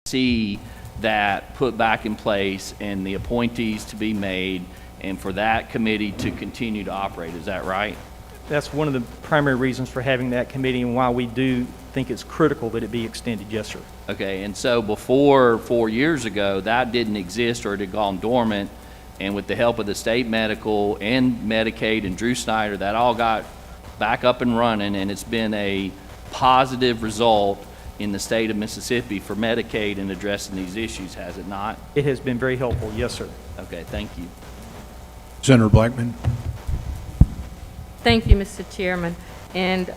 see that put back in place and the appointees to be made and for that committee to continue to operate. Is that right? That's one of the primary reasons for having that committee and why we do think it's critical that it be extended. Yes, sir. Okay, and so before 4 years ago, that didn't exist or it had gone dormant, and with the help of the state medical and Medicaid and Drew Snyder, that all got back up and running, and it's been a positive result in the state of Mississippi for Medicaid in addressing these issues, has it not? It has been very helpful. Yes, sir. Okay, thank you. Senator Blackman. Thank you, Mr. Chairman, and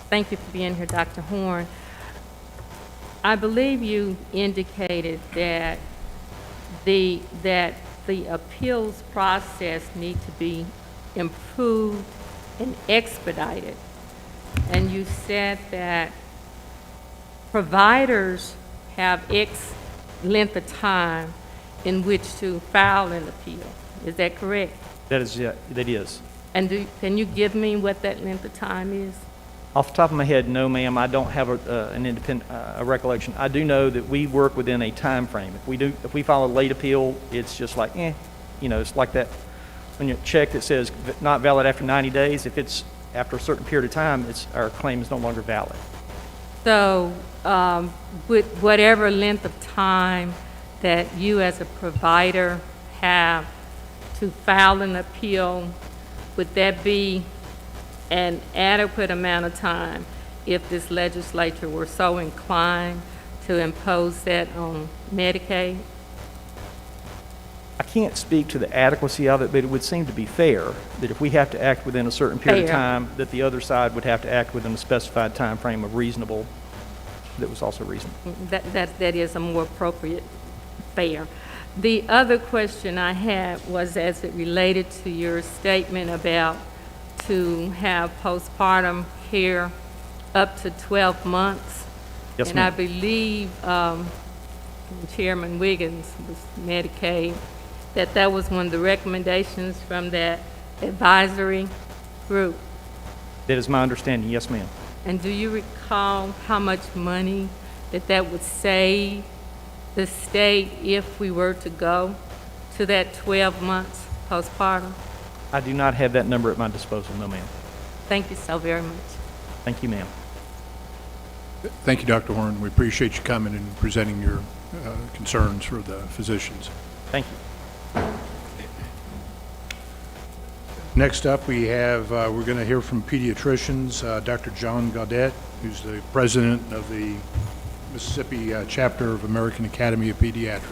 thank you for being here, Dr. Horn. I believe you indicated that the appeals process need to be improved and expedited, and you said that providers have X length of time in which to file an appeal. Is that correct? That is. And can you give me what that length of time is? Off the top of my head, no, ma'am. I don't have an independent recollection. I do know that we work within a time frame. If we file a late appeal, it's just like, it's like that when you check that says not valid after 90 days. If it's after a certain period of time, our claim is no longer valid. So, with whatever length of time that you as a provider have to file an appeal, would that be an adequate amount of time if this legislature were so inclined to impose that on Medicaid? I can't speak to the adequacy of it, but it would seem to be fair that if we have to act within a certain period of time, that the other side would have to act within a specified time frame of reasonable, that was also reasonable. That is a more appropriate fair. The other question I had was as it related to your statement about to have postpartum care up to 12 months. Yes, and ma'am. I believe Chairman Wiggins was Medicaid, that was one of the recommendations from that advisory group. That is my understanding. Yes, ma'am. And do you recall how much money that would save the state if we were to go to that 12 months postpartum? I do not have that number at my disposal, no, ma'am. Thank you so very much. Thank you, ma'am. Thank you, Dr. Horn. We appreciate you coming and presenting your concerns for the physicians. Thank you. Next up, we have, we're going to hear from pediatricians, Dr. John Gaudet, who's the president of the Mississippi chapter of American Academy of Pediatrics.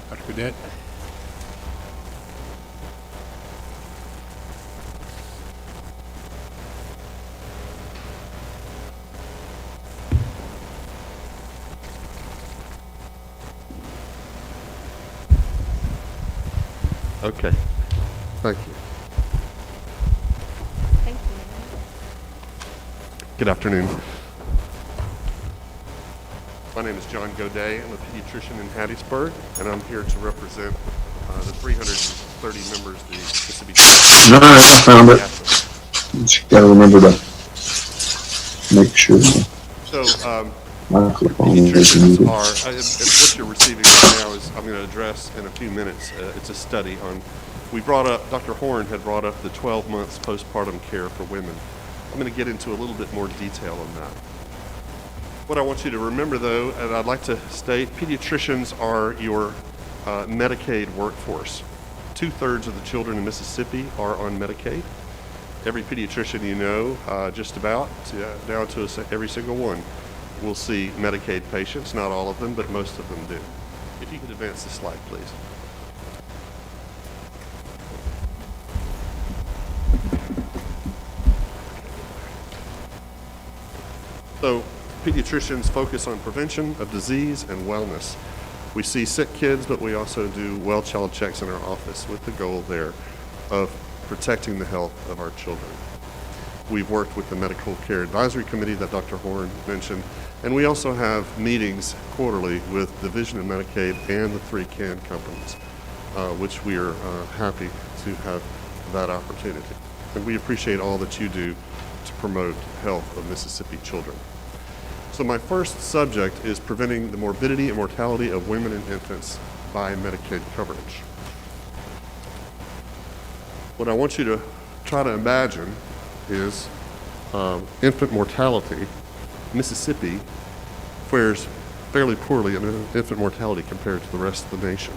Dr. Gaudet. Okay. Thank you. Thank you. Good afternoon. My name is John Gaudet. I'm a pediatrician in Hattiesburg, and I'm here to represent the 330 members of the Mississippi. All right, I found it. Just gotta remember to make sure the So, microphone is pediatricians muted. are, and what you're receiving right now is, I'm going to address in a few minutes, it's a study on, we brought up, Dr. Horn had brought up the 12 months postpartum care for women. I'm going to get into a little bit more detail on that. What I want you to remember though, and I'd like to state, pediatricians are your Medicaid workforce. 2/3 of the children in Mississippi are on Medicaid. Every pediatrician you know, just about, down to every single one, will see Medicaid patients. Not all of them, but most of them do. If you could advance the slide, please. So, pediatricians focus on prevention of disease and wellness. We see sick kids, but we also do well child checks in our office with the goal there of protecting the health of our children. We've worked with the Medical Care Advisory Committee that Dr. Horn mentioned, and we also have meetings quarterly with Division of Medicaid and the 3 CAN companies, which we are happy to have that opportunity. And we appreciate all that you do to promote health of Mississippi children. So my first subject is preventing the morbidity and mortality of women and infants by Medicaid coverage. What I want you to try to imagine is infant mortality. Mississippi fares fairly poorly in infant mortality compared to the rest of the nation.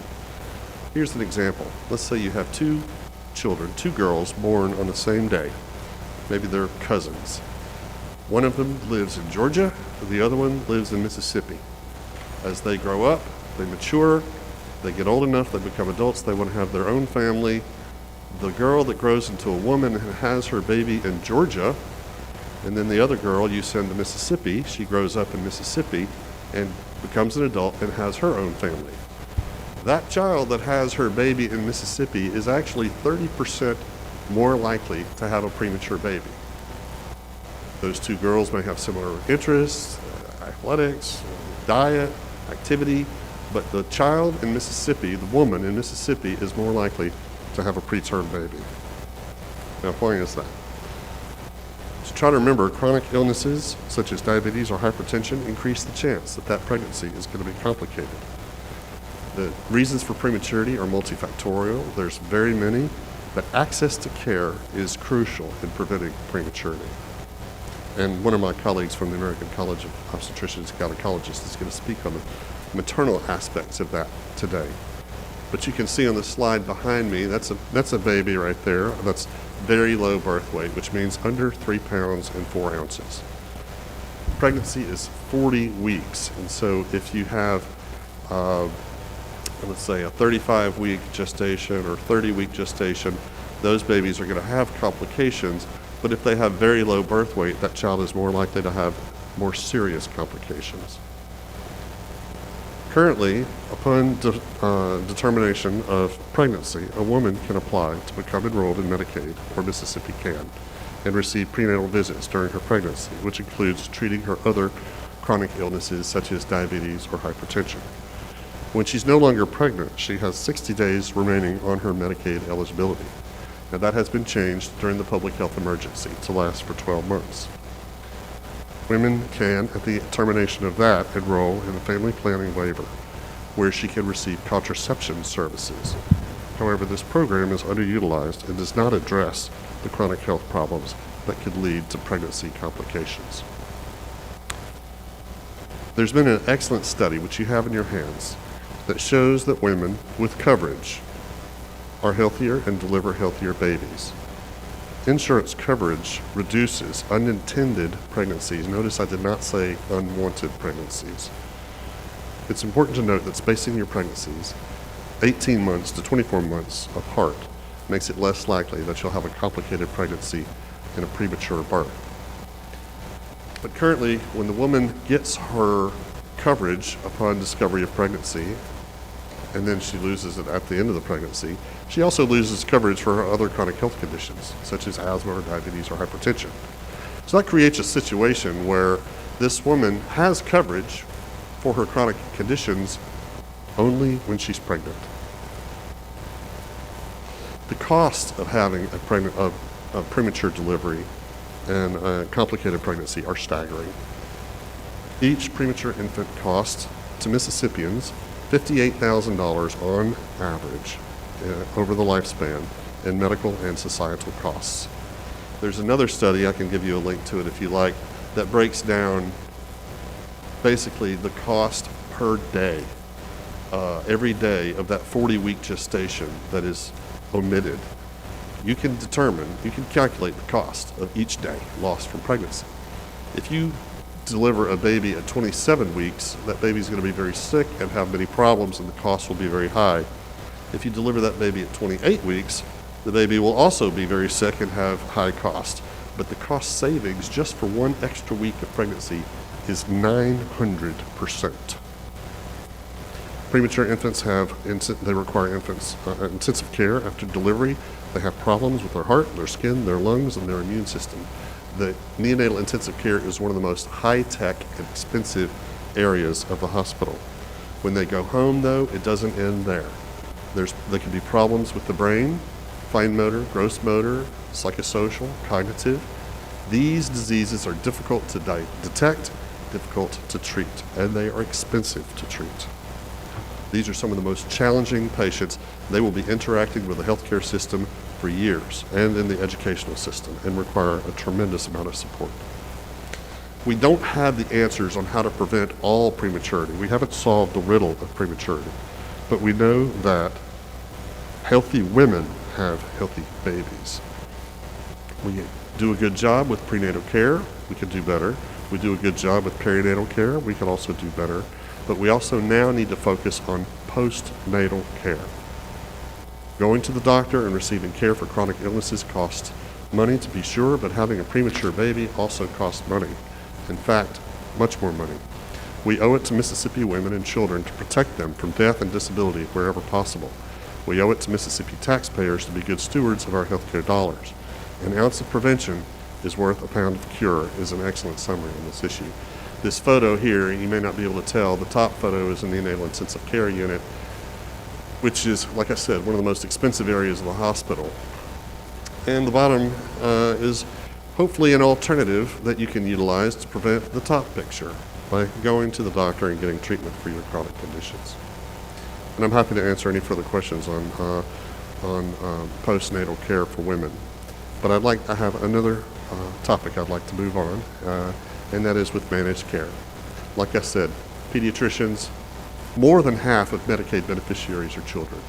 Here's an example. Let's say you have two children, two girls born on the same day. Maybe they're cousins. One of them lives in Georgia, the other one lives in Mississippi. As they grow up, they mature, they get old enough, they become adults, they want to have their own family. The girl that grows into a woman and has her baby in Georgia, and then the other girl you send to Mississippi, she grows up in Mississippi and becomes an adult and has her own family. That child that has her baby in Mississippi is actually 30% more likely to have a premature baby. Those two girls may have similar interests, athletics, diet, activity, but the child in Mississippi, the woman in Mississippi, is more likely to have a preterm baby. Now, why is that? So try to remember, chronic illnesses such as diabetes or hypertension increase the chance that that pregnancy is going to be complicated. The reasons for prematurity are multifactorial. There's very many, but access to care is crucial in preventing prematurity. And one of my colleagues from the American College of Obstetricians and Gynecologists is going to speak on the maternal aspects of that today. But you can see on the slide behind me, that's a baby right there. That's very low birth weight, which means under 3 pounds and 4 ounces. Pregnancy is 40 weeks, and so if you have, let's say, a 35-week gestation or 30-week gestation, those babies are going to have complications. But if they have very low birth weight, that child is more likely to have more serious complications. Currently, upon determination of pregnancy, a woman can apply to become enrolled in Medicaid, or Mississippi can, and receive prenatal visits during her pregnancy, which includes treating her other chronic illnesses such as diabetes or hypertension. When she's no longer pregnant, she has 60 days remaining on her Medicaid eligibility. Now, that has been changed during the public health emergency to last for 12 months. Women can, at the termination of that, enroll in a family planning waiver, where she can receive contraception services. However, this program is underutilized and does not address the chronic health problems that could lead to pregnancy complications. There's been an excellent study, which you have in your hands, that shows that women with coverage are healthier and deliver healthier babies. Insurance coverage reduces unintended pregnancies. Notice I did not say unwanted pregnancies. It's important to note that spacing your pregnancies 18 months to 24 months apart makes it less likely that you'll have a complicated pregnancy and a premature birth. But currently, when the woman gets her coverage upon discovery of pregnancy, and then she loses it at the end of the pregnancy, she also loses coverage for her other chronic health conditions, such as asthma or diabetes or hypertension. So that creates a situation where this woman has coverage for her chronic conditions only when she's pregnant. The cost of having a premature delivery and a complicated pregnancy are staggering. Each premature infant costs to Mississippians $58,000 on average over the lifespan in medical and societal costs. There's another study, I can give you a link to it if you like, that breaks down basically the cost per day, every day of that 40-week gestation that is omitted. You can calculate the cost of each day lost from pregnancy. If you deliver a baby at 27 weeks, that baby's going to be very sick and have many problems, and the cost will be very high. If you deliver that baby at 28 weeks, the baby will also be very sick and have high cost. But the cost savings just for one extra week of pregnancy is 900%. Premature infants they require intensive care after delivery. They have problems with their heart, their skin, their lungs, and their immune system. The neonatal intensive care is one of the most high-tech and expensive areas of the hospital. When they go home, though, it doesn't end there. There can be problems with the brain, fine motor, gross motor, psychosocial, cognitive. These diseases are difficult to detect difficult to treat, and they are expensive to treat. These are some of the most challenging patients. They will be interacting with the healthcare system for years and in the educational system and require a tremendous amount of support. We don't have the answers on how to prevent all prematurity. We haven't solved the riddle of prematurity, but we know that healthy women have healthy babies. We do a good job with prenatal care, we could do better. We do a good job with perinatal care, we could also do better. But we also now need to focus on postnatal care. Going to the doctor and receiving care for chronic illnesses costs money, to be sure, but having a premature baby also costs money. In fact, much more money. We owe it to Mississippi women and children to protect them from death and disability wherever possible. We owe it to Mississippi taxpayers to be good stewards of our healthcare dollars. An ounce of prevention is worth a pound of cure is an excellent summary on this issue. This photo here, you may not be able to tell, the top photo is in the neonatal intensive care unit, which is, like I said, one of the most expensive areas of the hospital. And the bottom is hopefully an alternative that you can utilize to prevent the top picture by going to the doctor and getting treatment for your chronic conditions. And I'm happy to answer any further questions on postnatal care for women. But I have another topic I'd like to move on, and that is with managed care. Like I said, pediatricians, more than half of Medicaid beneficiaries are children.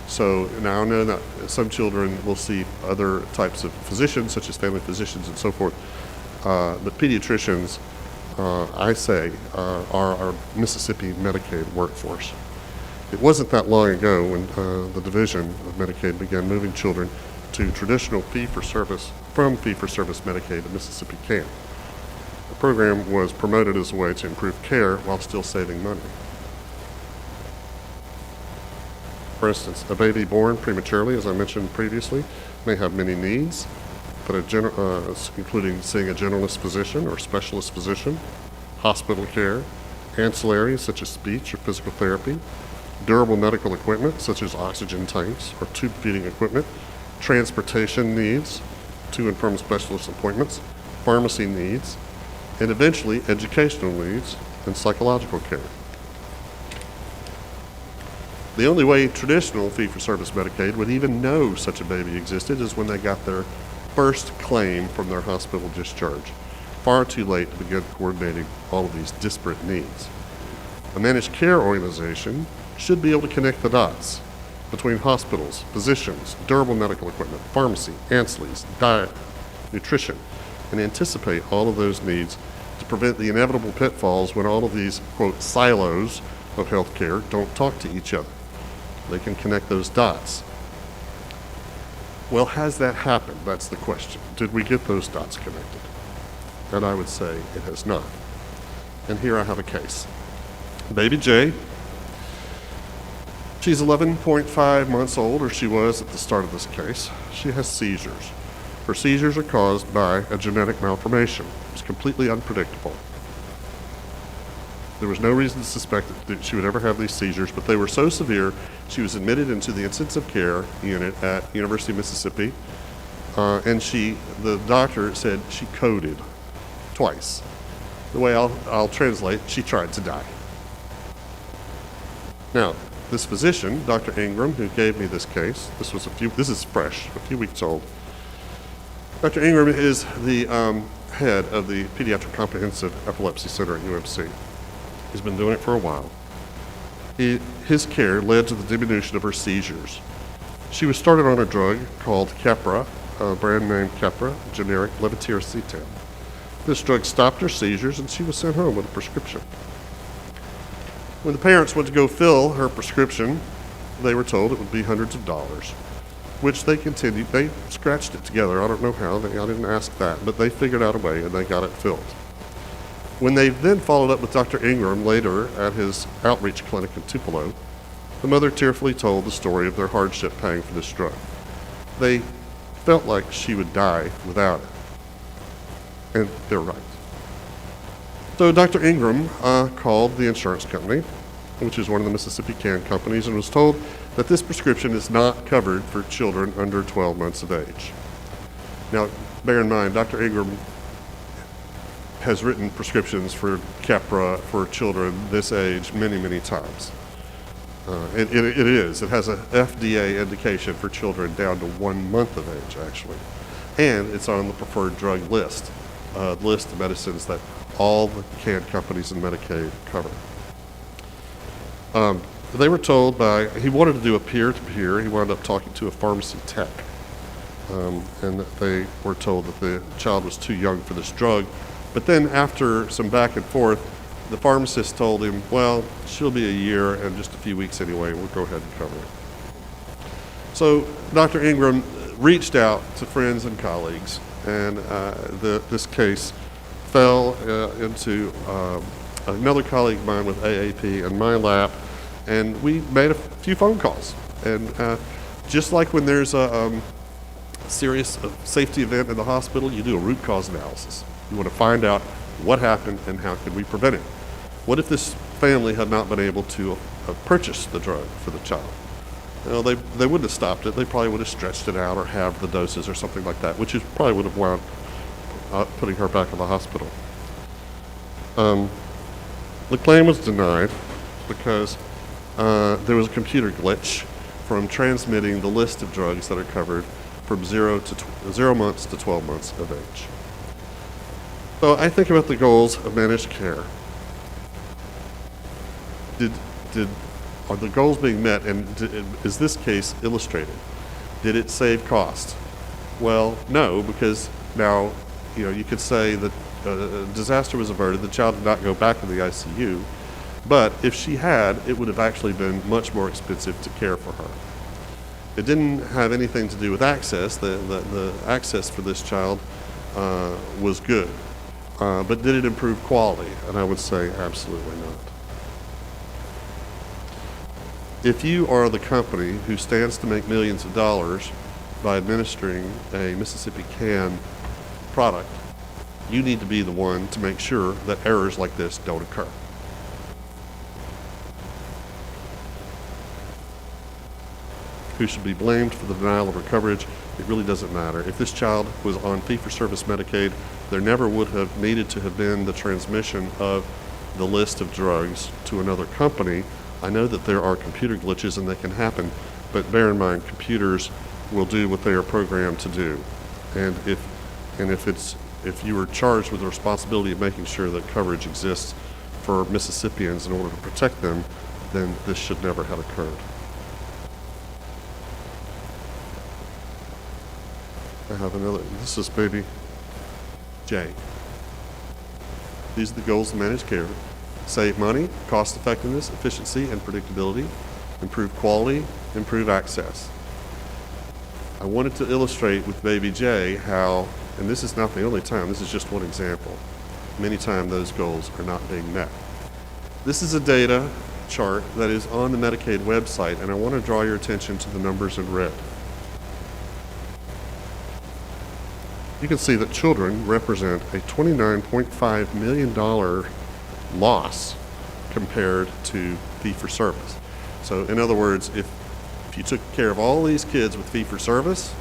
So now I know that some children will see other types of physicians, such as family physicians and so forth, but pediatricians, I say, are our Mississippi Medicaid workforce. It wasn't that long ago when the division of Medicaid began moving children to traditional fee-for-service, from fee-for-service Medicaid to Mississippi CAN. The program was promoted as a way to improve care while still saving money. For instance, a baby born prematurely, as I mentioned previously, may have many needs, but including seeing a generalist physician or specialist physician, hospital care, ancillaries such as speech or physical therapy, durable medical equipment such as oxygen tanks or tube feeding equipment, transportation needs to and from specialist appointments, pharmacy needs, and eventually educational needs and psychological care. The only way traditional fee-for-service Medicaid would even know such a baby existed is when they got their first claim from their hospital discharge. Far too late to begin coordinating all of these disparate needs. A managed care organization should be able to connect the dots between hospitals, physicians, durable medical equipment, pharmacy, ancillaries, diet, nutrition, and anticipate all of those needs to prevent the inevitable pitfalls when all of these, quote, silos of healthcare don't talk to each other. They can connect those dots. Well, has that happened? That's the question. Did we get those dots connected? And I would say it has not. And here I have a case. Baby J, she's 11.5 months old, or she was at the start of this case. She has seizures. Her seizures are caused by a genetic malformation. It's completely unpredictable. There was no reason to suspect that she would ever have these seizures, but they were so severe, she was admitted into the intensive care unit at University of Mississippi, and the doctor said she coded twice. The way I'll translate, she tried to die. Now, this physician, Dr. Ingram, who gave me this case, this is fresh, a few weeks old. Dr. Ingram is the head of the Pediatric Comprehensive Epilepsy Center at UMC. He's been doing it for a while. His care led to the diminution of her seizures. She was started on a drug called Keppra, a brand name Keppra, generic levetiracetam. This drug stopped her seizures and she was sent home with a prescription. When the parents went to go fill her prescription, they were told it would be hundreds of dollars, which they continued. They scratched it together. I don't know how. I didn't ask that, but they figured out a way and they got it filled. When they then followed up with Dr. Ingram later at his outreach clinic in Tupelo, the mother tearfully told the story of their hardship paying for this drug. They felt like she would die without it. And they're right. So Dr. Ingram called the insurance company, which is one of the Mississippi CAN companies, and was told that this prescription is not covered for children under 12 months of age. Now, bear in mind, Dr. Ingram has written prescriptions for Keppra for children this age many, many times. It is. It has a FDA indication for children down to 1 month of age, actually. And it's on the preferred drug list of medicines that all the canned companies in Medicaid cover. They were told he wanted to do a peer-to-peer. He wound up talking to a pharmacy tech. And they were told that the child was too young for this drug. But then after some back and forth, the pharmacist told him, well, she'll be a year and just a few weeks anyway. We'll go ahead and cover it. So Dr. Ingram reached out to friends and colleagues, and this case fell into another colleague of mine with AAP in my lap, and we made a few phone calls. And just like when there's a serious safety event in the hospital, you do a root cause analysis. You want to find out what happened and how can we prevent it. What if this family had not been able to purchase the drug for the child? Well, they wouldn't have stopped it. They probably would have stretched it out or halved the doses or something like that, which probably would have wound putting her back in the hospital. The claim was denied because there was a computer glitch from transmitting the list of drugs that are covered from 0 months to 12 months of age. So I think about the goals of managed care. Are the goals being met, and is this case illustrated? Did it save cost? Well, no, because now, you could say that disaster was averted, the child did not go back to the ICU, but if she had, it would have actually been much more expensive to care for her. It didn't have anything to do with access. The access for this child was good, but did it improve quality? And I would say absolutely not. If you are the company who stands to make millions of dollars by administering a Mississippi Can product, you need to be the one to make sure that errors like this don't occur. Who should be blamed for the denial of her coverage? It really doesn't matter. If this child was on fee-for-service Medicaid, there never would have needed to have been the transmission of the list of drugs to another company. I know that there are computer glitches and they can happen, but bear in mind, computers will do what they are programmed to do. And if you are charged with the responsibility of making sure that coverage exists for Mississippians in order to protect them, then this should never have occurred. I have another, this is baby J. These are the goals of managed care. Save money, cost effectiveness, efficiency, and predictability. Improve quality, improve access. I wanted to illustrate with baby J how, and this is not the only time, this is just one example, many times those goals are not being met. This is a data chart that is on the Medicaid website, and I want to draw your attention to the numbers in red. You can see that children represent a $29.5 million loss compared to fee-for-service. So in other words, if you took care of all these kids with fee-for-service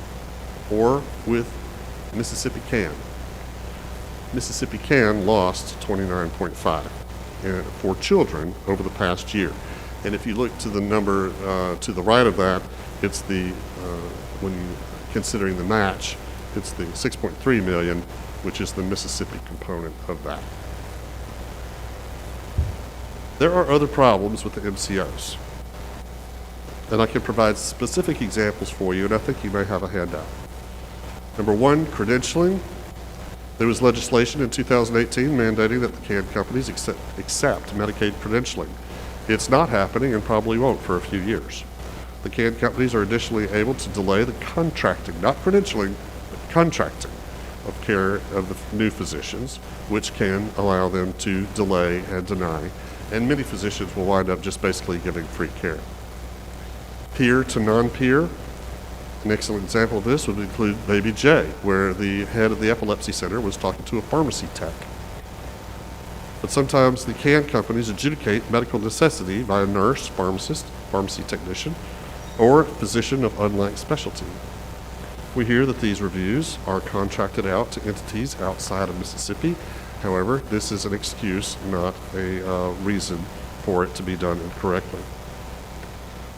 or with Mississippi Can lost 29.5 for children over the past year. And if you look to the number to the right of that, it's the, when you considering the match, it's the 6.3 million, which is the Mississippi component of that. There are other problems with the MCOs, and I can provide specific examples for you, and I think you may have a handout. Number one, credentialing. There was legislation in 2018 mandating that the can companies accept Medicaid credentialing. It's not happening and probably won't for a few years. The can companies are additionally able to delay the contracting, not credentialing, but contracting of care of the new physicians, which can allow them to delay and deny. And many physicians will wind up just basically giving free care. Peer to non-peer. An excellent example of this would include baby J, where the head of the epilepsy center was talking to a pharmacy tech. But sometimes the can companies adjudicate medical necessity by a nurse, pharmacist, pharmacy technician, or physician of unlike specialty. We hear that these reviews are contracted out to entities outside of Mississippi. However, this is an excuse, not a reason for it to be done incorrectly.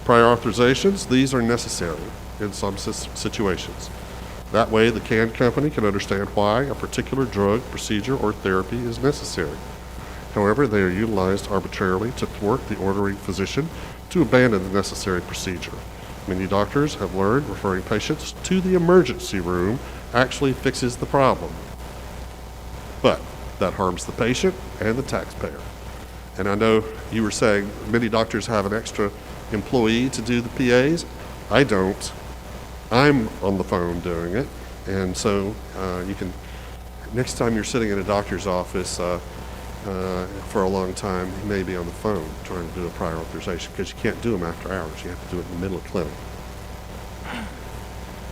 Prior authorizations, these are necessary in some situations. That way, the can company can understand why a particular drug, procedure, or therapy is necessary. However, they are utilized arbitrarily to thwart the ordering physician to abandon the necessary procedure. Many doctors have learned referring patients to the emergency room actually fixes the problem. But that harms the patient and the taxpayer. And I know you were saying many doctors have an extra employee to do the PAs. I don't. I'm on the phone doing it. And so you can, next time you're sitting in a doctor's office for a long time, you may be on the phone trying to do a prior authorization because you can't do them after hours. You have to do it in the middle of clinic.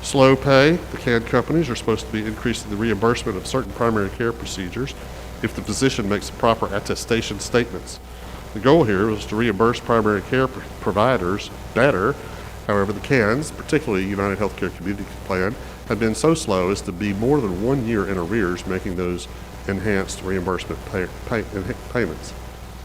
Slow pay. The CAD companies are supposed to be increasing the reimbursement of certain primary care procedures if the physician makes proper attestation statements. The goal here was to reimburse primary care providers better. However, the CANs, particularly United Healthcare Community Plan, have been so slow as to be more than 1 year in arrears making those enhanced reimbursement payments.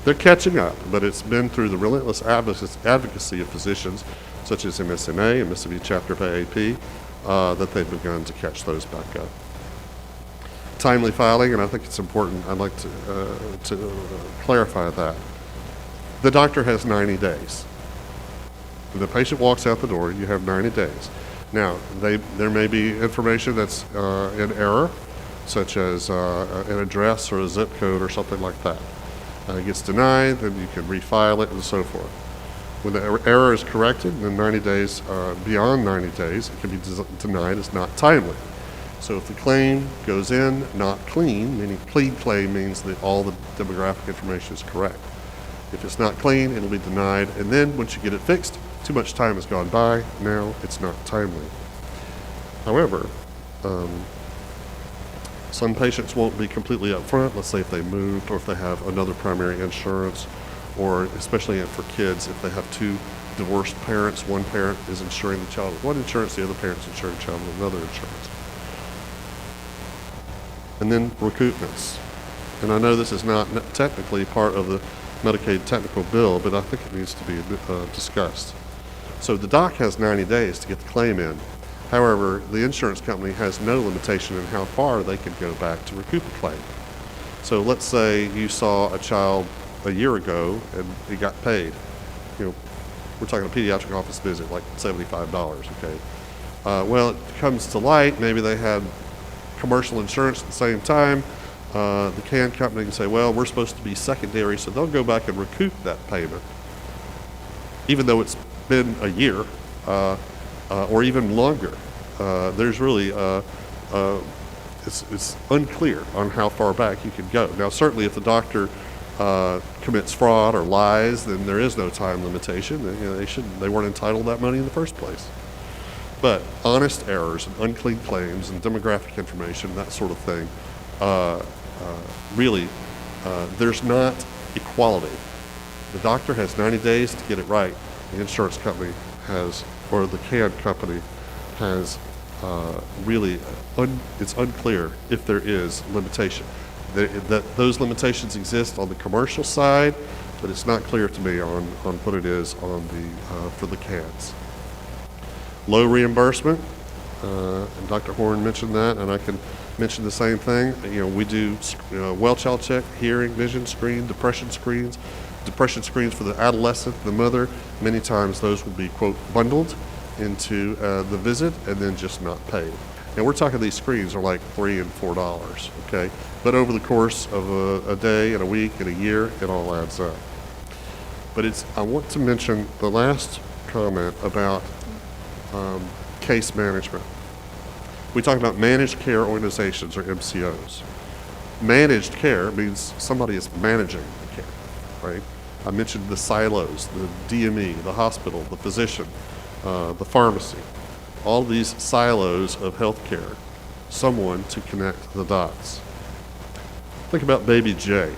They're catching up, but it's been through the relentless advocacy of physicians, such as MSMA and Mississippi Chapter of AAP, that they've begun to catch those back up. Timely filing, and I think it's important, I'd like to clarify that. The doctor has 90 days. When the patient walks out the door, you have 90 days. Now, there may be information that's in error, such as an address or a zip code or something like that. It gets denied, then you can refile it and so forth. When the error is corrected, then 90 days, beyond 90 days, it can be denied as not timely. So if the claim goes in not clean, meaning clean claim means that all the demographic information is correct. If it's not clean, it'll be denied, and then once you get it fixed, too much time has gone by, now it's not timely. However, some patients won't be completely upfront, let's say if they moved or if they have another primary insurance, or especially for kids, if they have two divorced parents, one parent is insuring the child with one insurance, the other parent's insuring the child with another insurance. And then recoupments. And I know this is not technically part of the Medicaid Technical Bill, but I think it needs to be discussed. So the doc has 90 days to get the claim in. However, the insurance company has no limitation in how far they can go back to recoup a claim. So let's say you saw a child a year ago and it got paid. You know, we're talking a pediatric office visit, like $75, okay? Well, it comes to light, maybe they had commercial insurance at the same time. The CAN company can say, well, we're supposed to be secondary, so they'll go back and recoup that payment, even though it's been a year or even longer. There's really, it's unclear on how far back you can go. Now, certainly if the doctor commits fraud or lies, then there is no time limitation. You know, they weren't entitled to that money in the first place. But honest errors and unclean claims and demographic information, that sort of thing, really, there's not equality. The doctor has 90 days to get it right. The insurance company has, or the CAN company has, really, it's unclear if there is limitation. That those limitations exist on the commercial side, but it's not clear to me on what it is on the for the CANs. Low reimbursement, and Dr. Horn mentioned that, and I can mention the same thing. You know, we do well child check, hearing, vision screen, depression screens for the adolescent, the mother. Many times those will be, quote, bundled into the visit and then just not paid. And we're talking these screens are like $3 and $4, okay? But over the course of a day and a week and a year, it all adds up. But I want to mention the last comment about case management. We talk about managed care organizations, or MCOs. Managed care means somebody is managing the care, right? I mentioned the silos, the DME, the hospital, the physician, the pharmacy. All these silos of healthcare, someone to connect the dots. Think about baby J.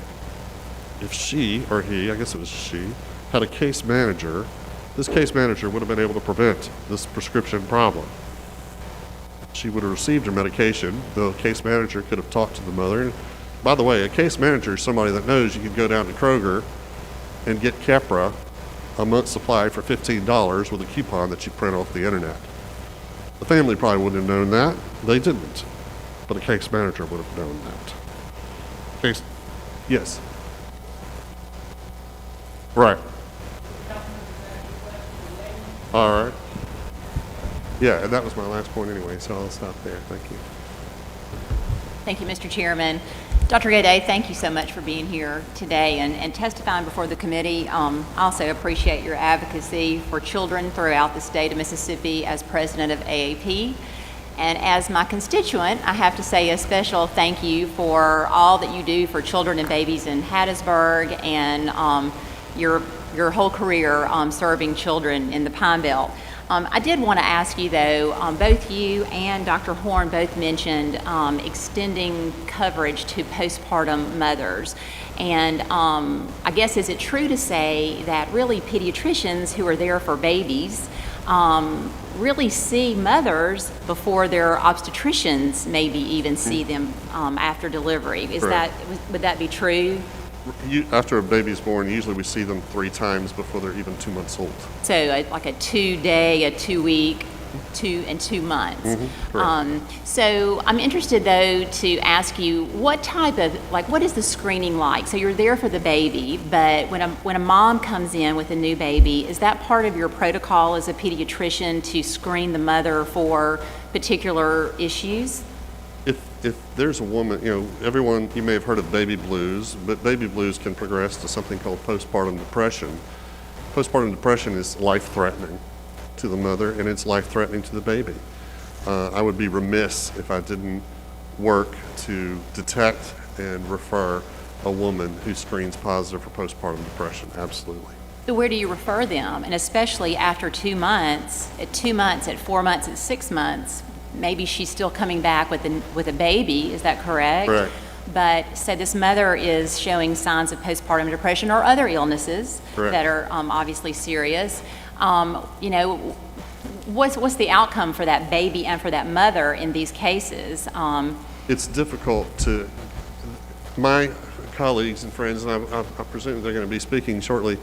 If she, or he, I guess it was she, had a case manager, this case manager would have been able to prevent this prescription problem. She would have received her medication. The case manager could have talked to the mother by the way, a case manager is somebody that knows you can go down to Kroger and get Capra, a month's supply for $15 with a coupon that you print off the internet. The family probably wouldn't have known that. They didn't. But a case manager would have known that. Case, yes. Right. All right. Yeah, and that was my last point anyway, so I'll stop there. Thank you. Thank you, Mr. Chairman. Dr. Gaudet, thank you so much for being here today and testifying before the committee. I also appreciate your advocacy for children throughout the state of Mississippi as president of AAP. And as my constituent, I have to say a special thank you for all that you do for children and babies in Hattiesburg and your whole career serving children in the Pine Belt. I did want to ask you, though, both you and Dr. Horn both mentioned extending coverage to postpartum mothers. And I guess, is it true to say that really pediatricians who are there for babies really see mothers before their obstetricians maybe even see them after delivery? Would that be true? After a baby's born, usually we see them 3 times before they're even 2 months old. So like a 2-day, a 2-week, 2 months. So I'm interested though to ask you what is the screening like? So you're there for the baby, but when a mom comes in with a new baby, is that part of your protocol as a pediatrician to screen the mother for particular issues? If there's a woman, everyone, you may have heard of baby blues, but baby blues can progress to something called postpartum depression. Postpartum depression is life-threatening to the mother, and it's life-threatening to the baby. I would be remiss if I didn't work to detect and refer a woman who screens positive for postpartum depression, absolutely. So where do you refer them? And especially after 2 months, at 2 months, at 4 months, at 6 months, maybe she's still coming back with a baby, is that correct? Correct. But so this mother is showing signs of postpartum depression or other illnesses Correct. that are obviously serious. What's the outcome for that baby and for that mother in these cases? It's difficult to, my colleagues and friends, and I presume they're going to be speaking shortly,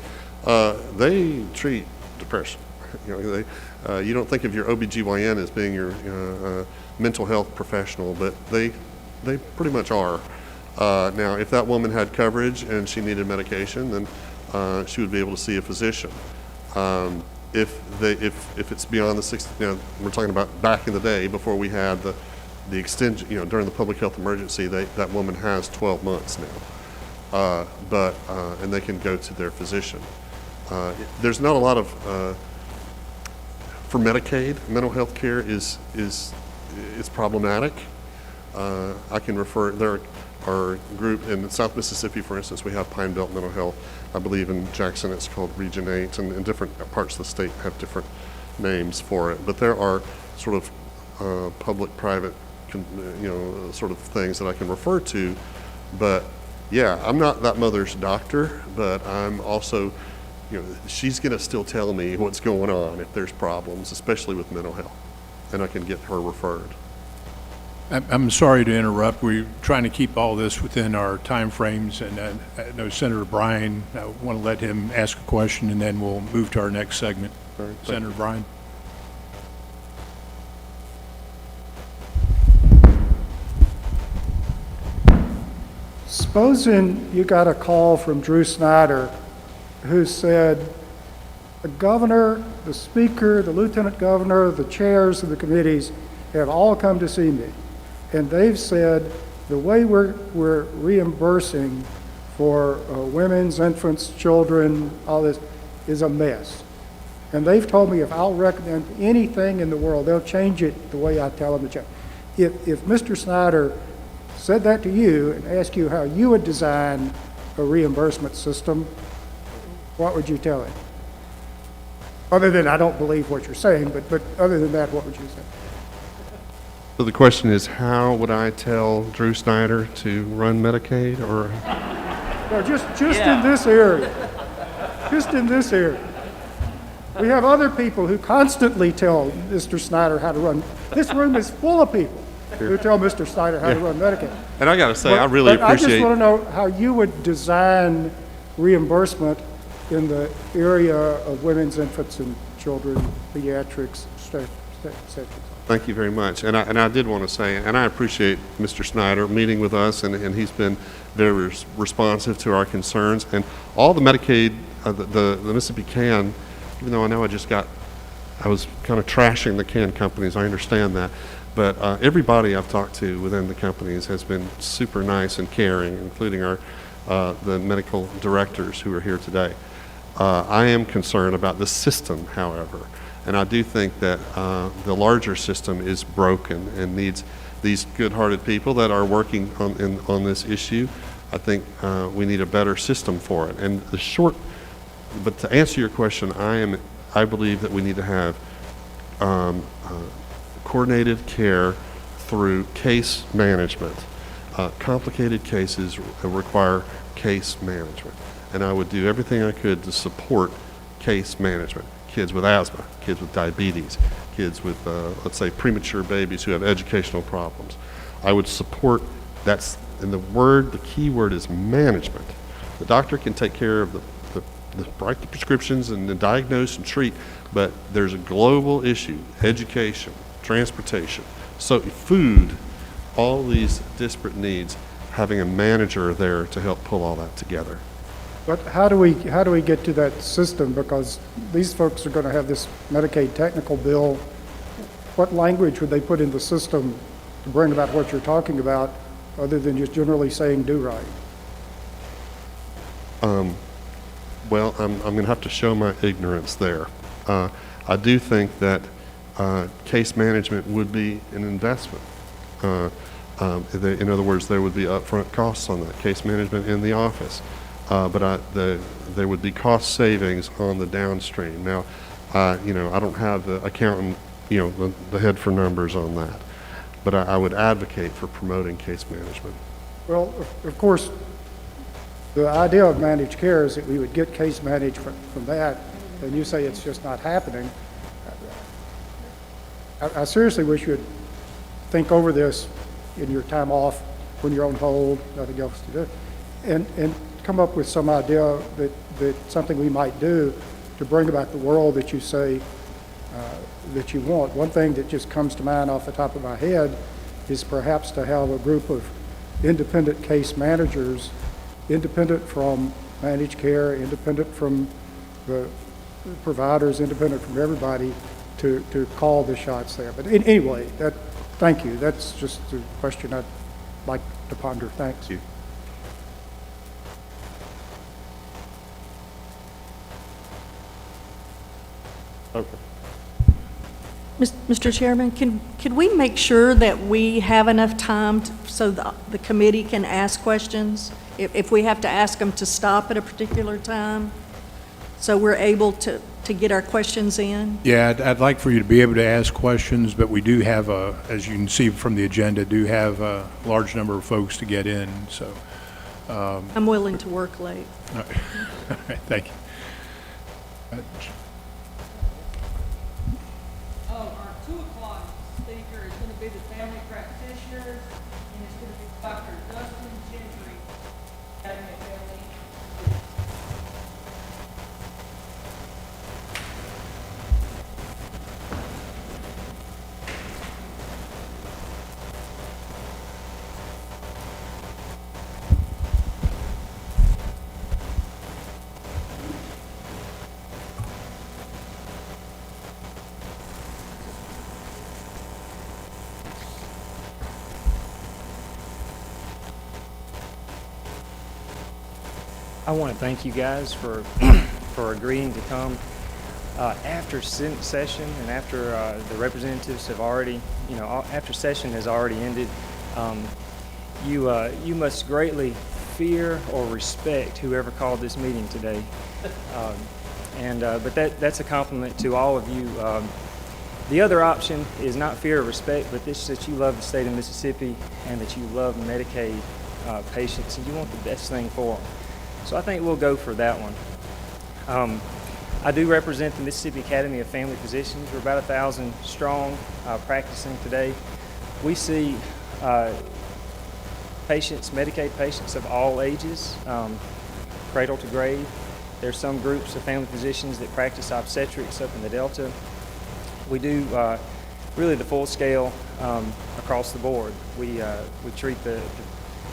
they treat depression. You don't think of your OBGYN as being your mental health professional, but they pretty much are. Now, if that woman had coverage and she needed medication, then she would be able to see a physician. If it's beyond the 60, we're talking about back in the day before we had the extension, during the public health emergency, that woman has 12 months now, and they can go to their physician. There's not a lot of for Medicaid, mental health care is problematic. I can refer, there are a group in South Mississippi, for instance, we have Pine Belt Mental Health. I believe in Jackson it's called Region 8, and different parts of the state have different names for it. But there are sort of public-private, sort of things that I can refer to. But yeah, I'm not that mother's doctor, but I'm also, she's going to still tell me what's going on if there's problems, especially with mental health, and I can get her referred. I'm sorry to interrupt. We're trying to keep all this within our time frames, and I know Senator Bryan, I want to let him ask a question, and then we'll move to our next segment. All right, Senator Bryan. Supposing you got a call from Drew Snyder who said, the governor, the speaker, the lieutenant governor, the chairs of the committees have all come to see me. And they've said the way we're reimbursing for women's, infants, children, all this is a mess. And they've told me if I'll recommend anything in the world, they'll change it the way I tell them to change. If Mr. Snyder said that to you and asked you how you would design a reimbursement system, what would you tell him? Other than I don't believe what you're saying, but other than that, what would you say? So the question is, how would I tell Drew Snyder to run Medicaid, or? No, just in this area. Just in this area. We have other people who constantly tell Mr. Snyder how to run. This room is full of people You tell Mr. Snyder how to run Medicaid. And I got to say, I really But I just appreciate. want to know how you would design reimbursement in the area of women's, infants, and children, pediatrics, et cetera. Thank you very much. And I did want to say, and I appreciate Mr. Snyder meeting with us, and he's been very responsive to our concerns. And all the Medicaid, the Mississippi CAN, even though I know I was kind of trashing the CAN companies, I understand that. But everybody I've talked to within the companies has been super nice and caring, including the medical directors who are here today. I am concerned about the system, however, and I do think that the larger system is broken and needs these good-hearted people that are working on this issue. I think we need a better system for it. And but to answer your question, I believe that we need to have coordinated care through case management. Complicated cases require case management, and I would do everything I could to support case management. Kids with asthma, kids with diabetes, kids with, let's say, premature babies who have educational problems. I would support and the key word is management. The doctor can take care of write the prescriptions and diagnose and treat, but there's a global issue: education, transportation, so food, all these disparate needs, having a manager there to help pull all that together. But how do we get to that system? Because these folks are going to have this Medicaid Technical Bill. What language would they put in the system to bring about what you're talking about, other than just generally saying do right? Well, I'm going to have to show my ignorance there. I do think that case management would be an investment. In other words, there would be upfront costs on that case management in the office, but there would be cost savings on the downstream. Now, I don't have the accountant, the head for numbers on that, but I would advocate for promoting case management. Well, of course, the idea of managed care is that we would get case management from that, and you say it's just not happening. I seriously wish you would think over this in your time off, when you're on hold, nothing else to do, and come up with some idea that something we might do to bring about the world that you say that you want. One thing that just comes to mind off the top of my head is perhaps to have a group of independent case managers, independent from managed care, independent from the providers, independent from everybody, to call the shots there. But anyway, thank you. That's just a question I'd like to ponder. Thanks. Thank you. Okay. Mr. Chairman, could we make sure that we have enough time so the committee can ask questions? If we have to ask them to stop at a particular time, so we're able to get our questions in? Yeah, I'd like for you to be able to ask questions, but we do have, as you can see from the agenda, do have a large number of folks to get in, so. I'm willing to work late. All right, thank you. Our 2 o'clock speaker is going to be the family practitioners, and it's going to be Dr. Dustin Gentry, Academy of Family. I want to thank you guys for agreeing to come after session and after the representatives have already, after session has already ended. You must greatly fear or respect whoever called this meeting today. But that's a compliment to all of you. The other option is not fear or respect, but this that you love the state of Mississippi and that you love Medicaid patients and you want the best thing for them. So I think we'll go for that one. I do represent the Mississippi Academy of Family Physicians. We're about 1,000 strong practicing today. We see patients, Medicaid patients of all ages, cradle to grave. There's some groups of family physicians that practice obstetrics up in the Delta. We do really the full scale across the board. We treat the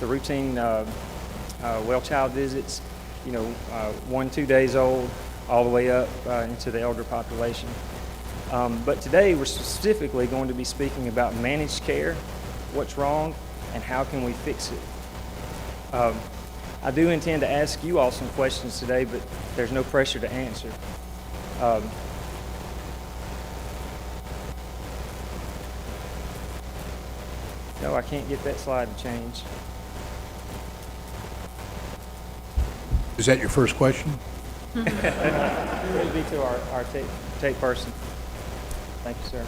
routine well child visits, 1-2 days old, all the way up into the elder population. But today we're specifically going to be speaking about managed care, what's wrong, and how can we fix it. I do intend to ask you all some questions today, but there's no pressure to answer. No, I can't get that slide to change. Is that your first question? It would be to our tape person. Thank you, sir.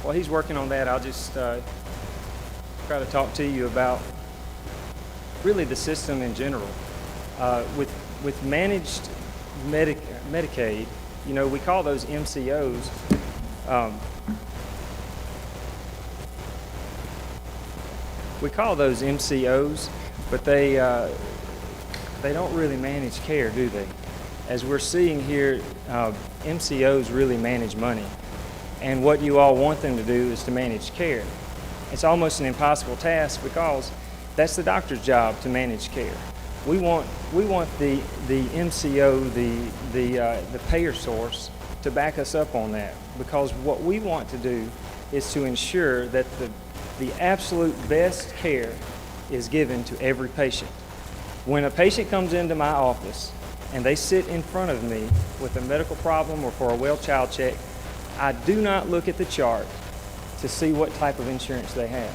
While he's working on that, I'll just try to talk to you about really the system in general. With managed Medicaid, we call those MCOs. We call those MCOs, but they don't really manage care, do they? As we're seeing here, MCOs really manage money. And what you all want them to do is to manage care. It's almost an impossible task because that's the doctor's job to manage care. We want the MCO, the payer source, to back us up on that, because what we want to do is to ensure that the absolute best care is given to every patient. When a patient comes into my office and they sit in front of me with a medical problem or for a well child check, I do not look at the chart to see what type of insurance they have.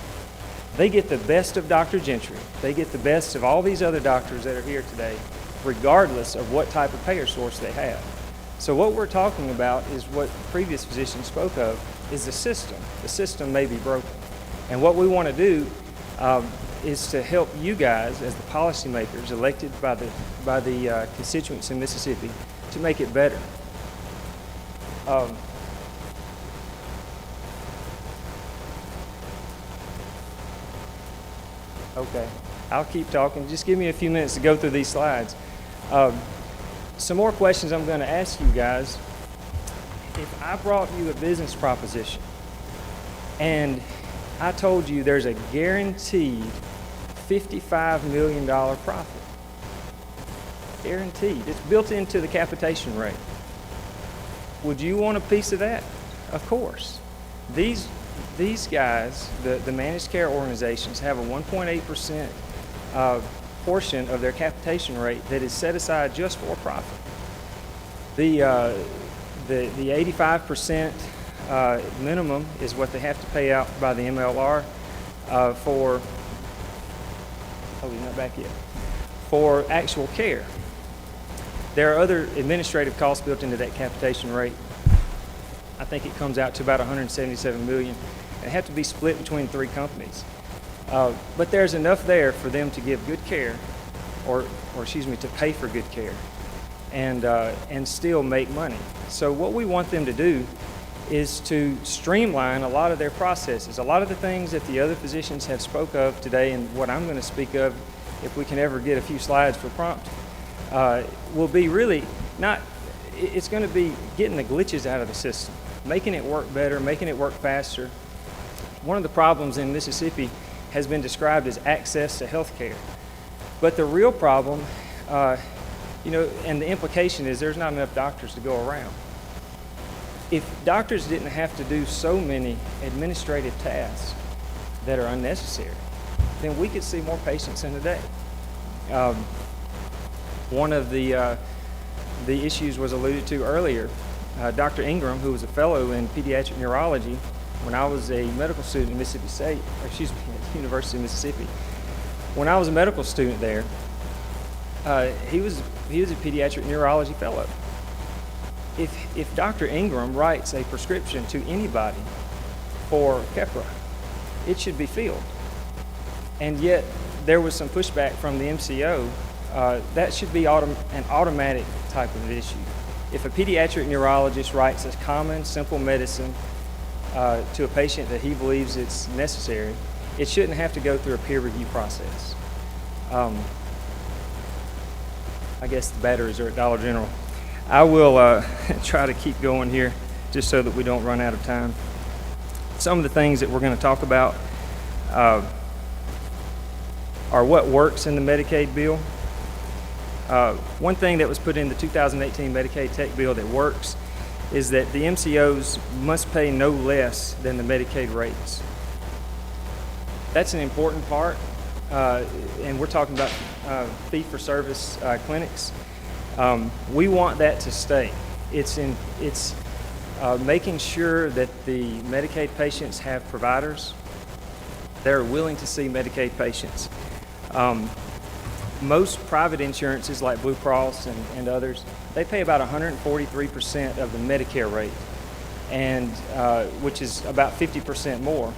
They get the best of Dr. Gentry. They get the best of all these other doctors that are here today, regardless of what type of payer source they have. So what we're talking about is what previous physicians spoke of, is the system. The system may be broken. And what we want to do is to help you guys as the policymakers elected by the constituents in Mississippi to make it better. Okay, I'll keep talking. Just give me a few minutes to go through these slides. Some more questions I'm going to ask you guys. If I brought you a business proposition and I told you there's a guaranteed $55 million profit, guaranteed, it's built into the capitation rate, would you want a piece of that? Of course. These guys, the managed care organizations, have a 1.8% portion of their capitation rate that is set aside just for profit. The 85% minimum is what they have to pay out by the MLR for, oh, he's not back yet, for actual care. There are other administrative costs built into that capitation rate. I think it comes out to about $177 million. They have to be split between 3 companies. But there's enough there for them to give good care, or to pay for good care, and still make money. So what we want them to do is to streamline a lot of their processes. A lot of the things that the other physicians have spoke of today, and what I'm going to speak of, if we can ever get a few slides for prompt, will be really not, it's going to be getting the glitches out of the system, making it work better, making it work faster. One of the problems in Mississippi has been described as access to health care. But the real problem, and the implication is there's not enough doctors to go around. If doctors didn't have to do so many administrative tasks that are unnecessary, then we could see more patients in a day. One of the issues was alluded to earlier. Dr. Ingram, who was a fellow in pediatric neurology, when I was a medical student at Mississippi State, at the University of Mississippi, when I was a medical student there, he was a pediatric neurology fellow. If Dr. Ingram writes a prescription to anybody for Keppra, it should be filled. And yet there was some pushback from the MCO. That should be an automatic type of issue. If a pediatric neurologist writes a common, simple medicine to a patient that he believes it's necessary, it shouldn't have to go through a peer review process. I guess the batteries are at Dollar General. I will try to keep going here just so that we don't run out of time. Some of the things that we're going to talk about are what works in the Medicaid bill. One thing that was put in the 2018 Medicaid Tech bill that works is that the MCOs must pay no less than the Medicaid rates. That's an important part, and we're talking about fee-for-service clinics. We want that to stay. It's making sure that the Medicaid patients have providers that are willing to see Medicaid patients. Most private insurances like Blue Cross and others, they pay about 143% of the Medicare rate, and which is about 50% more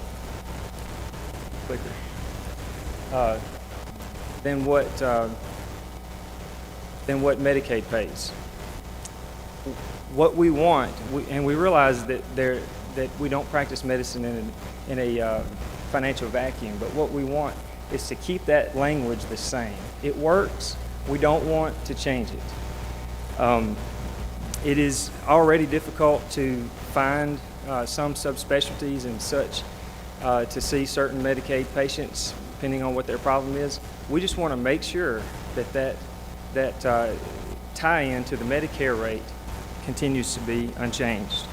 than what Medicaid pays. What we want, and we realize that we don't practice medicine in a financial vacuum, but what we want is to keep that language the same. It works. We don't want to change it. It is already difficult to find some subspecialties and such to see certain Medicaid patients, depending on what their problem is. We just want to make sure that tie-in to the Medicare rate continues to be unchanged.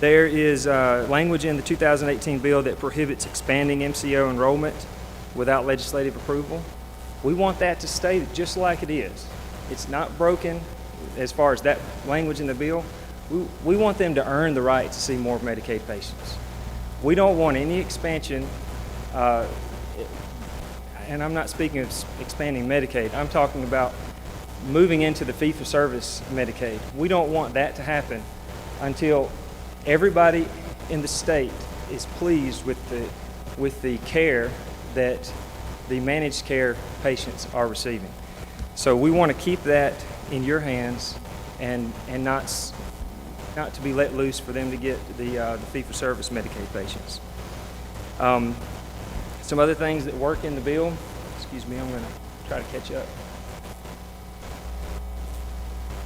There is language in the 2018 bill that prohibits expanding MCO enrollment without legislative approval. We want that to stay just like it is. It's not broken as far as that language in the bill. We want them to earn the right to see more Medicaid patients. We don't want any expansion, and I'm not speaking of expanding Medicaid. I'm talking about moving into the fee-for-service Medicaid. We don't want that to happen until everybody in the state is pleased with the care that the managed care patients are receiving. So we want to keep that in your hands and not to be let loose for them to get the fee-for-service Medicaid patients. Some other things that work in the bill, excuse me, I'm going to try to catch up.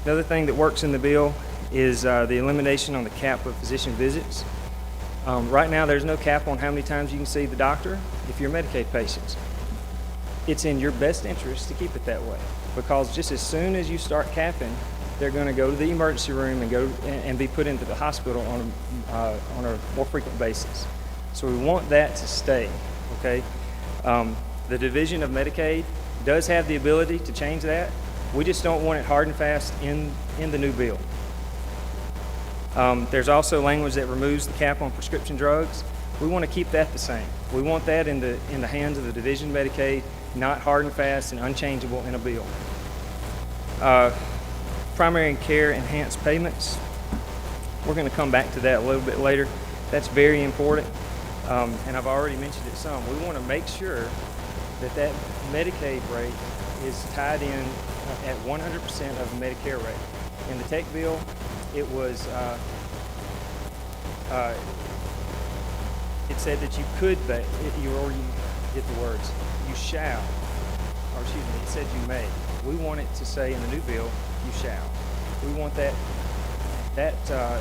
Another thing that works in the bill is the elimination on the cap of physician visits. Right now, there's no cap on how many times you can see the doctor if you're Medicaid patients. It's in your best interest to keep it that way, because just as soon as you start capping, they're going to go to the emergency room and be put into the hospital on a more frequent basis. So we want that to stay, okay? The Division of Medicaid does have the ability to change that. We just don't want it hard and fast in the new bill. There's also language that removes the cap on prescription drugs. We want to keep that the same. We want that in the hands of the Division of Medicaid, not hard and fast and unchangeable in a bill. Primary care enhanced payments. We're going to come back to that a little bit later. That's very important, and I've already mentioned it some. We want to make sure that Medicaid rate is tied in at 100% of the Medicare rate. In the Tech bill, it was it said that you could, you get the words, you shall, or excuse me, it said you may. We want it to say in the new bill, you shall. We want that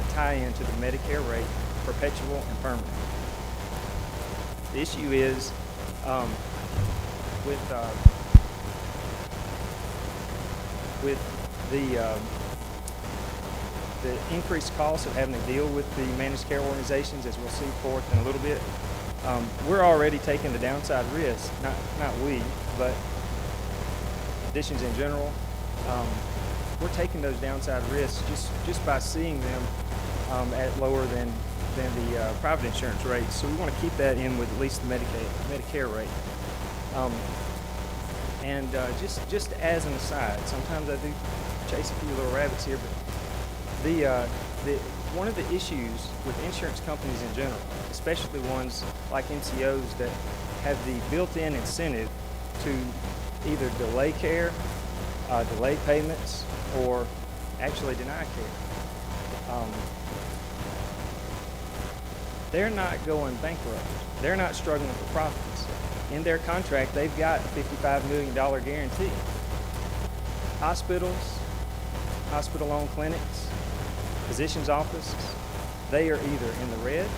tie-in to the Medicare rate, perpetual and permanent. The issue is with the increased cost of having to deal with the managed care organizations, as we'll see forth in a little bit. We're already taking the downside risk, not we, but physicians in general. We're taking those downside risks just by seeing them at lower than the private insurance rates. So we want to keep that in with at least the Medicare rate. And just as an aside, sometimes I do chase a few little rabbits here, but one of the issues with insurance companies in general, especially ones like MCOs that have the built-in incentive to either delay care, delay payments, or actually deny care, they're not going bankrupt. They're not struggling for profits. In their contract, they've got a $55 million guarantee. Hospitals, hospital-owned clinics, physicians' offices, they are either in the red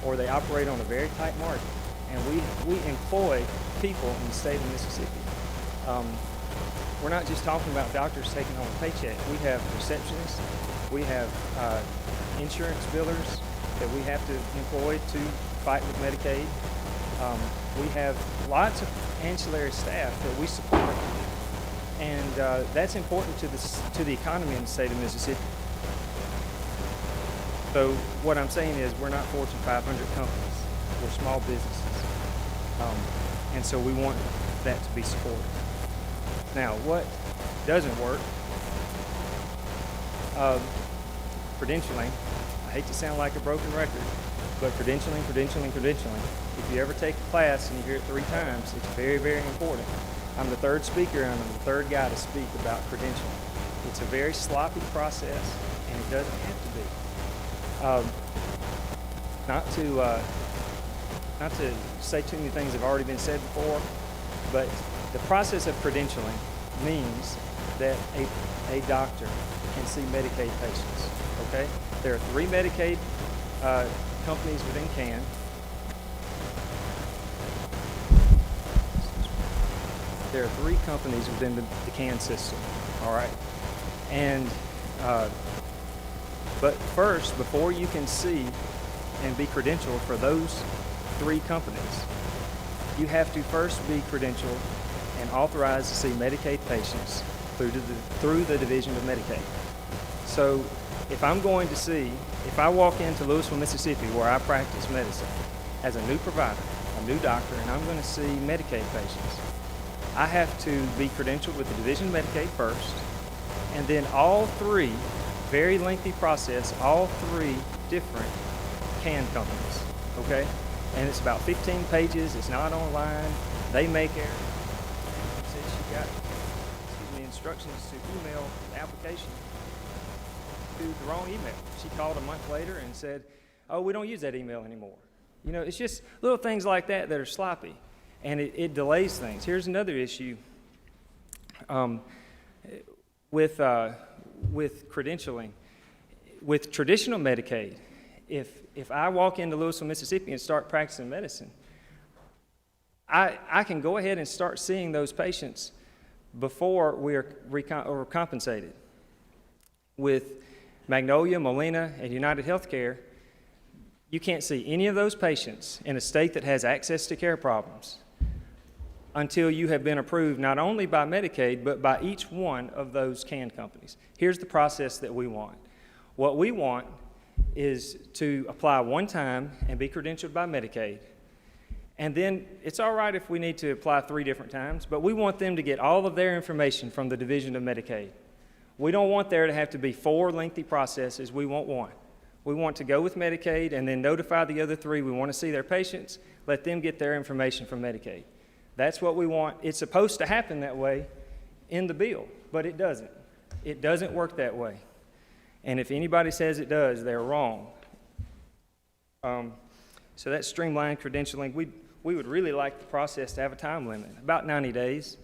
or they operate on a very tight margin. And we employ people in the state of Mississippi. We're not just talking about doctors taking home a paycheck. We have receptionists, we have insurance billers that we have to employ to fight with Medicaid. We have lots of ancillary staff that we support, and that's important to the economy in the state of Mississippi. So what I'm saying is we're not Fortune 500 companies. We're small businesses, and so we want that to be supported. Now, what doesn't work? Credentialing. I hate to sound like a broken record, but credentialing. If you ever take a class and you hear it 3 times, it's very, very important. I'm the 3rd speaker and I'm the 3rd guy to speak about credentialing. It's a very sloppy process, and it doesn't have to be. Not to say too many things that have already been said before, but the process of credentialing means that a doctor can see Medicaid patients, okay? There are 3 Medicaid companies within CAN. There are 3 companies within the CAN system, all right? And, but first, before you can see and be credentialed for those 3 companies, you have to first be credentialed and authorized to see Medicaid patients through the Division of Medicaid. So if I walk into Louisville, Mississippi, where I practice medicine, as a new provider, a new doctor, and I'm going to see Medicaid patients, I have to be credentialed with the Division of Medicaid first, and then all 3, very lengthy process, all 3 different CAN companies, okay? And it's about 15 pages, it's not online, they make errors. Said she got instructions to email the application to the wrong email. She called a month later and said, oh, we don't use that email anymore. You know, it's just little things like that are sloppy, and it delays things. Here's another issue with credentialing. With traditional Medicaid, if I walk into Louisville, Mississippi and start practicing medicine, I can go ahead and start seeing those patients before we're compensated. With Magnolia, Molina, and United Healthcare, you can't see any of those patients in a state that has access to care problems until you have been approved not only by Medicaid, but by each one of those CAN companies. Here's the process that we want. What we want is to apply one time and be credentialed by Medicaid. And then it's all right if we need to apply 3 different times, but we want them to get all of their information from the Division of Medicaid. We don't want there to have to be 4 lengthy processes. We want 1. We want to go with Medicaid and then notify the other 3. We want to see their patients, let them get their information from Medicaid. That's what we want. It's supposed to happen that way in the bill, but it doesn't. It doesn't work that way. And if anybody says it does, they're wrong. So that's streamlined credentialing. We would really like the process to have a time limit, about 90 days.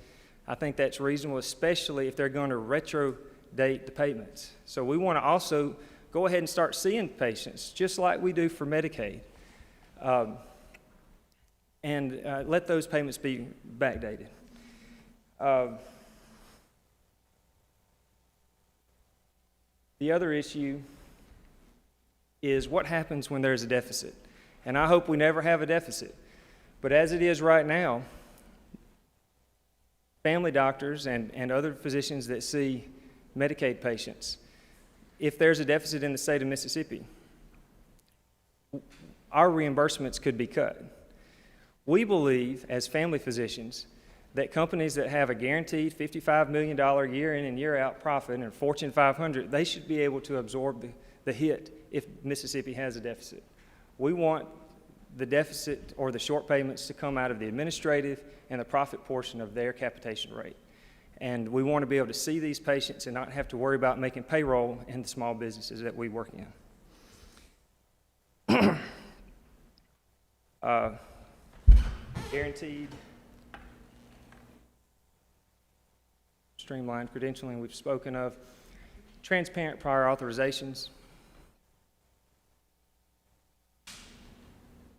I think that's reasonable, especially if they're going to retro date the payments. So we want to also go ahead and start seeing patients, just like we do for Medicaid, and let those payments be backdated. The other issue is what happens when there's a deficit. And I hope we never have a deficit. But as it is right now, family doctors and other physicians that see Medicaid patients, if there's a deficit in the state of Mississippi, our reimbursements could be cut. We believe, as family physicians, that companies that have a guaranteed $55 million year in and year out profit and Fortune 500, they should be able to absorb the hit if Mississippi has a deficit. We want the deficit or the short payments to come out of the administrative and the profit portion of their capitation rate. And we want to be able to see these patients and not have to worry about making payroll in the small businesses that we work in. Guaranteed, streamlined credentialing we've spoken of, transparent prior authorizations.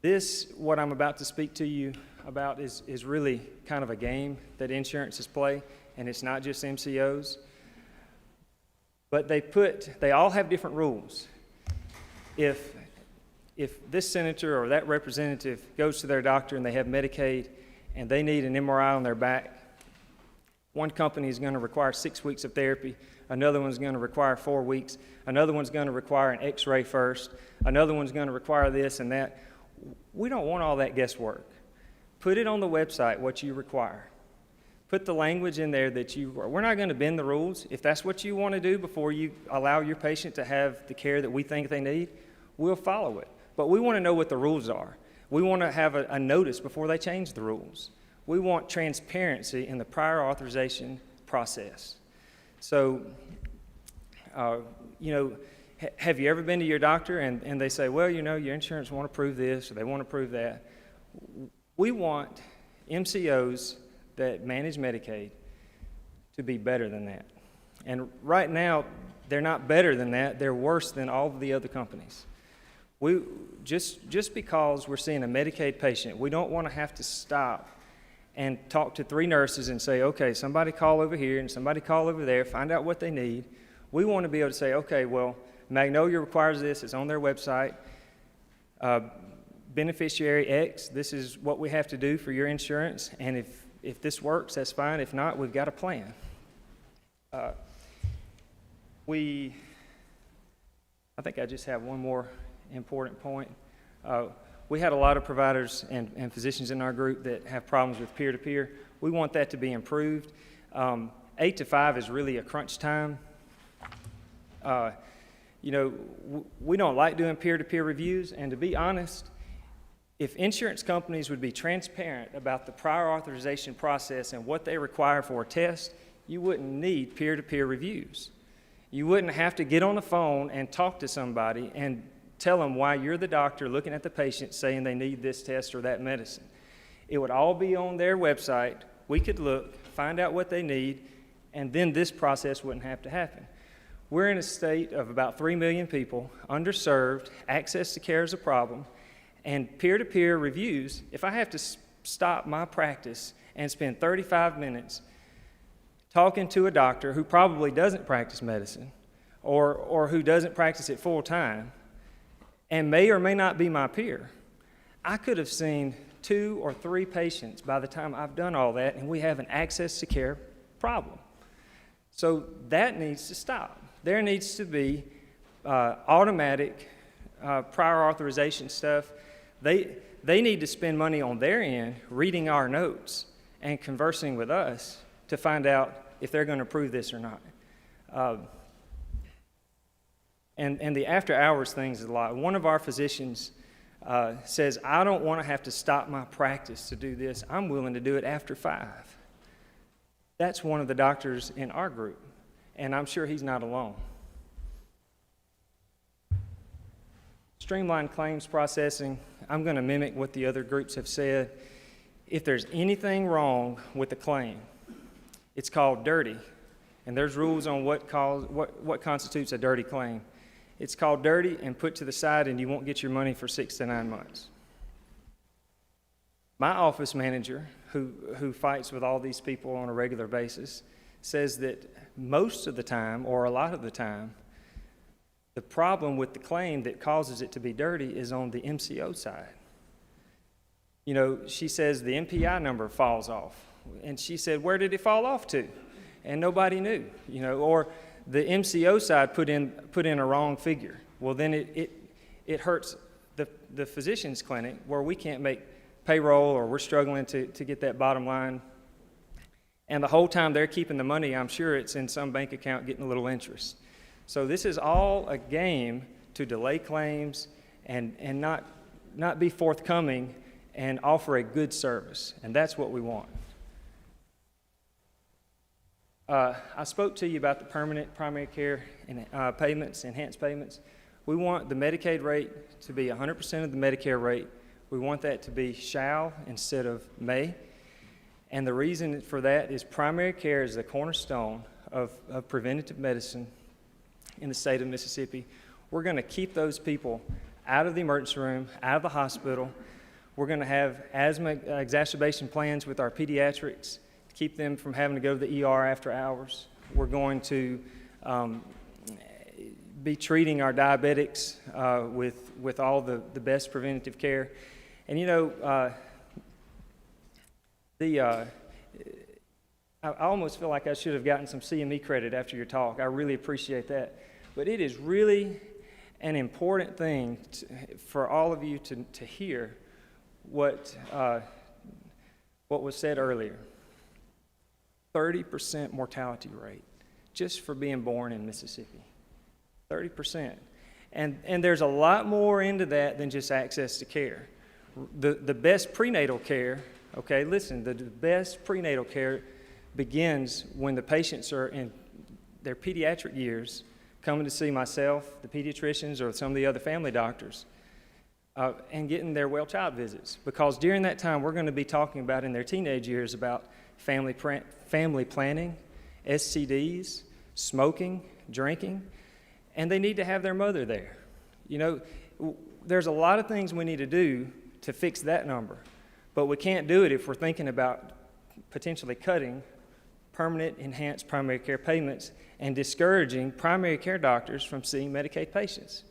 This, what I'm about to speak to you about, is really kind of a game that insurances play, and it's not just MCOs. But they all have different rules. If this senator or that representative goes to their doctor and they have Medicaid and they need an MRI on their back, one company is going to require 6 weeks of therapy, another one's going to require 4 weeks, another one's going to require an x-ray first, another one's going to require this and that. We don't want all that guesswork. Put it on the website what you require. Put the language in there that we're not going to bend the rules. If that's what you want to do before you allow your patient to have the care that we think they need, we'll follow it. But we want to know what the rules are. We want to have a notice before they change the rules. We want transparency in the prior authorization process. So, have you ever been to your doctor and they say, well, your insurance want to prove this or they want to prove that? We want MCOs that manage Medicaid to be better than that. And right now, they're not better than that. They're worse than all of the other companies. Just because we're seeing a Medicaid patient, we don't want to have to stop and talk to 3 nurses and say, okay, somebody call over here and somebody call over there, find out what they need. We want to be able to say, okay, well, Magnolia requires this, it's on their website. Beneficiary X, this is what we have to do for your insurance, and if this works, that's fine. If not, we've got a plan. I think I just have one more important point. We had a lot of providers and physicians in our group that have problems with peer-to-peer. We want that to be improved. 8 to 5 is really a crunch time. We don't like doing peer-to-peer reviews, and to be honest, if insurance companies would be transparent about the prior authorization process and what they require for a test, you wouldn't need peer-to-peer reviews. You wouldn't have to get on the phone and talk to somebody and tell them why you're the doctor looking at the patient saying they need this test or that medicine. It would all be on their website. We could look, find out what they need, and then this process wouldn't have to happen. We're in a state of about 3 million people, underserved, access to care is a problem, and peer-to-peer reviews. If I have to stop my practice and spend 35 minutes talking to a doctor who probably doesn't practice medicine or who doesn't practice it full time and may or may not be my peer, I could have seen 2 or 3 patients by the time I've done all that, and we have an access to care problem. So that needs to stop. There needs to be automatic prior authorization stuff. They need to spend money on their end reading our notes and conversing with us to find out if they're going to approve this or not. And the after hours things is a lot. One of our physicians says, I don't want to have to stop my practice to do this. I'm willing to do it after 5. That's one of the doctors in our group, and I'm sure he's not alone. Streamlined claims processing, I'm going to mimic what the other groups have said. If there's anything wrong with the claim, it's called dirty, and there's rules on what constitutes a dirty claim. It's called dirty and put to the side, and you won't get your money for 6 to 9 months. My office manager, who fights with all these people on a regular basis, says that most of the time, or a lot of the time, the problem with the claim that causes it to be dirty is on the MCO side. She says the MPI number falls off, and she said, where did it fall off to? And nobody knew, or the MCO side put in a wrong figure. Well, then it hurts the physician's clinic where we can't make payroll or we're struggling to get that bottom line. And the whole time they're keeping the money, I'm sure it's in some bank account getting a little interest. So this is all a game to delay claims and not be forthcoming and offer a good service. And that's what we want. I spoke to you about the permanent primary care and payments, enhanced payments. We want the Medicaid rate to be 100% of the Medicare rate. We want that to be shall instead of may. And the reason for that is primary care is the cornerstone of preventative medicine in the state of Mississippi. We're going to keep those people out of the emergency room, out of the hospital. We're going to have asthma exacerbation plans with our pediatrics to keep them from having to go to the ER after hours. We're going to be treating our diabetics with all the best preventative care. And you know, I almost feel like I should have gotten some CME credit after your talk. I really appreciate that. But it is really an important thing for all of you to hear what was said earlier. 30% mortality rate just for being born in Mississippi. 30%. And there's a lot more into that than just access to care. The best prenatal care, okay, listen, the best prenatal care begins when the patients are in their pediatric years, coming to see myself, the pediatricians, or some of the other family doctors, and getting their well child visits. Because during that time, we're going to be talking about in their teenage years about family planning, STDs, smoking, drinking, and they need to have their mother there. You know, there's a lot of things we need to do to fix that number, but we can't do it if we're thinking about potentially cutting permanent enhanced primary care payments and discouraging primary care doctors from seeing Medicaid patients.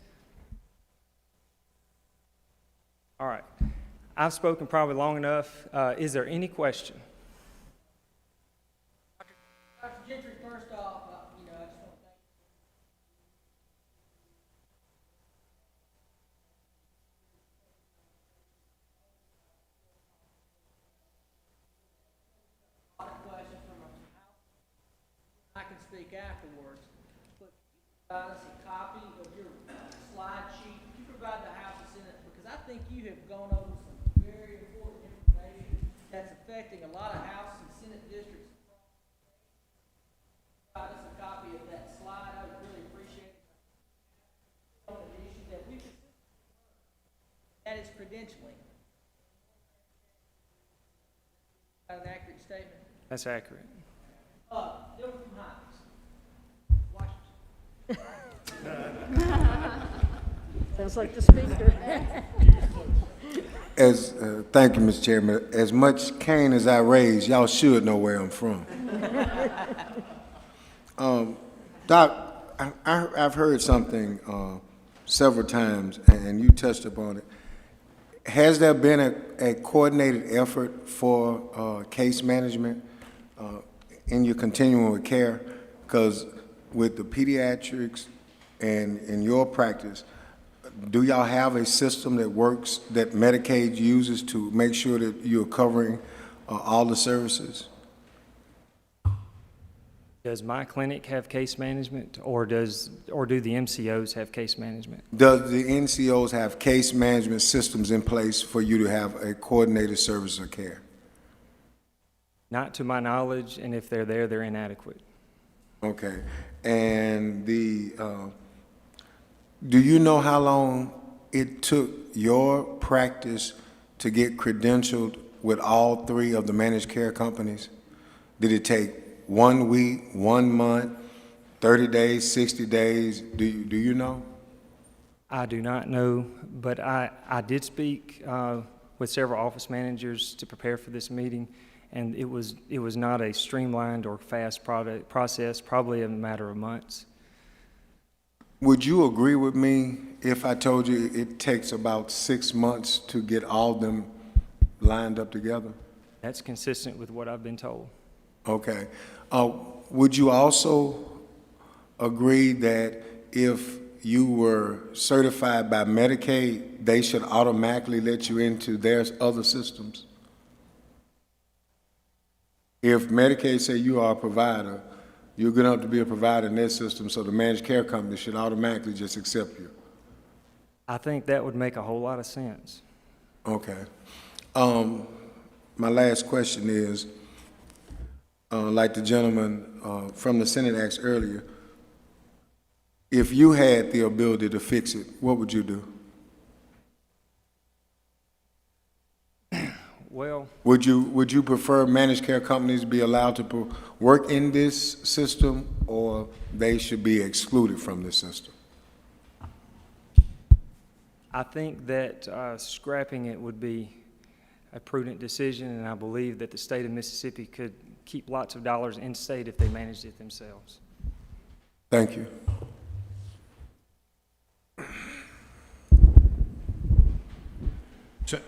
All right, I've spoken probably long enough. Is there any question? Dr. Gentry, first off, you know, I just want to thank you. A lot of questions from us. I can speak afterwards, but provide us a copy of your slide sheet. Could you provide the House and Senate, because I think you have gone over some very important information that's affecting a lot of House and Senate districts. Provide us a copy of that slide. I would really appreciate it. On an issue that we that is credentialing. An accurate statement. That's accurate. Dylan from Hines, Washington. Sounds like the speaker. Thank you, Mr. Chairman. As much cane as I raise, y'all should know where I'm from. Doc, I've heard something several times, and you touched upon it. Has there been a coordinated effort for case management in your continuum of care? Because with the pediatrics and in your practice, do y'all have a system that works, that Medicaid uses to make sure that you're covering all the services? Does my clinic have case management, or do the MCOs have case management? Does the NCOs have case management systems in place for you to have a coordinated service of care? Not to my knowledge, and if they're there, they're inadequate. Okay. And do you know how long it took your practice to get credentialed with all three of the managed care companies? Did it take 1 week, 1 month, 30 days, 60 days? Do you know? I do not know, but I did speak with several office managers to prepare for this meeting, and it was not a streamlined or fast process, probably a matter of months. Would you agree with me if I told you it takes about 6 months to get all of them lined up together? That's consistent with what I've been told. Okay. Would you also agree that if you were certified by Medicaid, they should automatically let you into their other systems? If Medicaid say you are a provider, you're going to have to be a provider in their system, so the managed care company should automatically just accept you. I think that would make a whole lot of sense. Okay. My last question is, like the gentleman from the Senate asked earlier, if you had the ability to fix it, what would you do? Well, Would you prefer managed care companies be allowed to work in this system, or they should be excluded from this system? I think that scrapping it would be a prudent decision, and I believe that the state of Mississippi could keep lots of dollars in state if they managed it themselves. Thank you.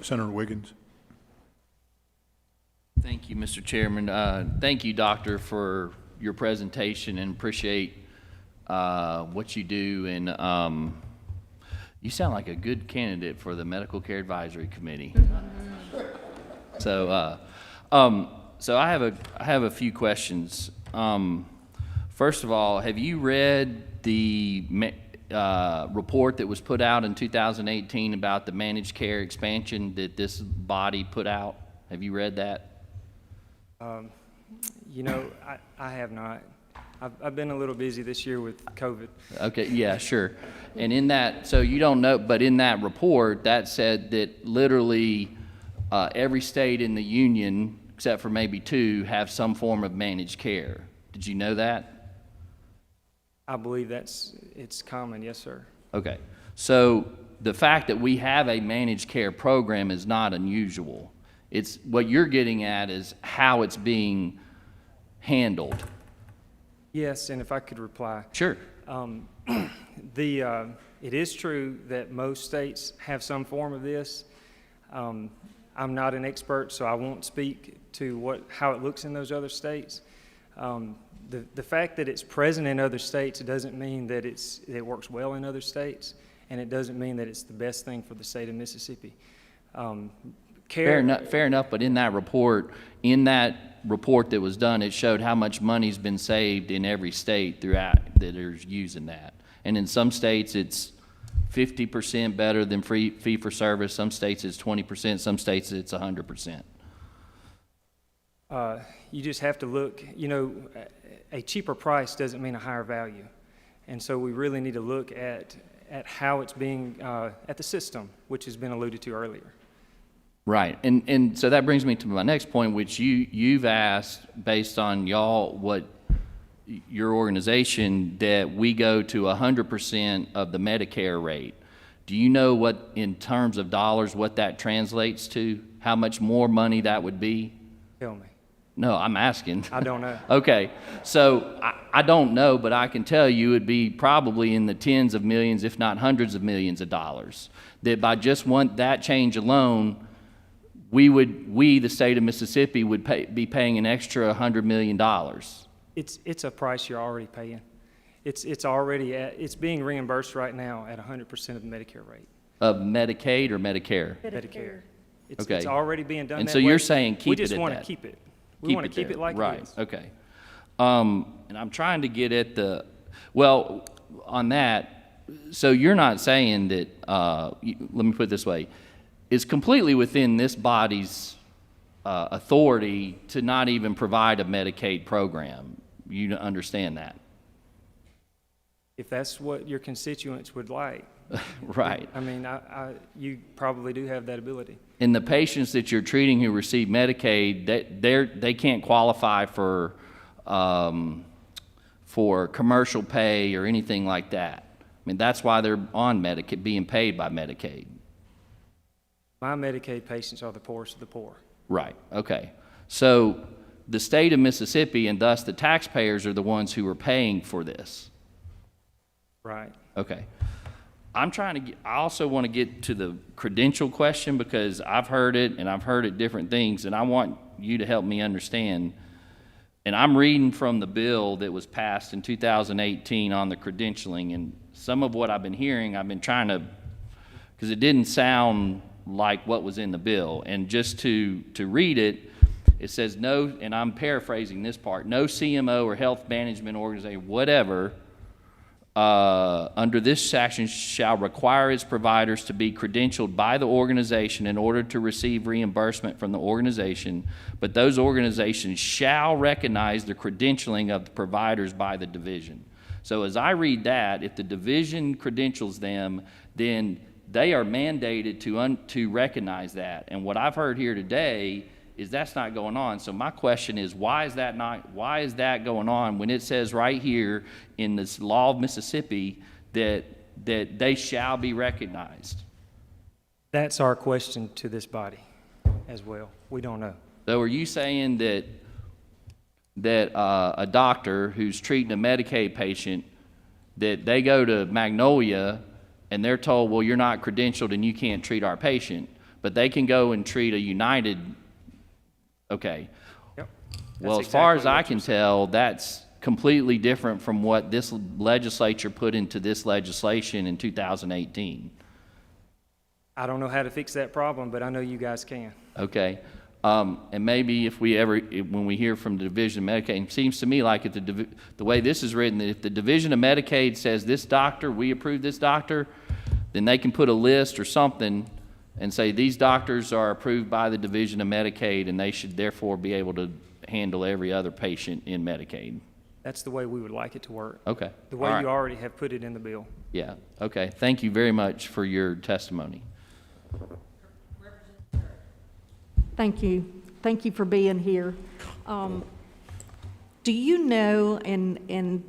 Senator Wiggins. Thank you, Mr. Chairman. Thank you, Doctor, for your presentation, and appreciate what you do. And you sound like a good candidate for the Medical Care Advisory Committee. So I have a few questions. First of all, have you read the report that was put out in 2018 about the managed care expansion that this body put out? Have you read that? You know, I have not. I've been a little busy this year with COVID. Okay, yeah, sure. And in that, so you don't know, but in that report, that said that literally every state in the union, except for maybe 2, have some form of managed care. Did you know that? I believe it's common, yes, sir. Okay. So the fact that we have a managed care program is not unusual. It's what you're getting at is how it's being handled. Yes, and if I could reply. Sure. It is true that most states have some form of this. I'm not an expert, so I won't speak to how it looks in those other states. The fact that it's present in other states doesn't mean that it works well in other states, and it doesn't mean that it's the best thing for the state of Mississippi. Fair enough, but in that report that was done, it showed how much money's been saved in every state throughout that are using that. And in some states, it's 50% better than fee for service. Some states it's 20%. Some states it's 100%. You just have to look, you know, a cheaper price doesn't mean a higher value. And so we really need to look at how it's being, at the system, which has been alluded to earlier. Right, and so that brings me to my next point, which you've asked based on what your organization, that we go to 100% of the Medicare rate. Do you know what, in terms of dollars, what that translates to? How much more money that would be? Tell me. No, I'm asking. I don't know. Okay, so I don't know, but I can tell you it'd be probably in the tens of millions, if not hundreds of millions of dollars. That by just that change alone, we, the state of Mississippi, would be paying an extra $100 million. It's a price you're already paying. It's being reimbursed right now at 100% of the Medicare rate. Of Medicaid or Medicare? Medicare. Okay. It's already being done And that so way. you're saying keep it at that? We just want to keep it. We want to keep it like right. it is. Okay. And I'm trying to get at on that, so you're not saying that, let me put it this way, it's completely within this body's authority to not even provide a Medicaid program. You understand that? If that's what your constituents would like. Right. I mean, you probably do have that ability. And the patients that you're treating who receive Medicaid, they can't qualify for commercial pay or anything like that. I mean, that's why they're on Medicaid, being paid by Medicaid. My Medicaid patients are the poorest of the poor. Right, okay. So the state of Mississippi, and thus the taxpayers, are the ones who are paying for this. Right. Okay. I also want to get to the credential question, because I've heard it, and I've heard it different things, and I want you to help me understand. And I'm reading from the bill that was passed in 2018 on the credentialing, and some of what I've been hearing, I've been trying to, because it didn't sound like what was in the bill. And just to read it, it says no, and I'm paraphrasing this part, no CMO or health management organization, whatever, under this section shall require its providers to be credentialed by the organization in order to receive reimbursement from the organization, but those organizations shall recognize the credentialing of the providers by the division. So as I read that, if the division credentials them, then they are mandated to recognize that. And what I've heard here today is that's not going on. So my question is, why is that going on when it says right here in this law of Mississippi that they shall be recognized? That's our question to this body as well. We don't know. So are you saying that a doctor who's treating a Medicaid patient, that they go to Magnolia and they're told, well, you're not credentialed and you can't treat our patient, but they can go and treat a United? Okay. Yep. Well, That's as far as exactly I what can you're saying. tell, that's completely different from what this legislature put into this legislation in 2018. I don't know how to fix that problem, but I know you guys can. Okay. And maybe if we ever, when we hear from the Division of Medicaid, it seems to me like if the way this is written, that if the Division of Medicaid says this doctor, we approve this doctor, then they can put a list or something and say these doctors are approved by the Division of Medicaid and they should therefore be able to handle every other patient in Medicaid. That's the way we would like it to work. Okay. The way All right. you already have put it in the bill. Yeah. Okay. Thank you very much for your testimony. Thank you. Thank you for being here. Do you know, and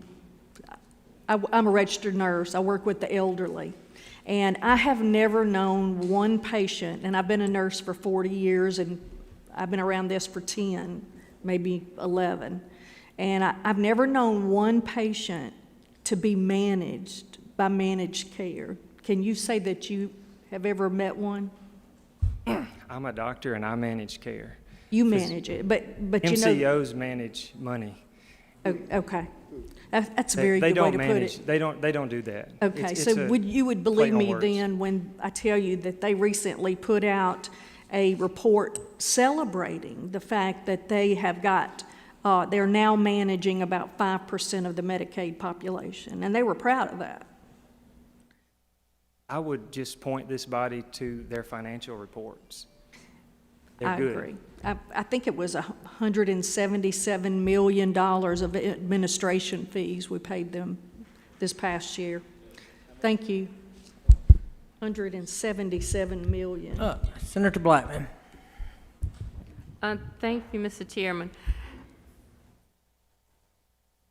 I'm a registered nurse, I work with the elderly, and I have never known one patient, and I've been a nurse for 40 years, and I've been around this for 10, maybe 11, and I've never known one patient to be managed by managed care. Can you say that you have ever met one? I'm a doctor and I manage care. You manage it, but you know. MCOs manage money. Okay. That's a They- very they good way don't to put manage. it. They don't do that. Okay, It's so a you would play believe on me words. then when I tell you that they recently put out a report celebrating the fact that they have got, they're now managing about 5% of the Medicaid population, and they were proud of that. I would just point this body to their financial reports. They're I good. agree. I think it was $177 million of administration fees we paid them this past year. Thank you. $177 million. Senator Blackman. Thank you, Mr. Chairman.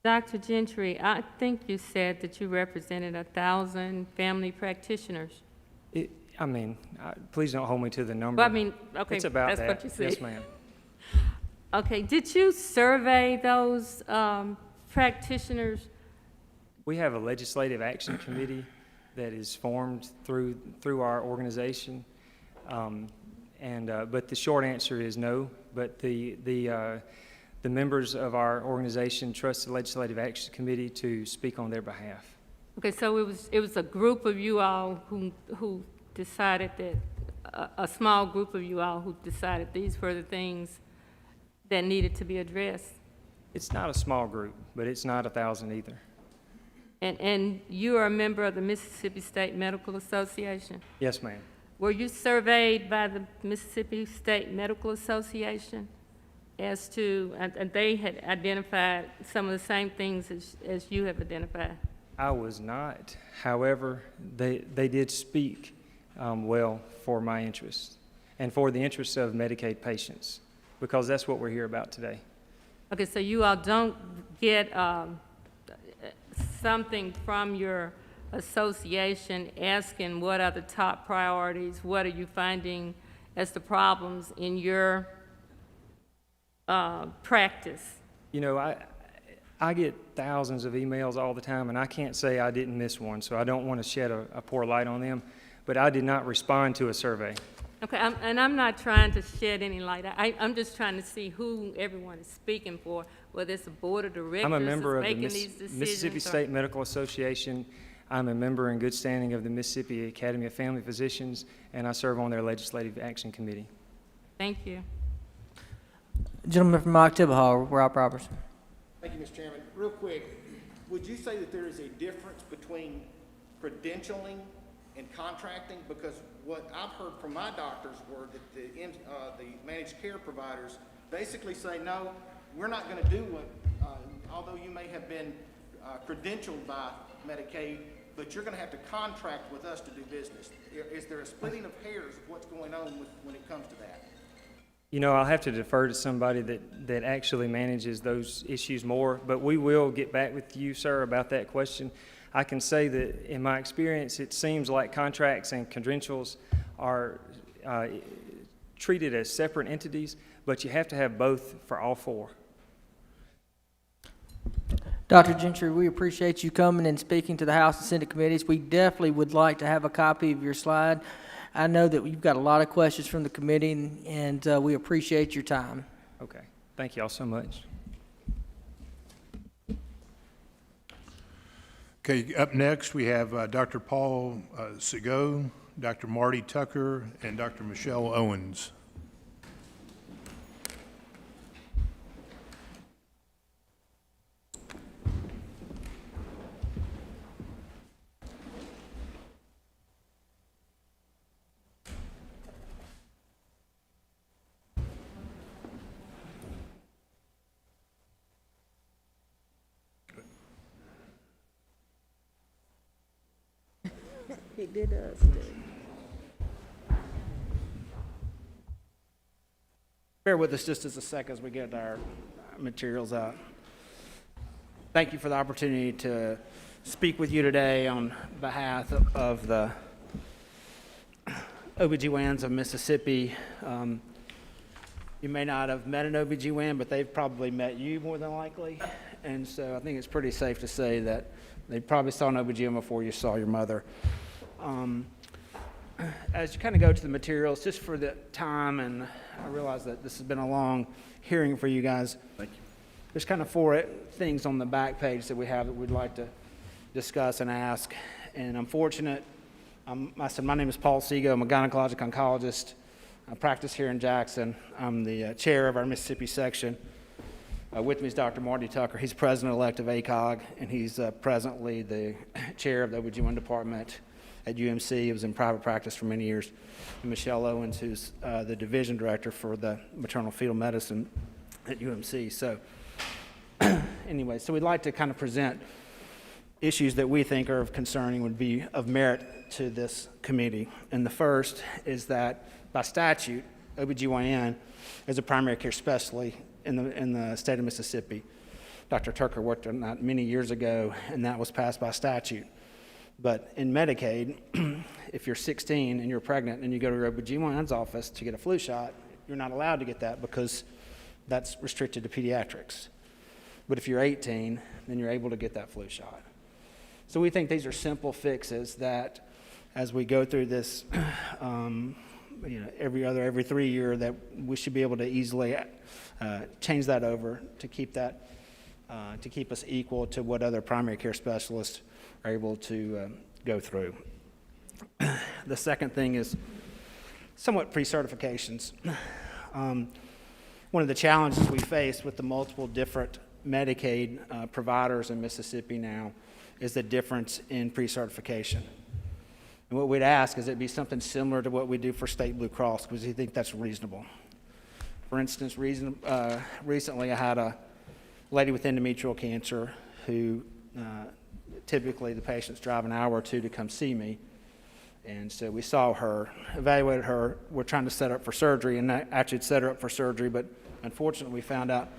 Dr. Gentry, I think you said that you represented 1,000 family practitioners. Please don't hold me to the number. Well, I mean, okay, It's about that's that. what you said. Yes, ma'am. Okay, did you survey those practitioners? We have a legislative action committee that is formed through our organization, but the short answer is no. But the members of our organization trust the legislative action committee to speak on their behalf. Okay, so it was a group of you all who decided that, a small group of you all who decided these were the things that needed to be addressed. It's not a small group, but it's not 1,000 either. And you are a member of the Mississippi State Medical Association? Yes, ma'am. Were you surveyed by the Mississippi State Medical Association as to, and they had identified some of the same things as you have identified? I was not. However, they did speak well for my interests and for the interests of Medicaid patients, because that's what we're here about today. Okay, so you all don't get something from your association asking what are the top priorities, what are you finding as the problems in your practice? You know, I get thousands of emails all the time, and I can't say I didn't miss one, so I don't want to shed a poor light on them, but I did not respond to a survey. Okay, and I'm not trying to shed any light. I'm just trying to see who everyone is speaking for, whether it's a board of directors I'm a member of that's the making these decisions. Mississippi State Medical Association. I'm a member in good standing of the Mississippi Academy of Family Physicians, and I serve on their Legislative Action Committee. Thank you. Gentleman from October, Rob Robertson. Thank you, Mr. Chairman. Real quick, would you say that there is a difference between credentialing and contracting? Because what I've heard from my doctors were that the managed care providers basically say, no, we're not going to do what, although you may have been credentialed by Medicaid, but you're going to have to contract with us to do business. Is there a splitting of hairs of what's going on when it comes to that? You know, I'll have to defer to somebody that actually manages those issues more, but we will get back with you, sir, about that question. I can say that in my experience, it seems like contracts and credentials are treated as separate entities, but you have to have both for all four. Dr. Gentry, we appreciate you coming and speaking to the House and Senate committees. We definitely would like to have a copy of your slide. I know that you've got a lot of questions from the committee, and we appreciate your time. Okay. Thank you all so much. Okay, up next, we have Dr. Paul Segot, Dr. Marty Tucker, and Dr. Michelle Owens. He did us, Bear with us just as a second as we get our materials out. Thank you for the opportunity to speak with you today on behalf of the OBGYNs of Mississippi. You may not have met an OBGYN, but they've probably met you more than likely. And so I think it's pretty safe to say that they probably saw an OBGYN before you saw your mother. As you kind of go to the materials, just for the time, and I realize that this has been a long hearing for you guys. Thank you. There's kind of 4 things on the back page that we have that we'd like to discuss and ask. And I'm fortunate. I said, my name is Paul Segot. I'm a gynecologic oncologist. I practice here in Jackson. I'm the chair of our Mississippi section. With me is Dr. Marty Tucker. He's president-elect of ACOG, and he's presently the chair of the OB/GYN department at UMC. He was in private practice for many years. And Michelle Owens, who's the division director for the maternal fetal medicine at UMC. So anyway, so we'd like to kind of present issues that we think are of concerning, would be of merit to this committee. And the first is that by statute, OB/GYN is a primary care specialty in the state of Mississippi. Dr. Tucker worked on that many years ago, and that was passed by statute. But in Medicaid, if you're 16 and you're pregnant and you go to your OB/GYN's office to get a flu shot, you're not allowed to get that because that's restricted to pediatrics. But if you're 18, then you're able to get that flu shot. So we think these are simple fixes that, as we go through this, every 3 year, that we should be able to easily change that over to keep that, to keep us equal to what other primary care specialists are able to go through. The second thing is somewhat pre-certifications. One of the challenges we face with the multiple different Medicaid providers in Mississippi now is the difference in pre-certification. And what we'd ask is it be something similar to what we do for State Blue Cross, because we think that's reasonable. For instance, recently I had a lady with endometrial cancer who typically the patients drive an hour or two to come see me. And so we saw her, evaluated her. We're trying to set her up for surgery, and actually set her up for surgery, but unfortunately we found out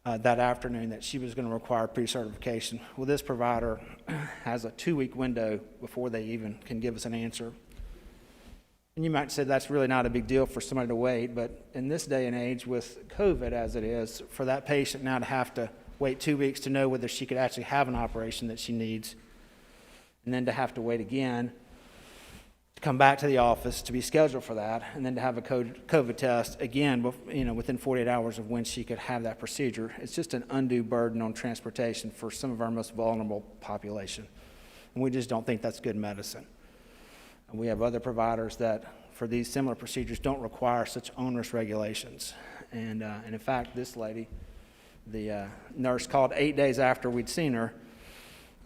that afternoon that she was going to require pre-certification. Well, this provider has a 2-week window before they even can give us an answer. And you might say that's really not a big deal for somebody to wait, but in this day and age with COVID as it is, for that patient now to have to wait 2 weeks to know whether she could actually have an operation that she needs, and then to have to wait again to come back to the office to be scheduled for that, and then to have a COVID test again, within 48 hours of when she could have that procedure. It's just an undue burden on transportation for some of our most vulnerable population. And we just don't think that's good medicine. And we have other providers that, for these similar procedures, don't require such onerous regulations. And in fact, this lady the nurse called 8 days after we'd seen her,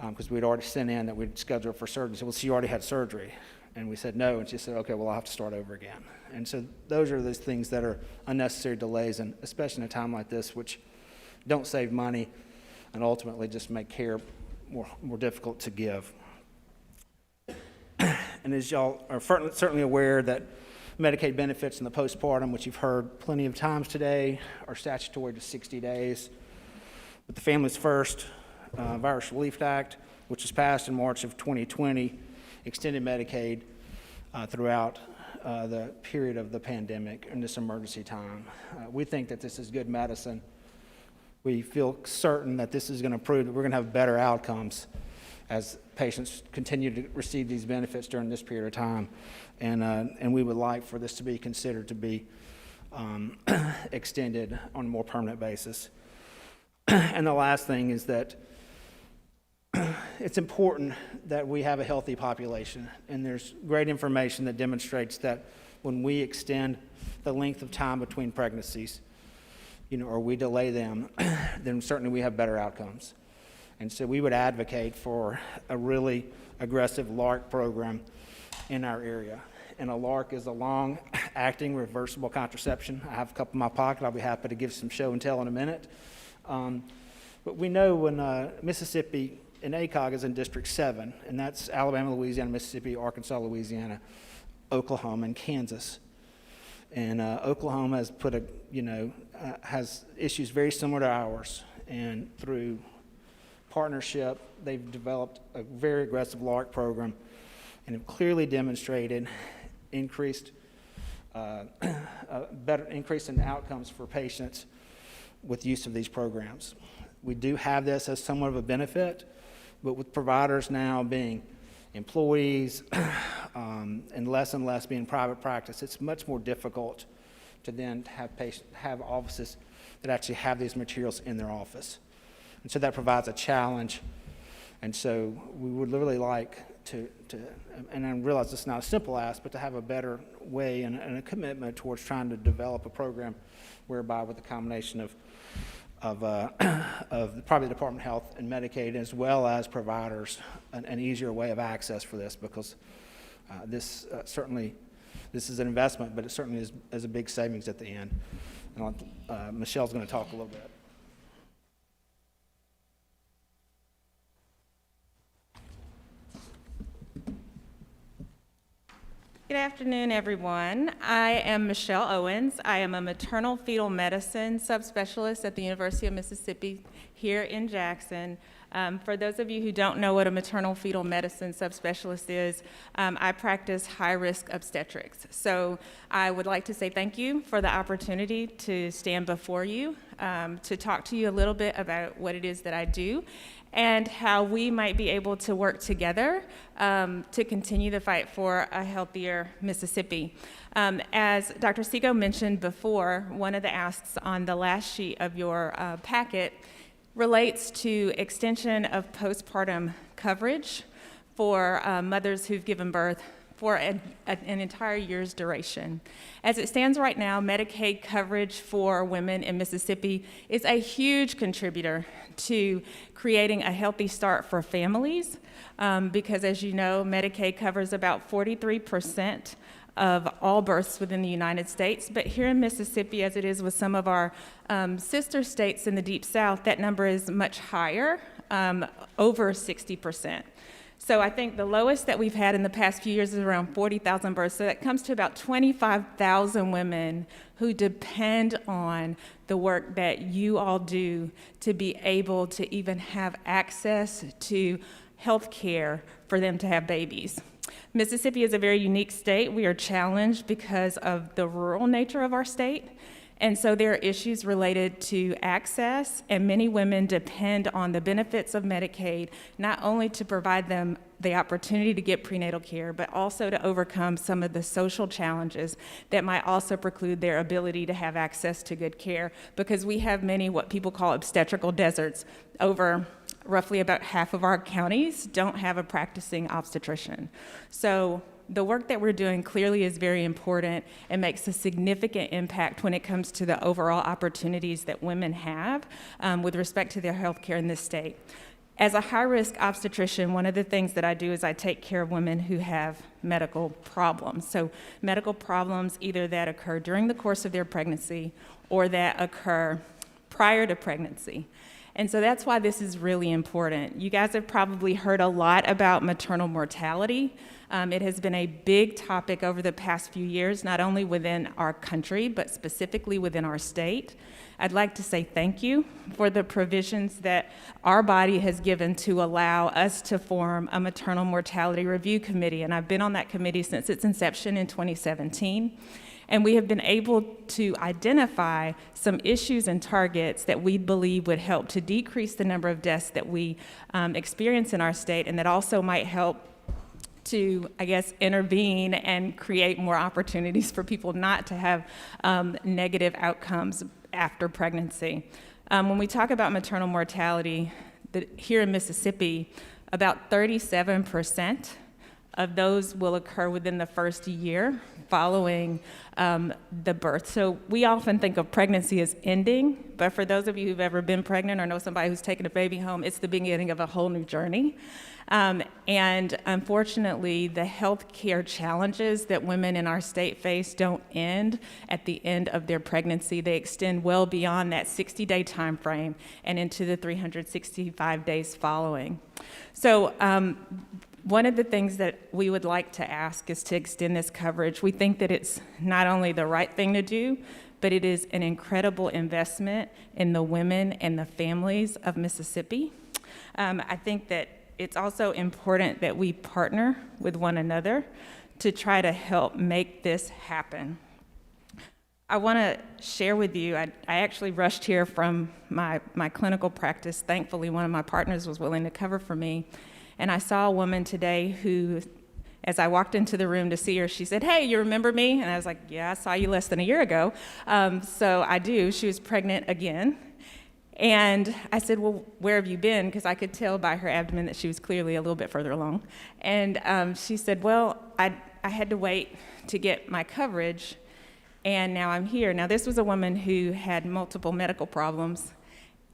because we'd already sent in that we'd scheduled her for surgery. She said, well, she already had surgery. And we said no, and she said, okay, well, I'll have to start over again. And so those are those things that are unnecessary delays, and especially in a time like this, which don't save money and ultimately just make care more difficult to give. And as y'all are certainly aware that Medicaid benefits in the postpartum, which you've heard plenty of times today, are statutory to 60 days. But the Families First Virus Relief Act, which was passed in March of 2020, extended Medicaid throughout the period of the pandemic and this emergency time. We think that this is good medicine. We feel certain that this is going to prove that we're going to have better outcomes as patients continue to receive these benefits during this period of time. And we would like for this to be considered to be extended on a more permanent basis. And the last thing is that it's important that we have a healthy population, and there's great information that demonstrates that when we extend the length of time between pregnancies, or we delay them, then certainly we have better outcomes. And so we would advocate for a really aggressive LARC program in our area. And a LARC is a long-acting reversible contraception. I have a couple in my pocket. I'll be happy to give some show and tell in a minute. But we know when Mississippi and ACOG is in District 7, and that's Alabama, Louisiana, Mississippi, Arkansas, Louisiana, Oklahoma, and Kansas. And Oklahoma has put has issues very similar to ours, and through partnership, they've developed a very aggressive LARC program and have clearly demonstrated increase in outcomes for patients with use of these programs. We do have this as somewhat of a benefit, but with providers now being employees and less being private practice, it's much more difficult to then have offices that actually have these materials in their office. And so that provides a challenge. And so we would really like to and I realize it's not a simple ask, but to have a better way and a commitment towards trying to develop a program whereby with a combination of probably the Department of Health and Medicaid, as well as providers, an easier way of access for this, because this is an investment, but it certainly is a big savings at the end. And Michelle's going to talk a little bit. Good afternoon, everyone. I am Michelle Owens. I am a maternal fetal medicine subspecialist at the University of Mississippi here in Jackson. For those of you who don't know what a maternal fetal medicine subspecialist is, I practice high-risk obstetrics. So I would like to say thank you for the opportunity to stand before you, to talk to you a little bit about what it is that I do and how we might be able to work together to continue the fight for a healthier Mississippi. As Dr. Seco mentioned before, one of the asks on the last sheet of your packet relates to extension of postpartum coverage for mothers who've given birth for an entire year's duration. As it stands right now, Medicaid coverage for women in Mississippi is a huge contributor to creating a healthy start for families, because as you know, Medicaid covers about 43% of all births within the United States, but here in Mississippi, as it is with some of our sister states in the Deep South, that number is much higher, over 60%. So I think the lowest that we've had in the past few years is around 40,000 births. So that comes to about 25,000 women who depend on the work that you all do to be able to even have access to health care for them to have babies. Mississippi is a very unique state. We are challenged because of the rural nature of our state. And so there are issues related to access, and many women depend on the benefits of Medicaid, not only to provide them the opportunity to get prenatal care, but also to overcome some of the social challenges that might also preclude their ability to have access to good care, because we have many what people call obstetrical deserts. Over roughly about half of our counties don't have a practicing obstetrician. So the work that we're doing clearly is very important and makes a significant impact when it comes to the overall opportunities that women have with respect to their health care in this state. As a high-risk obstetrician, one of the things that I do is I take care of women who have medical problems. So medical problems either that occur during the course of their pregnancy or that occur prior to pregnancy. And so that's why this is really important. You guys have probably heard a lot about maternal mortality. It has been a big topic over the past few years, not only within our country, but specifically within our state. I'd like to say thank you for the provisions that our body has given to allow us to form a maternal mortality review committee. And I've been on that committee since its inception in 2017. And we have been able to identify some issues and targets that we believe would help to decrease the number of deaths that we experience in our state, and that also might help to, I guess, intervene and create more opportunities for people not to have negative outcomes after pregnancy. When we talk about maternal mortality, here in Mississippi, about 37% of those will occur within the first year following the birth. So we often think of pregnancy as ending, but for those of you who've ever been pregnant or know somebody who's taken a baby home, it's the beginning of a whole new journey. And unfortunately, the health care challenges that women in our state face don't end at the end of their pregnancy. They extend well beyond that 60-day time frame and into the 365 days following. So one of the things that we would like to ask is to extend this coverage. We think that it's not only the right thing to do, but it is an incredible investment in the women and the families of Mississippi. I think that it's also important that we partner with one another to try to help make this happen. I want to share with you, I actually rushed here from my clinical practice. Thankfully, one of my partners was willing to cover for me. And I saw a woman today who, as I walked into the room to see her, she said, "Hey, you remember me?" And I was like, "Yeah, I saw you less than a year ago." So I do. She was pregnant again. And I said, "Well, where have you been?" Because I could tell by her abdomen that she was clearly a little bit further along. And she said, "Well, I had to wait to get my coverage, and now I'm here." Now, this was a woman who had multiple medical problems,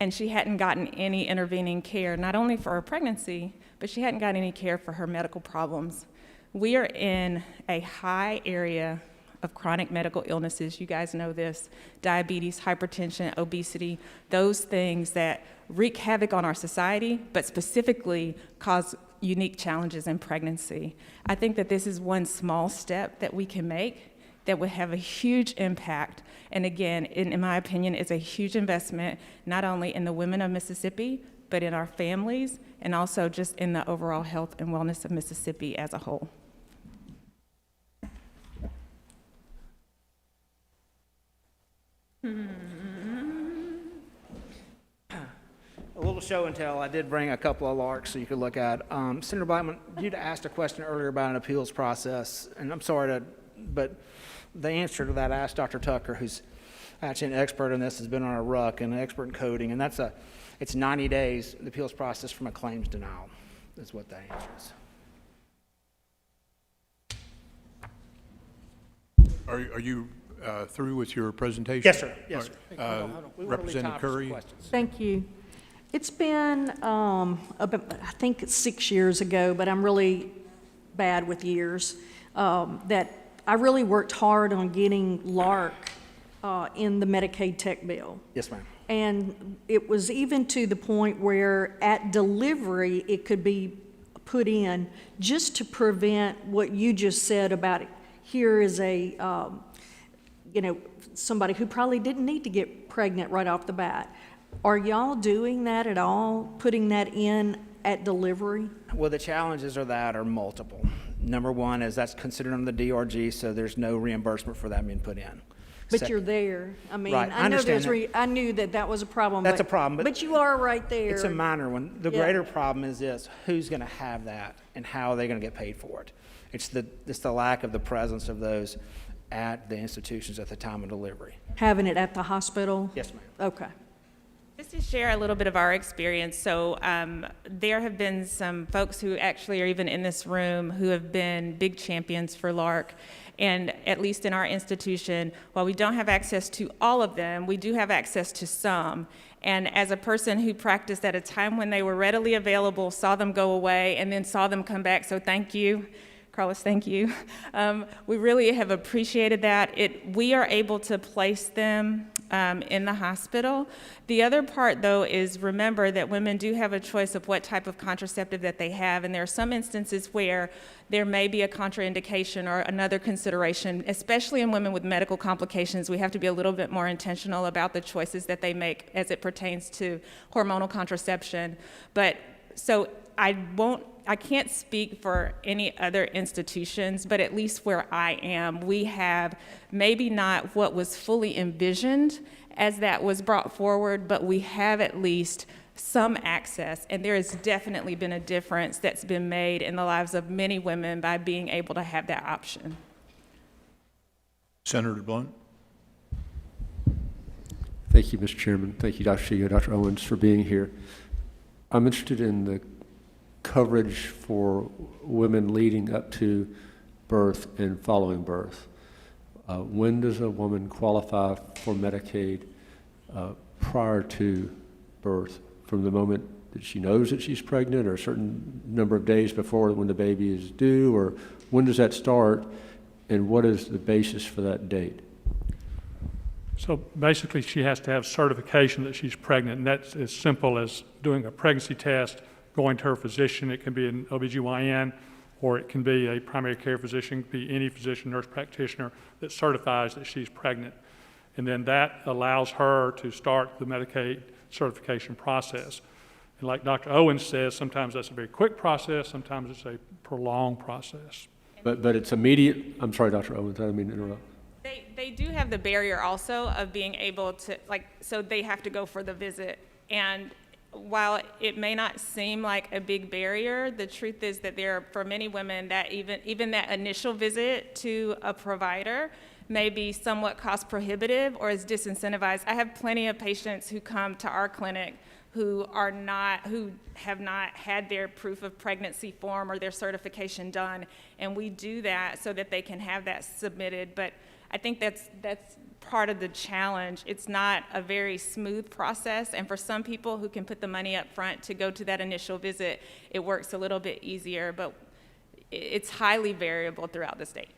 and she hadn't gotten any intervening care, not only for her pregnancy, but she hadn't gotten any care for her medical problems. We are in a high area of chronic medical illnesses. You guys know this: diabetes, hypertension, obesity, those things that wreak havoc on our society, but specifically cause unique challenges in pregnancy. I think that this is one small step that we can make that would have a huge impact. And again, in my opinion, it's a huge investment, not only in the women of Mississippi, but in our families, and also just in the overall health and wellness of Mississippi as a whole. A little show and tell. I did bring a couple of larks so you could look at. Senator Blackman, you'd asked a question earlier about an appeals process, and I'm sorry but the answer to that, I asked Dr. Tucker, who's actually an expert in this, has been on a RUC and an expert in coding, and it's 90 days, the appeals process from a claims denial, is what that answer is. Are you through with your presentation? Yes, sir. Yes, sir. Representative Curry? Thank you. It's been, about, I think it's 6 years ago, but I'm really bad with years, that I really worked hard on getting LARC in the Medicaid Tech Bill. Yes, ma'am. And it was even to the point where at delivery, it could be put in just to prevent what you just said about it. Here is a, somebody who probably didn't need to get pregnant right off the bat. Are y'all doing that at all, putting that in at delivery? Well, the challenges are multiple. Number one is that's considered under the DRG, so there's no reimbursement for that being put in. But you're there. I mean, Right, I I know understand there's, I knew that was a problem. That's a problem, But you are right there. It's a minor one. The Yeah. greater problem is this: who's going to have that, and how are they going to get paid for it? It's the lack of the presence of those at the institutions at the time of delivery. Having it at the hospital? Yes, ma'am. Okay. Just to share a little bit of our experience, so there have been some folks who actually are even in this room who have been big champions for LARC. And at least in our institution, while we don't have access to all of them, we do have access to some. And as a person who practiced at a time when they were readily available, saw them go away, and then saw them come back, so thank you. Carlos, thank you. We really have appreciated that. We are able to place them in the hospital. The other part, though, is remember that women do have a choice of what type of contraceptive that they have, and there are some instances where there may be a contraindication or another consideration, especially in women with medical complications. We have to be a little bit more intentional about the choices that they make as it pertains to hormonal contraception. But so I can't speak for any other institutions, but at least where I am, we have maybe not what was fully envisioned as that was brought forward, but we have at least some access, and there has definitely been a difference that's been made in the lives of many women by being able to have that option. Senator Blunt. Thank you, Mr. Chairman. Thank you, Dr. Shigo, Dr. Owens, for being here. I'm interested in the coverage for women leading up to birth and following birth. When does a woman qualify for Medicaid prior to birth? From the moment that she knows that she's pregnant, or a certain number of days before when the baby is due, or when does that start, and what is the basis for that date? So basically, she has to have certification that she's pregnant, and that's as simple as doing a pregnancy test, going to her physician. It can be an OBGYN, or it can be a primary care physician, it can be any physician, nurse practitioner that certifies that she's pregnant. And then that allows her to start the Medicaid certification process. And like Dr. Owens says, sometimes that's a very quick process, sometimes it's a prolonged process. But it's immediate. I'm sorry, Dr. Owens, I didn't mean to interrupt. They do have the barrier also of being able to, so they have to go for the visit. And while it may not seem like a big barrier, the truth is that there are, for many women, that even that initial visit to a provider may be somewhat cost prohibitive or is disincentivized. I have plenty of patients who come to our clinic who have not had their proof of pregnancy form or their certification done, and we do that so that they can have that submitted. But I think that's part of the challenge. It's not a very smooth process, and for some people who can put the money up front to go to that initial visit, it works a little bit easier, but it's highly variable throughout the state.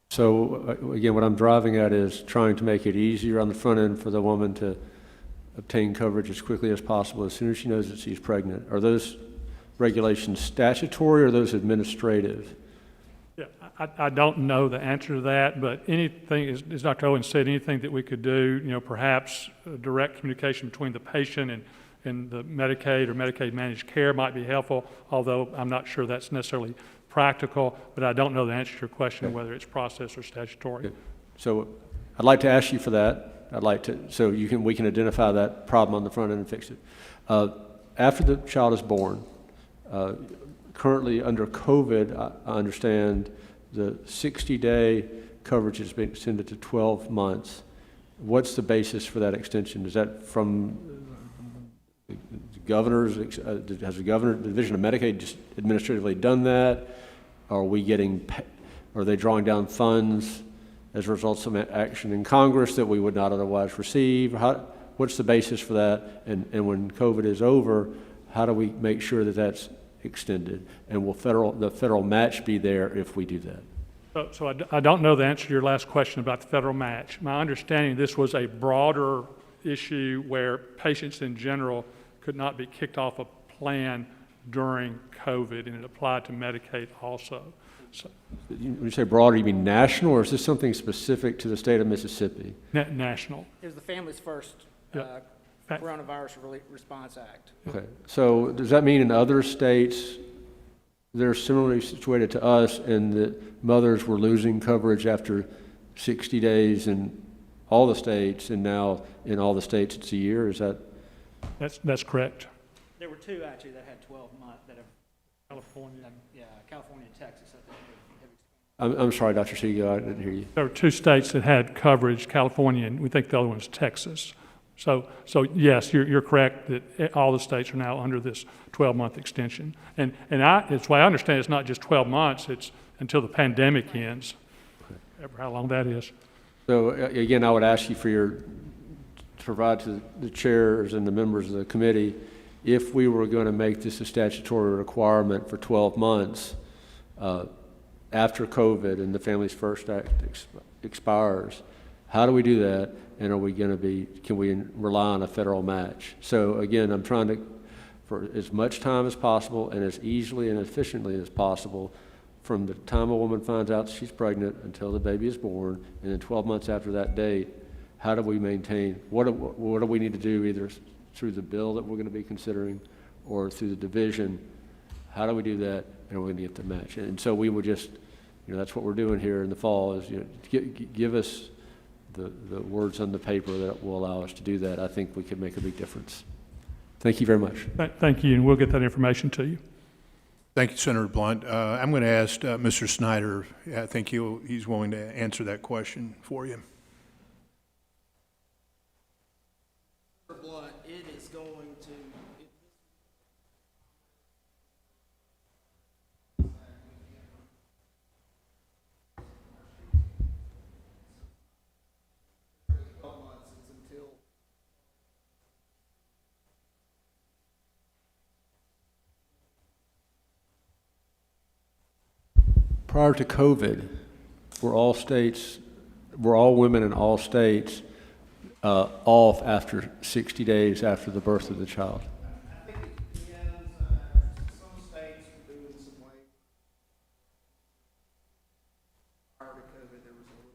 So again, what I'm driving at is trying to make it easier on the front end for the woman to obtain coverage as quickly as possible as soon as she knows that she's pregnant. Are those regulations statutory or are those administrative? Yeah, I don't know the answer to that, but anything, as Dr. Owens said, anything that we could do, perhaps direct communication between the patient and the Medicaid or Medicaid managed care might be helpful, although I'm not sure that's necessarily practical, but I don't know the answer to your question, whether it's process or statutory. Okay. So I'd like to ask you for that. So we can identify that problem on the front end and fix it. After the child is born, currently under COVID, I understand the 60-day coverage has been extended to 12 months. What's the basis for that extension? Is that from the governor's, has the Division of Medicaid just administratively done that? Are they drawing down funds as a result of some action in Congress that we would not otherwise receive? What's the basis for that? And when COVID is over, how do we make sure that that's extended? And will the federal match be there if we do that? So I don't know the answer to your last question about the federal match. My understanding, this was a broader issue where patients in general could not be kicked off a plan during COVID, and it applied to Medicaid also. So, when you say broader, you mean national, or is this something specific to the state of Mississippi? National. It was the Families First Coronavirus Response Act. Okay, so does that mean in other states they're similarly situated to us and that mothers were losing coverage after 60 days in all the states, and now in all the states it's a year? Is that? That's correct. There were two actually that had 12 months that have. California. California and Texas. I'm sorry, Dr. Segal, I didn't hear you. There were two states that had coverage, California, and we think the other one was Texas. So yes, you're correct that all the states are now under this 12-month extension. And it's the way I understand it's not just 12 months, it's until the pandemic ends, how long that is. So again, I would ask you to provide to the chairs and the members of the committee, if we were going to make this a statutory requirement for 12 months after COVID and the Families First Act expires, how do we do that? And can we rely on a federal match? So again, I'm trying to, for as much time as possible and as easily and efficiently as possible, from the time a woman finds out she's pregnant until the baby is born, and then 12 months after that date, how do we maintain, what do we need to do either through the bill that we're going to be considering or through the division? How do we do that? And we're going to get the match. And so we would just, that's what we're doing here in the fall is, give us the words on the paper that will allow us to do that. I think we could make a big difference. Thank you very much. Thank you, and we'll get that information to you. Thank you, Senator Blunt. I'm going to ask Mr. Snyder. I think he's willing to answer that question for you. Mr. Blunt, it is going to. Prior to COVID, were all women in all states off after 60 days after the birth of the child? I think it depends. Some states were doing some way. Prior to COVID, there was a little.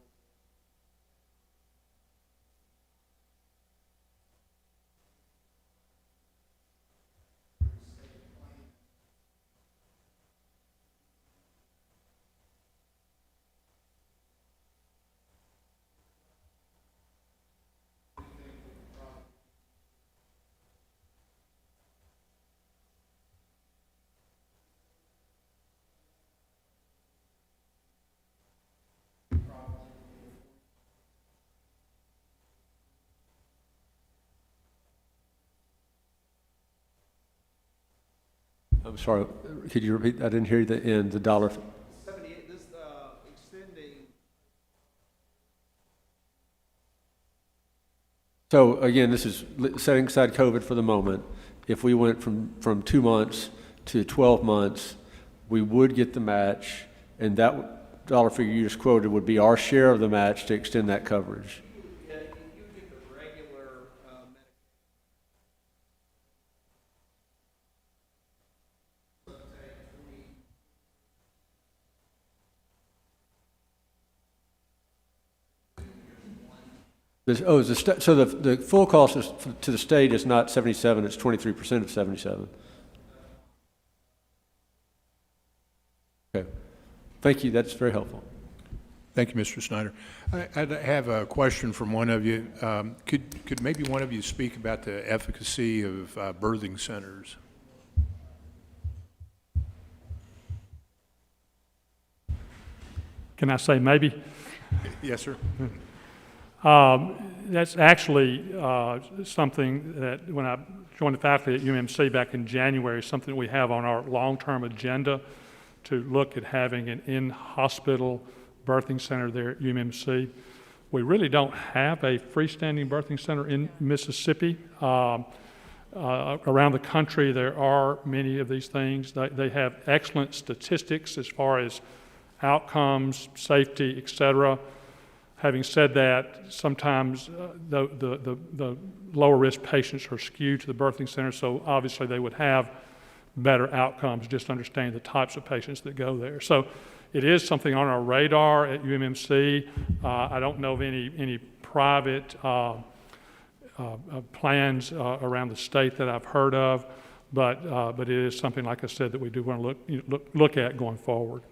I'm sorry, could you repeat? I didn't hear the end, the dollar. 78, this extending. So again, this is setting aside COVID for the moment. If we went from 2 months to 12 months, we would get the match, and that dollar figure you just quoted would be our share of the match to extend that coverage. So the full cost to the state is not 77, it's 23% of 77. Okay. Thank you, that's very helpful. Thank you, Mr. Snyder. I have a question from one of you. Could maybe one of you speak about the efficacy of birthing centers? Can I say maybe? Yes, sir. That's actually something that when I joined the faculty at UMC back in January, something that we have on our long-term agenda to look at having an in-hospital birthing center there at UMC. We really don't have a freestanding birthing center in Mississippi. Around the country, there are many of these things. They have excellent statistics as far as outcomes, safety, et cetera. Having said that, sometimes the lower risk patients are skewed to the birthing center, so obviously they would have better outcomes, just understanding the types of patients that go there. So it is something on our radar at UMMC. I don't know of any private plans around the state that I've heard of, but it is something, like I said, that we do want to look at going forward.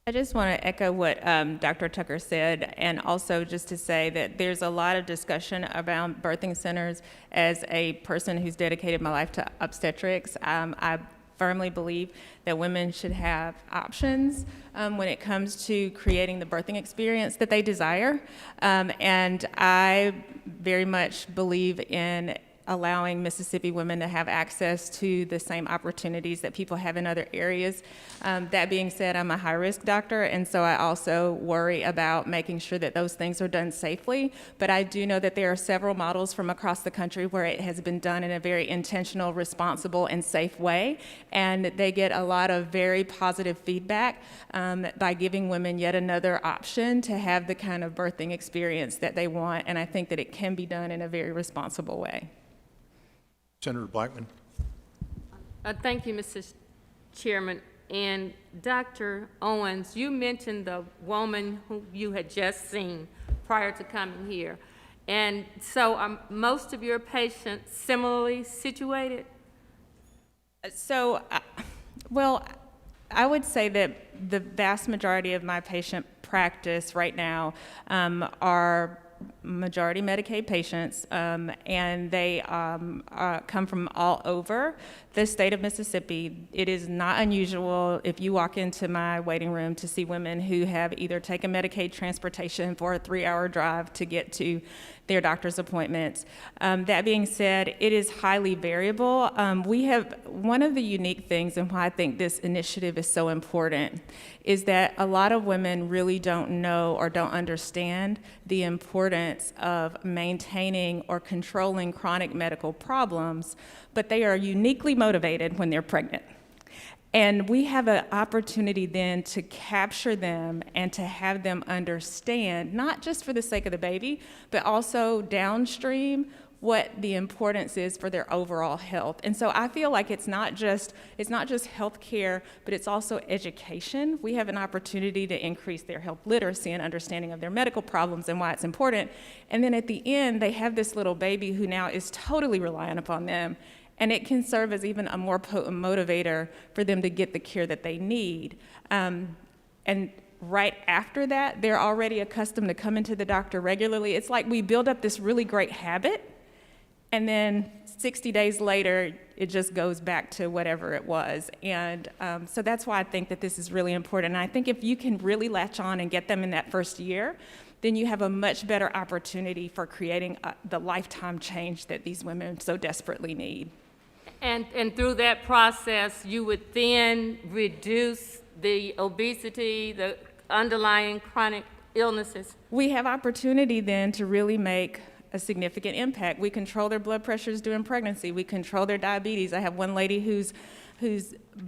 I just want to echo what Dr. Tucker said, and also just to say that there's a lot of discussion around birthing centers. As a person who's dedicated my life to obstetrics, I firmly believe that women should have options when it comes to creating the birthing experience that they desire. And I very much believe in allowing Mississippi women to have access to the same opportunities that people have in other areas. That being said, I'm a high-risk doctor, and so I also worry about making sure that those things are done safely. But I do know that there are several models from across the country where it has been done in a very intentional, responsible, and safe way, and they get a lot of very positive feedback by giving women yet another option to have the kind of birthing experience that they want, and I think that it can be done in a very responsible way. Senator Blackman. Thank you, Mr. Chairman. And Dr. Owens, you mentioned the woman who you had just seen prior to coming here. And so are most of your patients similarly situated? So, well, I would say that the vast majority of my patient practice right now are majority Medicaid patients, and they come from all over the state of Mississippi. It is not unusual if you walk into my waiting room to see women who have either taken Medicaid transportation for a 3-hour drive to get to their doctor's appointments. That being said, it is highly variable. We have one of the unique things, and why I think this initiative is so important, is that a lot of women really don't know or don't understand the importance of maintaining or controlling chronic medical problems, but they are uniquely motivated when they're pregnant. And we have an opportunity then to capture them and to have them understand, not just for the sake of the baby, but also downstream what the importance is for their overall health. And so I feel like it's not just health care, but it's also education. We have an opportunity to increase their health literacy and understanding of their medical problems and why it's important. And then at the end, they have this little baby who now is totally reliant upon them. And it can serve as even a more potent motivator for them to get the care that they need. And right after that, they're already accustomed to coming to the doctor regularly. It's like we build up this really great habit, and then 60 days later, it just goes back to whatever it was. And so that's why I think that this is really important. And I think if you can really latch on and get them in that first year, then you have a much better opportunity for creating the lifetime change that these women so desperately need. And through that process, you would then reduce the obesity, the underlying chronic illnesses? We have opportunity then to really make a significant impact. We control their blood pressures during pregnancy. We control their diabetes. I have one lady whose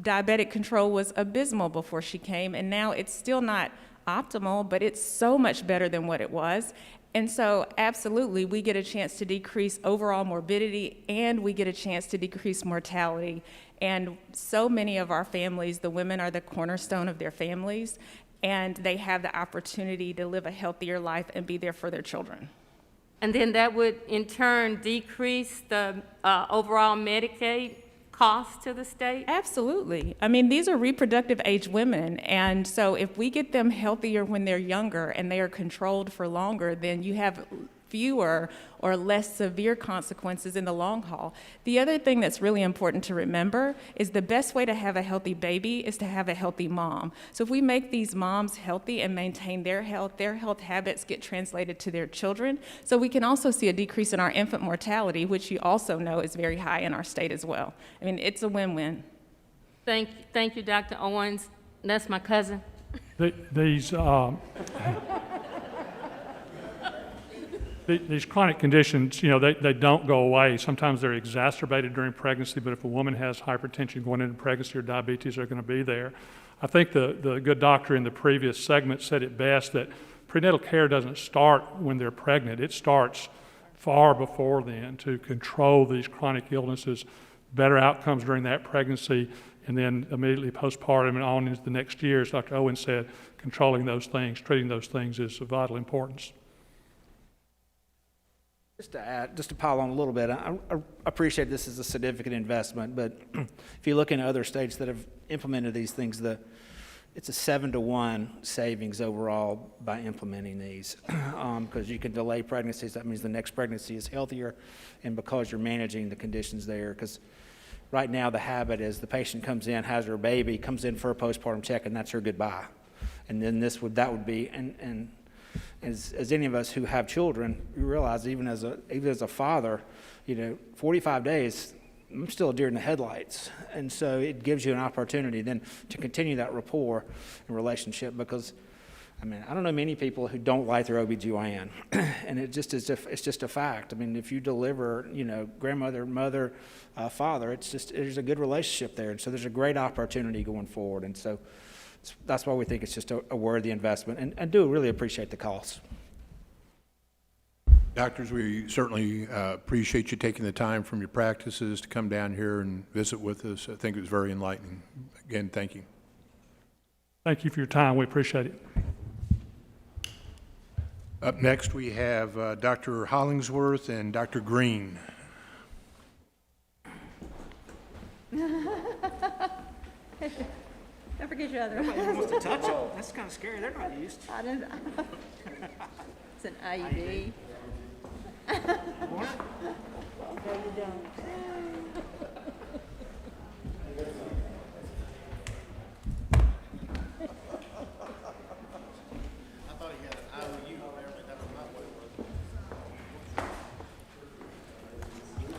diabetic control was abysmal before she came, and now it's still not optimal, but it's so much better than what it was. And so absolutely, we get a chance to decrease overall morbidity, and we get a chance to decrease mortality. And so many of our families, the women are the cornerstone of their families, and they have the opportunity to live a healthier life and be there for their children. And then that would, in turn, decrease the overall Medicaid cost to the state? Absolutely. I mean, these are reproductive age women, and so if we get them healthier when they're younger and they are controlled for longer, then you have fewer or less severe consequences in the long haul. The other thing that's really important to remember is the best way to have a healthy baby is to have a healthy mom. So if we make these moms healthy and maintain their health habits get translated to their children. So we can also see a decrease in our infant mortality, which you also know is very high in our state as well. I mean, it's a win-win. Thank you, Dr. Owens. That's my cousin. These chronic conditions, you know, they don't go away. Sometimes they're exacerbated during pregnancy, but if a woman has hypertension going into pregnancy or diabetes, they're going to be there. I think the good doctor in the previous segment said it best, that prenatal care doesn't start when they're pregnant. It starts far before then to control these chronic illnesses, better outcomes during that pregnancy, and then immediately postpartum and on into the next year, as Dr. Owens said, controlling those things, treating those things is of vital importance. Just to add, just to pile on a little bit, I appreciate this is a significant investment, but if you look in other states that have implemented these things, it's a 7-to-1 savings overall by implementing these, because you can delay pregnancies. That means the next pregnancy is healthier, and because you're managing the conditions there, because right now the habit is the patient comes in, has her baby, comes in for a postpartum check, and that's her goodbye. And then that would be, and as any of us who have children, you realize even as a father, 45 days, I'm still a deer in the headlights. And so it gives you an opportunity then to continue that rapport and relationship, because I don't know many people who don't like their OBGYN, and it's just a fact. If you deliver, grandmother, mother, father, there's a good relationship there, and so there's a great opportunity going forward, and so that's why we think it's just a worthy investment, and do really appreciate the cost. Doctors, we certainly appreciate you taking the time from your practices to come down here and visit with us. I think it was very enlightening. Again, thank you. Thank you for your time. We appreciate it. Up next, we have Dr. Hollingsworth and Dr. Green. Don't forget your other. Nobody wants to touch them. That's kind of scary. They're not used. I didn't. It's an IUD. What? No, you don't.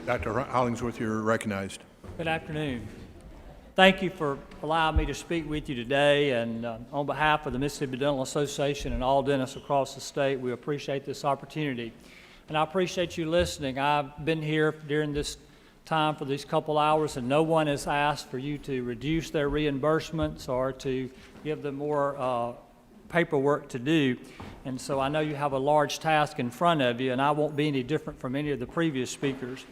Dr. Hollingsworth, you're recognized. Good afternoon. Thank you for allowing me to speak with you today, and on behalf of the Mississippi Dental Association and all dentists across the state, we appreciate this opportunity. And I appreciate you listening. I've been here during this time for these couple hours, and no one has asked for you to reduce their reimbursements or to give them more paperwork to do. And so I know you have a large task in front of you, and I won't be any different from any of the previous speakers.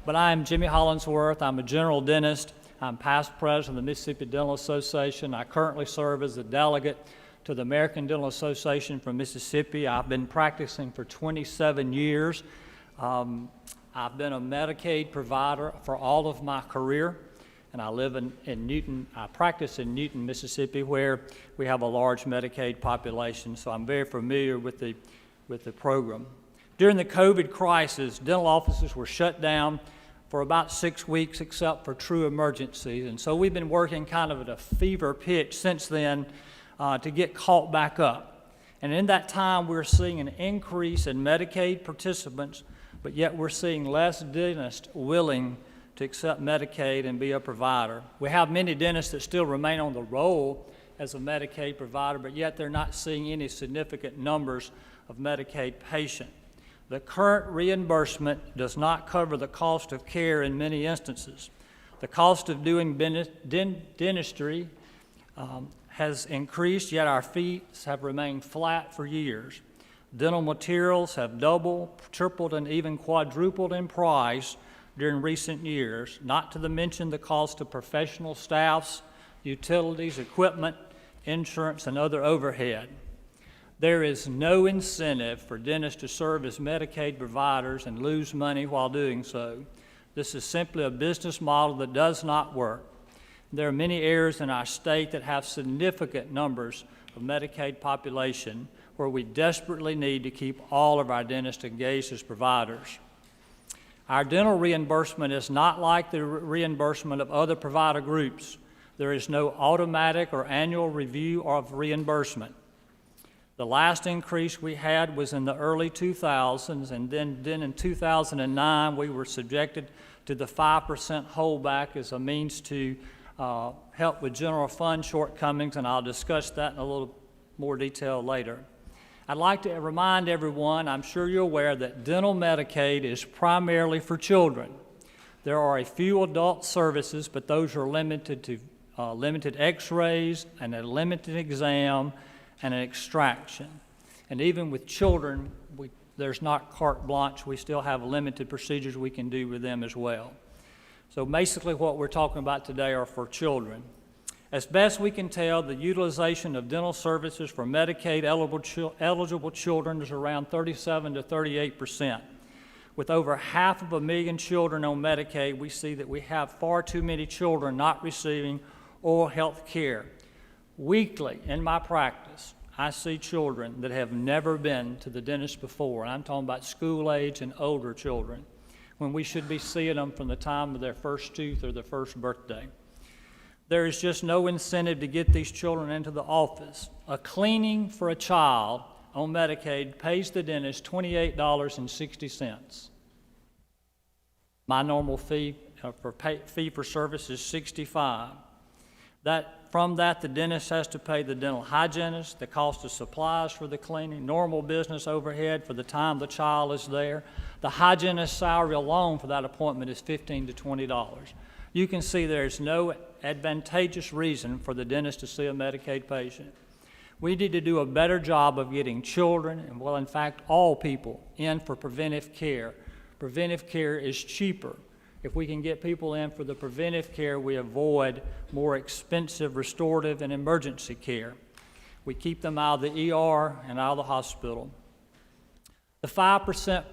But I am Jimmy Hollinsworth. I'm a general dentist. I'm past president of the Mississippi Dental Association. I currently serve as a delegate to the American Dental Association from Mississippi. I've been practicing for 27 years. I've been a Medicaid provider for all of my career, and I live in Newton. I practice in Newton, Mississippi, where we have a large Medicaid population, so I'm very familiar with the program. During the COVID crisis, dental offices were shut down for about 6 weeks, except for true emergencies. And so we've been working kind of at a fever pitch since then to get caught back up. And in that time, we're seeing an increase in Medicaid participants, but yet we're seeing less dentists willing to accept Medicaid and be a provider. We have many dentists that still remain on the roll as a Medicaid provider, but yet they're not seeing any significant numbers of Medicaid patients. The current reimbursement does not cover the cost of care in many instances. The cost of doing dentistry has increased, yet our fees have remained flat for years. Dental materials have doubled, tripled, and even quadrupled in price during recent years, not to mention the cost of professional staffs, utilities, equipment, insurance, and other overhead. There is no incentive for dentists to serve as Medicaid providers and lose money while doing so. This is simply a business model that does not work. There are many areas in our state that have significant numbers of Medicaid population where we desperately need to keep all of our dentists engaged as providers. Our dental reimbursement is not like the reimbursement of other provider groups. There is no automatic or annual review of reimbursement. The last increase we had was in the early 2000s, and then in 2009 we were subjected to the 5% holdback as a means to help with general fund shortcomings, and I'll discuss that in a little more detail later. I'd like to remind everyone, I'm sure you're aware, that dental Medicaid is primarily for children. There are a few adult services, but those are limited to limited x-rays and a limited exam and an extraction. And even with children, there's not carte blanche. We still have limited procedures we can do with them as well. So basically what we're talking about today are for children. As best we can tell, the utilization of dental services for Medicaid eligible children is around 37 to 38%. With over 500,000 children on Medicaid, we see that we have far too many children not receiving oral health care. Weekly, in my practice, I see children that have never been to the dentist before, and I'm talking about school age and older children. when we should be seeing them from the time of their first tooth or their first birthday. There is just no incentive to get these children into the office. A cleaning for a child on Medicaid pays the dentist $28.60. My normal fee for service is $65. From that, the dentist has to pay the dental hygienist, the cost of supplies for the cleaning, normal business overhead for the time the child is there. The hygienist's salary alone for that appointment is $15 to $20. You can see there's no advantageous reason for the dentist to see a Medicaid patient. We need to do a better job of getting children, and well, in fact, all people, in for preventive care. Preventive care is cheaper. If we can get people in for the preventive care, we avoid more expensive restorative and emergency care. We keep them out of the ER and out of the hospital. The 5%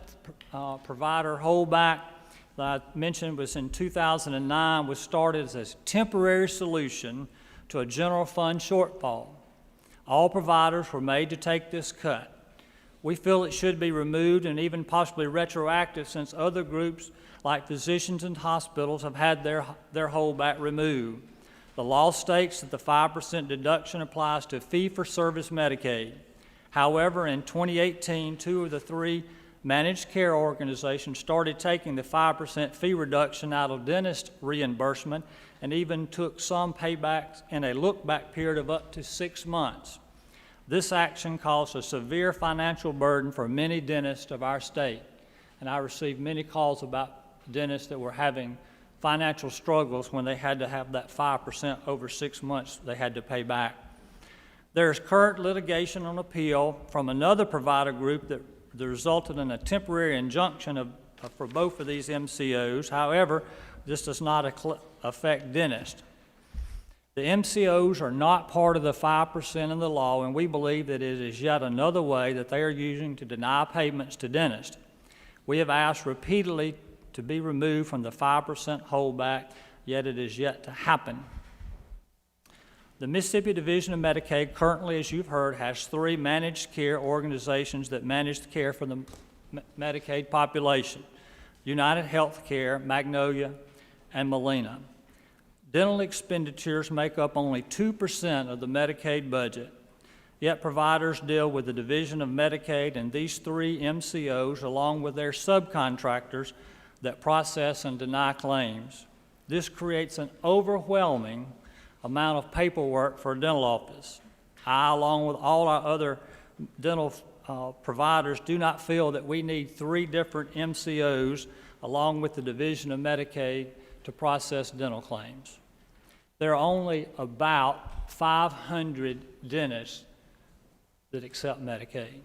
provider holdback that I mentioned was in 2009, was started as a temporary solution to a general fund shortfall. All providers were made to take this cut. We feel it should be removed and even possibly retroactive, since other groups like physicians and hospitals have had their holdback removed. The law states that the 5% deduction applies to fee-for-service Medicaid. However, in 2018, 2 of the 3 managed care organizations started taking the 5% fee reduction out of dentist reimbursement and even took some paybacks in a look-back period of up to 6 months. This action caused a severe financial burden for many dentists of our state, and I received many calls about dentists that were having financial struggles when they had to have that 5% over 6 months they had to pay back. There is current litigation on appeal from another provider group that resulted in a temporary injunction for both of these MCOs. However, this does not affect dentists. The MCOs are not part of the 5% in the law, and we believe that it is yet another way that they are using to deny payments to dentists. We have asked repeatedly to be removed from the 5% holdback, yet it is yet to happen. The Mississippi Division of Medicaid currently, as you've heard, has 3 managed care organizations that manage the care for the Medicaid population: United Healthcare, Magnolia, and Molina. Dental expenditures make up only 2% of the Medicaid budget, yet providers deal with the Division of Medicaid and these 3 MCOs along with their subcontractors that process and deny claims. This creates an overwhelming amount of paperwork for a dental office. I, along with all our other dental providers, do not feel that we need 3 different MCOs along with the Division of Medicaid to process dental claims. There are only about 500 dentists that accept Medicaid.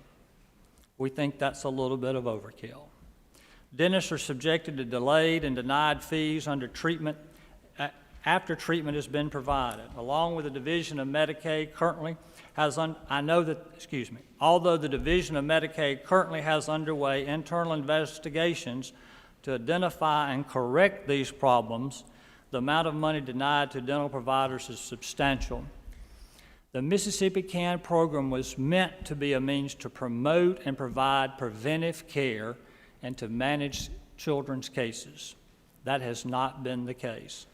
We think that's a little bit of overkill. Dentists are subjected to delayed and denied fees under treatment after treatment has been provided. Along with the Division of Medicaid currently has, although the Division of Medicaid currently has underway internal investigations to identify and correct these problems, the amount of money denied to dental providers is substantial. The Mississippi CAN program was meant to be a means to promote and provide preventive care and to manage children's cases. That has not been the case.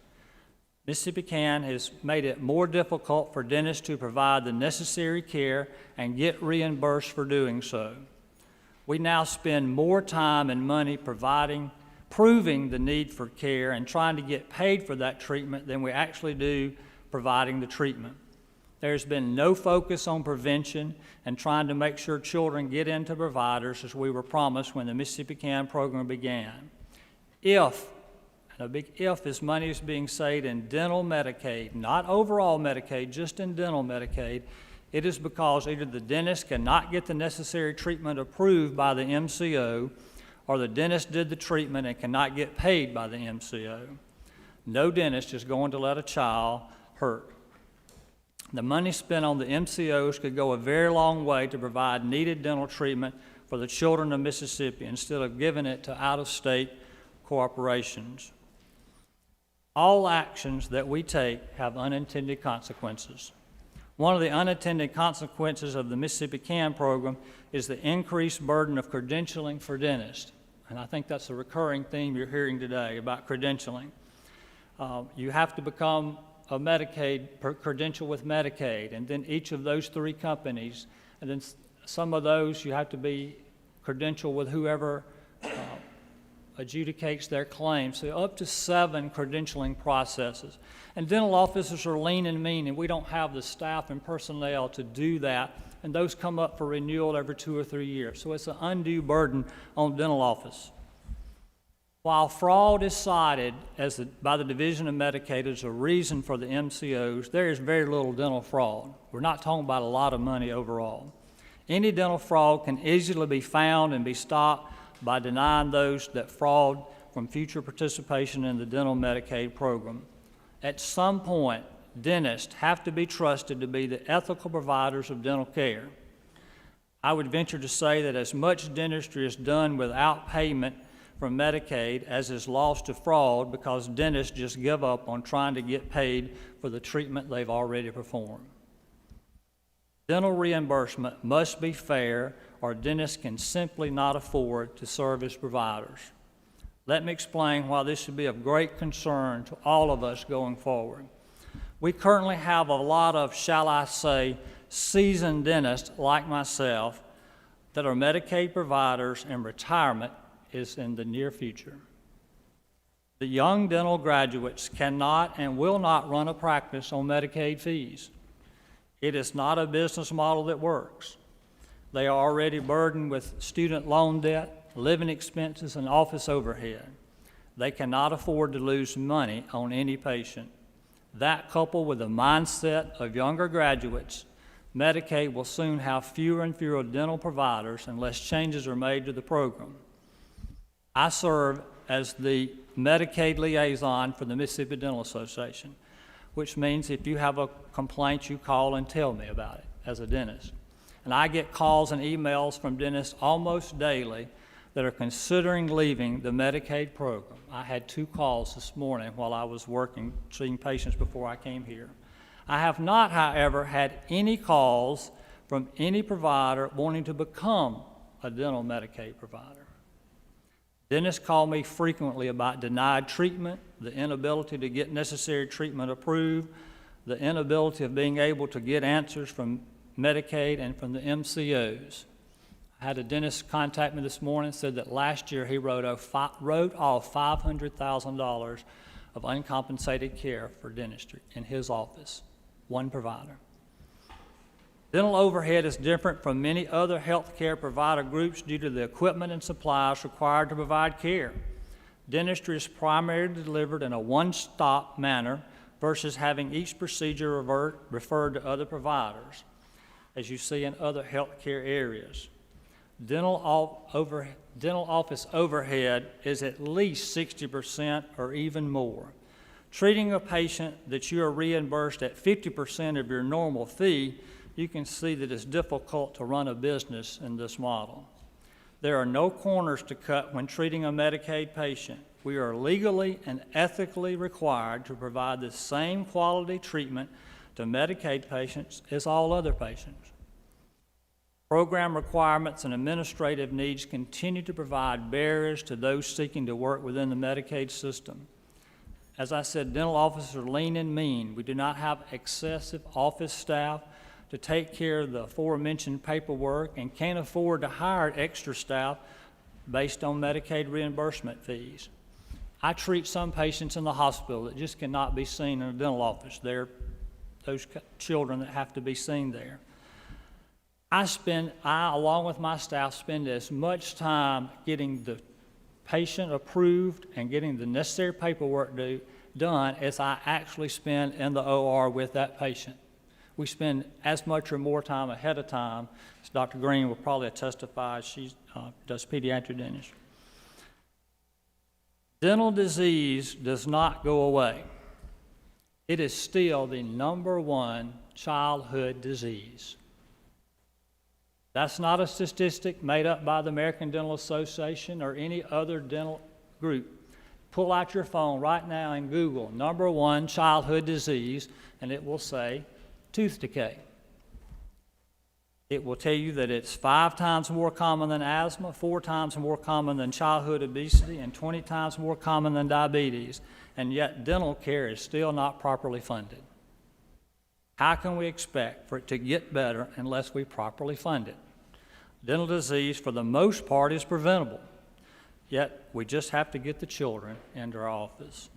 Mississippi CAN has made it more difficult for dentists to provide the necessary care and get reimbursed for doing so. We now spend more time and money proving the need for care and trying to get paid for that treatment than we actually do providing the treatment. There's been no focus on prevention and trying to make sure children get into providers as we were promised when the Mississippi CAN program began. If, and a big if, is money is being saved in dental Medicaid, not overall Medicaid, just in dental Medicaid, it is because either the dentist cannot get the necessary treatment approved by the MCO, or the dentist did the treatment and cannot get paid by the MCO. No dentist is going to let a child hurt. The money spent on the MCOs could go a very long way to provide needed dental treatment for the children of Mississippi instead of giving it to out-of-state corporations. All actions that we take have unintended consequences. One of the unintended consequences of the Mississippi CAN program is the increased burden of credentialing for dentists. And I think that's a recurring theme you're hearing today about credentialing. You have to become a Medicaid, credential with Medicaid, and then each of those three companies, and then some of those you have to be credential with whoever adjudicates their claims. So up to 7 credentialing processes. And dental offices are lean and mean, and we don't have the staff and personnel to do that, and those come up for renewal every 2 or 3 years. So it's an undue burden on dental office. While fraud is cited by the Division of Medicaid as a reason for the MCOs, there is very little dental fraud. We're not talking about a lot of money overall. Any dental fraud can easily be found and be stopped by denying those that fraud from future participation in the dental Medicaid program. At some point, dentists have to be trusted to be the ethical providers of dental care. I would venture to say that as much dentistry is done without payment from Medicaid as is lost to fraud because dentists just give up on trying to get paid for the treatment they've already performed. Dental reimbursement must be fair, or dentists can simply not afford to serve as providers. Let me explain why this should be of great concern to all of us going forward. We currently have a lot of, shall I say, seasoned dentists like myself that are Medicaid providers, and retirement is in the near future. The young dental graduates cannot and will not run a practice on Medicaid fees. It is not a business model that works. They are already burdened with student loan debt, living expenses, and office overhead. They cannot afford to lose money on any patient. That, coupled with the mindset of younger graduates, Medicaid will soon have fewer and fewer dental providers unless changes are made to the program. I serve as the Medicaid Liaison for the Mississippi Dental Association, which means if you have a complaint, you call and tell me about it as a dentist. And I get calls and emails from dentists almost daily that are considering leaving the Medicaid program. I had 2 calls this morning while I was working, seeing patients before I came here. I have not, however, had any calls from any provider wanting to become a dental Medicaid provider. Dentists call me frequently about denied treatment, the inability to get necessary treatment approved, the inability of being able to get answers from Medicaid and from the MCOs. I had a dentist contact me this morning and said that last year he wrote off $500,000 of uncompensated care for dentistry in his office, one provider. Dental overhead is different from many other health care provider groups due to the equipment and supplies required to provide care. Dentistry is primarily delivered in a one-stop manner versus having each procedure referred to other providers, as you see in other health care areas. Dental office overhead is at least 60% or even more. Treating a patient that you are reimbursed at 50% of your normal fee, you can see that it's difficult to run a business in this model. There are no corners to cut when treating a Medicaid patient. We are legally and ethically required to provide the same quality treatment to Medicaid patients as all other patients. Program requirements and administrative needs continue to provide barriers to those seeking to work within the Medicaid system. As I said, dental offices are lean and mean. We do not have excessive office staff to take care of the aforementioned paperwork and can't afford to hire extra staff based on Medicaid reimbursement fees. I treat some patients in the hospital that just cannot be seen in a dental office. They're those children that have to be seen there. I, along with my staff, spend as much time getting the patient approved and getting the necessary paperwork done as I actually spend in the OR with that patient. We spend as much or more time ahead of time, as Dr. Green will probably testify. She does pediatric dentistry. Dental disease does not go away. It is still the #1 childhood disease. That's not a statistic made up by the American Dental Association or any other dental group. Pull out your phone right now and Google #1 childhood disease, and it will say tooth decay. It will tell you that it's 5 times more common than asthma, 4 times more common than childhood obesity, and 20 times more common than diabetes, and yet dental care is still not properly funded. How can we expect for it to get better unless we properly fund it? Dental disease, for the most part, is preventable, yet we just have to get the children into our office.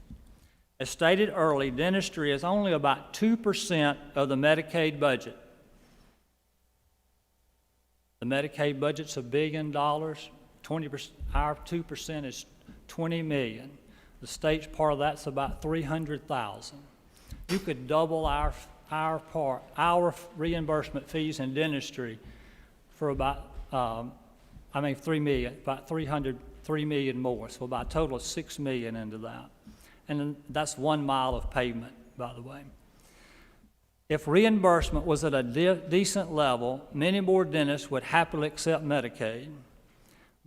As stated early, dentistry is only about 2% of the Medicaid budget. The Medicaid budget's $1 billion. 20%, our 2% is $20 million. The state's part of that's about $300,000. You could double our reimbursement fees in dentistry for about, $3 million, about $3 million more, so about a total of $6 million into that. And then that's 1 mile of pavement, by the way. If reimbursement was at a decent level, many more dentists would happily accept Medicaid.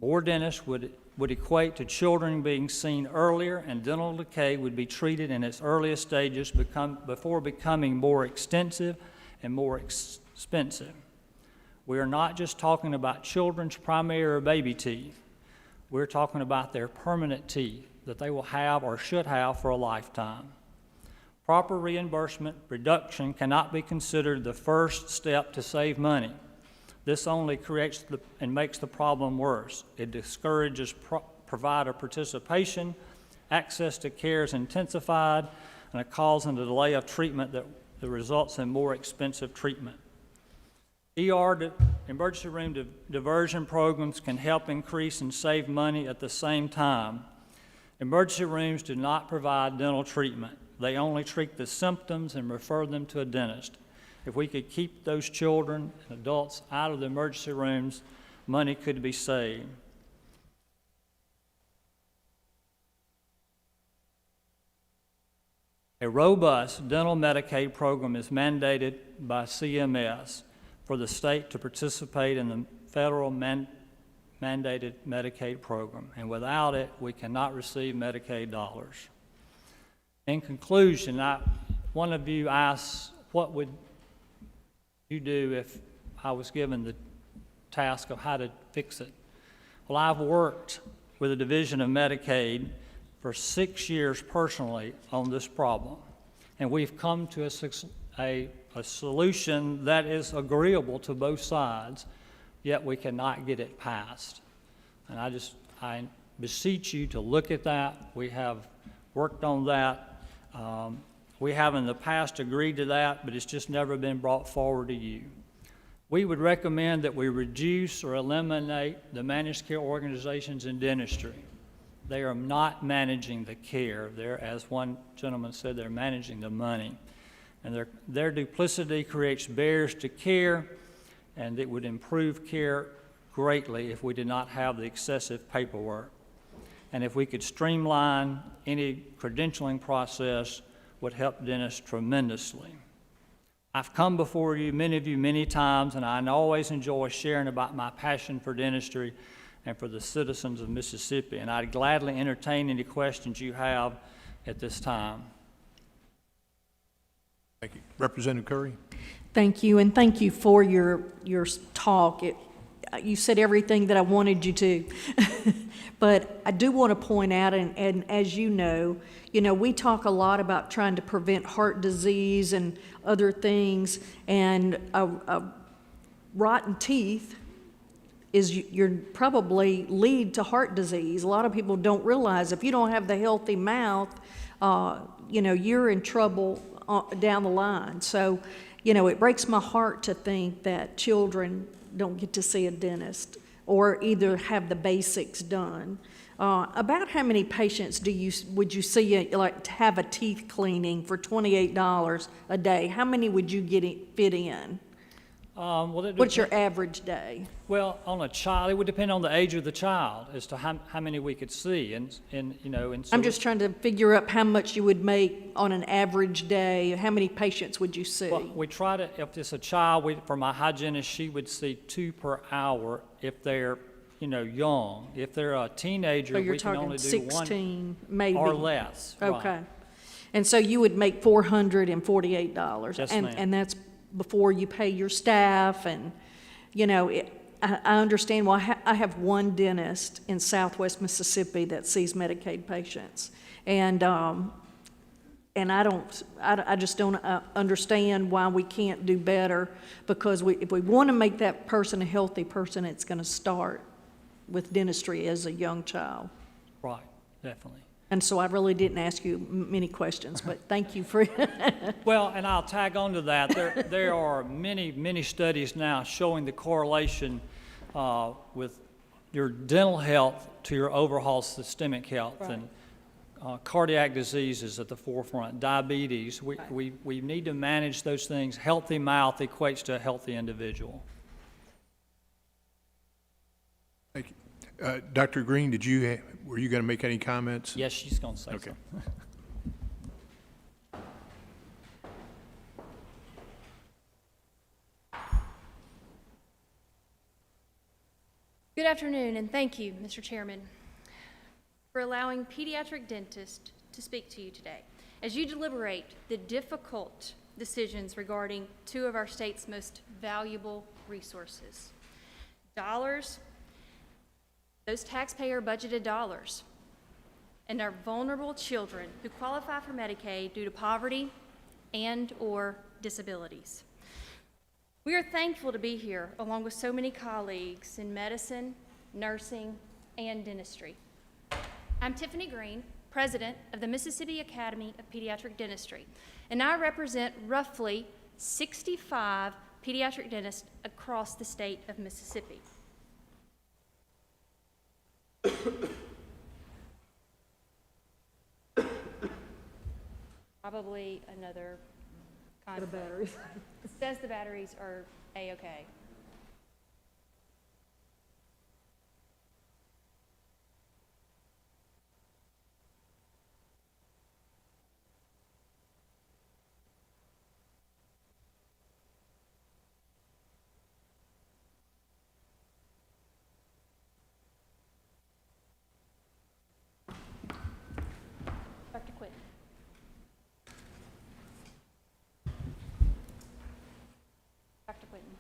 More dentists would equate to children being seen earlier, and dental decay would be treated in its earliest stages before becoming more extensive and more expensive. We are not just talking about children's primary or baby teeth. We're talking about their permanent teeth that they will have or should have for a lifetime. Proper reimbursement reduction cannot be considered the first step to save money. This only creates and makes the problem worse. It discourages provider participation, access to care is intensified, and it causes a delay of treatment that results in more expensive treatment. Emergency room diversion programs can help increase and save money at the same time. Emergency rooms do not provide dental treatment. They only treat the symptoms and refer them to a dentist. If we could keep those children and adults out of the emergency rooms, money could be saved. A robust dental Medicaid program is mandated by CMS for the state to participate in the federal mandated Medicaid program, and without it, we cannot receive Medicaid dollars. In conclusion, one of you asked, what would you do if I was given the task of how to fix it? Well, I've worked with the Division of Medicaid for 6 years personally on this problem, and we've come to a solution that is agreeable to both sides, yet we cannot get it passed. And I beseech you to look at that. We have worked on that. We have in the past agreed to that, but it's just never been brought forward to you. We would recommend that we reduce or eliminate the managed care organizations in dentistry. They are not managing the care. They're, as one gentleman said, they're managing the money. And their duplicity creates barriers to care, and it would improve care greatly if we did not have the excessive paperwork. And if we could streamline any credentialing process, would help dentists tremendously. I've come before you, many of you, many times, and I always enjoy sharing about my passion for dentistry and for the citizens of Mississippi, and I'd gladly entertain any questions you have at this time. Thank you. Representative Curry. Thank you, and thank you for your talk. You said everything that I wanted you to. But I do want to point out, and as you know, we talk a lot about trying to prevent heart disease and other things, and rotten teeth is you're probably lead to heart disease. A lot of people don't realize if you don't have the healthy mouth, you're in trouble down the line. So, it breaks my heart to think that children don't get to see a dentist or either have the basics done. About how many patients would you see like to have a teeth cleaning for $28 a day? How many would you fit in? What's your average day? Well, on a child, it would depend on the age of the child as to how many we could see, and so I'm just trying to figure out how much you would make on an average day. How many patients would you see? Well, we try to, if it's a child, for my hygienist, she would see 2 per hour if they're, young. If they're a teenager, so we can only do 16, 1 maybe or less. Okay, right. And so you would make $448, Yes, and ma'am. and that's before you pay your staff and you know, I understand why I have one dentist in Southwest Mississippi that sees Medicaid patients. And I just don't understand why we can't do better, because if we want to make that person a healthy person, it's going to start with dentistry as a young child. Right, definitely. And so I really didn't ask you many questions, but thank you for Well, and I'll tag on to that. There are many studies now showing the correlation with your dental health to your overall systemic health. Right. And cardiac disease is at the forefront, diabetes. We need to manage those things. Healthy mouth equates to a healthy individual. Thank you. Dr. Green, were you going to make any comments? Yes, she's going to say Okay. so. Good afternoon, and thank you, Mr. Chairman, for allowing pediatric dentists to speak to you today as you deliberate the difficult decisions regarding two of our state's most valuable resources. Dollars, those taxpayer budgeted dollars, and our vulnerable children who qualify for Medicaid due to poverty and/or disabilities. We are thankful to be here along with so many colleagues in medicine, nursing, and dentistry. I'm Tiffany Green, president of the Mississippi Academy of Pediatric Dentistry, and I represent roughly 65 pediatric dentists across the state of Mississippi. Probably another conflict. The batteries. It says the batteries are A-okay. Dr. Quinn. Dr. Quinton.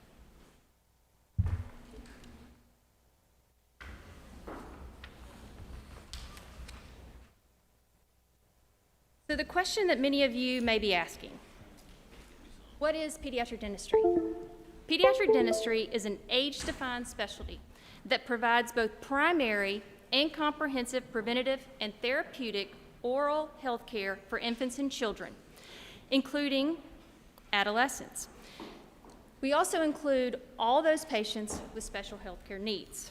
So the question that many of you may be asking, what is pediatric dentistry? Pediatric dentistry is an age-defined specialty that provides both primary and comprehensive preventative and therapeutic oral health care for infants and children, including adolescents. We also include all those patients with special health care needs.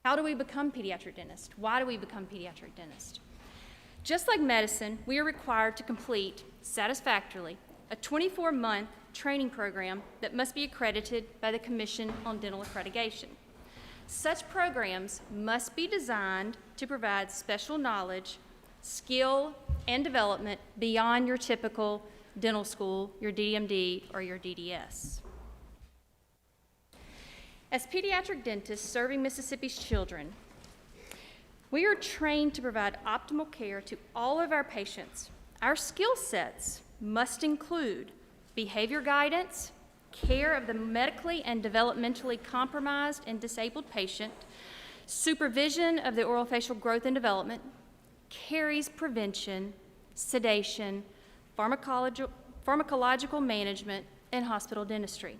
How do we become pediatric dentists? Why do we become pediatric dentists? Just like medicine, we are required to complete satisfactorily a 24-month training program that must be accredited by the Commission on Dental Accreditation. Such programs must be designed to provide special knowledge, skill, and development beyond your typical dental school, your DMD, or your DDS. As pediatric dentists serving Mississippi's children, we are trained to provide optimal care to all of our patients. Our skill sets must include behavior guidance, care of the medically and developmentally compromised and disabled patient, supervision of the orofacial growth and development, caries prevention, sedation, pharmacological management, and hospital dentistry.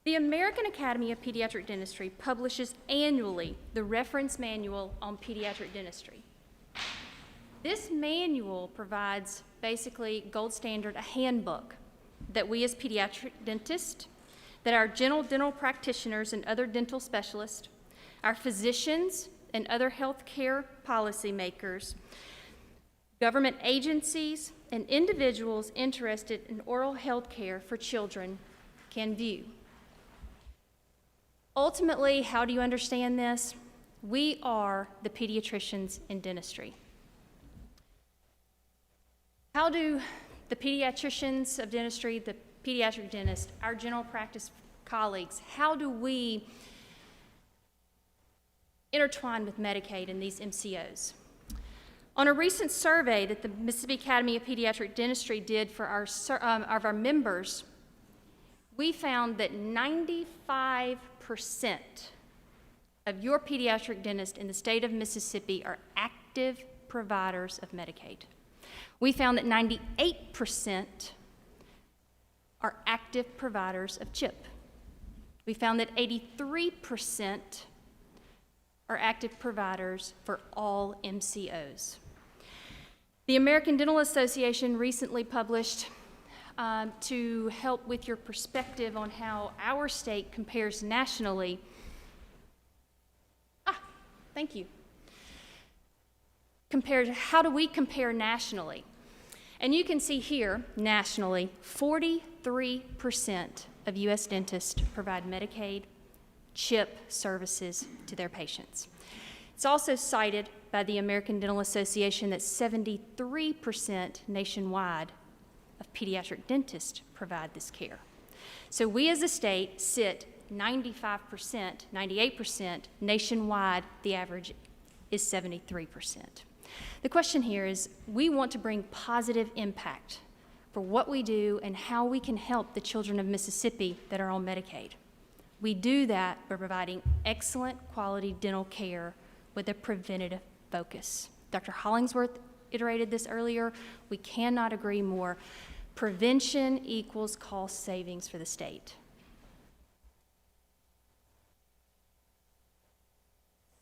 The American Academy of Pediatric Dentistry publishes annually the Reference Manual on Pediatric Dentistry. This manual provides basically gold standard, a handbook that we as pediatric dentists, that our general dental practitioners and other dental specialists, our physicians and other health care policymakers, government agencies, and individuals interested in oral health care for children can view. Ultimately, how do you understand this? We are the pediatricians in dentistry. How do the pediatricians of dentistry, the pediatric dentists, our general practice colleagues, how do we intertwine with Medicaid and these MCOs? On a recent survey that the Mississippi Academy of Pediatric Dentistry did for our members, we found that 95% of your pediatric dentists in the state of Mississippi are active providers of Medicaid. We found that 98% are active providers of CHIP. We found that 83% are active providers for all MCOs. The American Dental Association recently published to help with your perspective on how our state compares nationally. Thank you. How do we compare nationally? And you can see here, nationally, 43% of U.S. dentists provide Medicaid CHIP services to their patients. It's also cited by the American Dental Association that 73% nationwide of pediatric dentists provide this care. So we as a state sit 95%, 98%. Nationwide, the average is 73%. The question here is, we want to bring positive impact for what we do and how we can help the children of Mississippi that are on Medicaid. We do that by providing excellent quality dental care with a preventative focus. Dr. Hollinsworth iterated this earlier. We cannot agree more. Prevention equals cost savings for the state.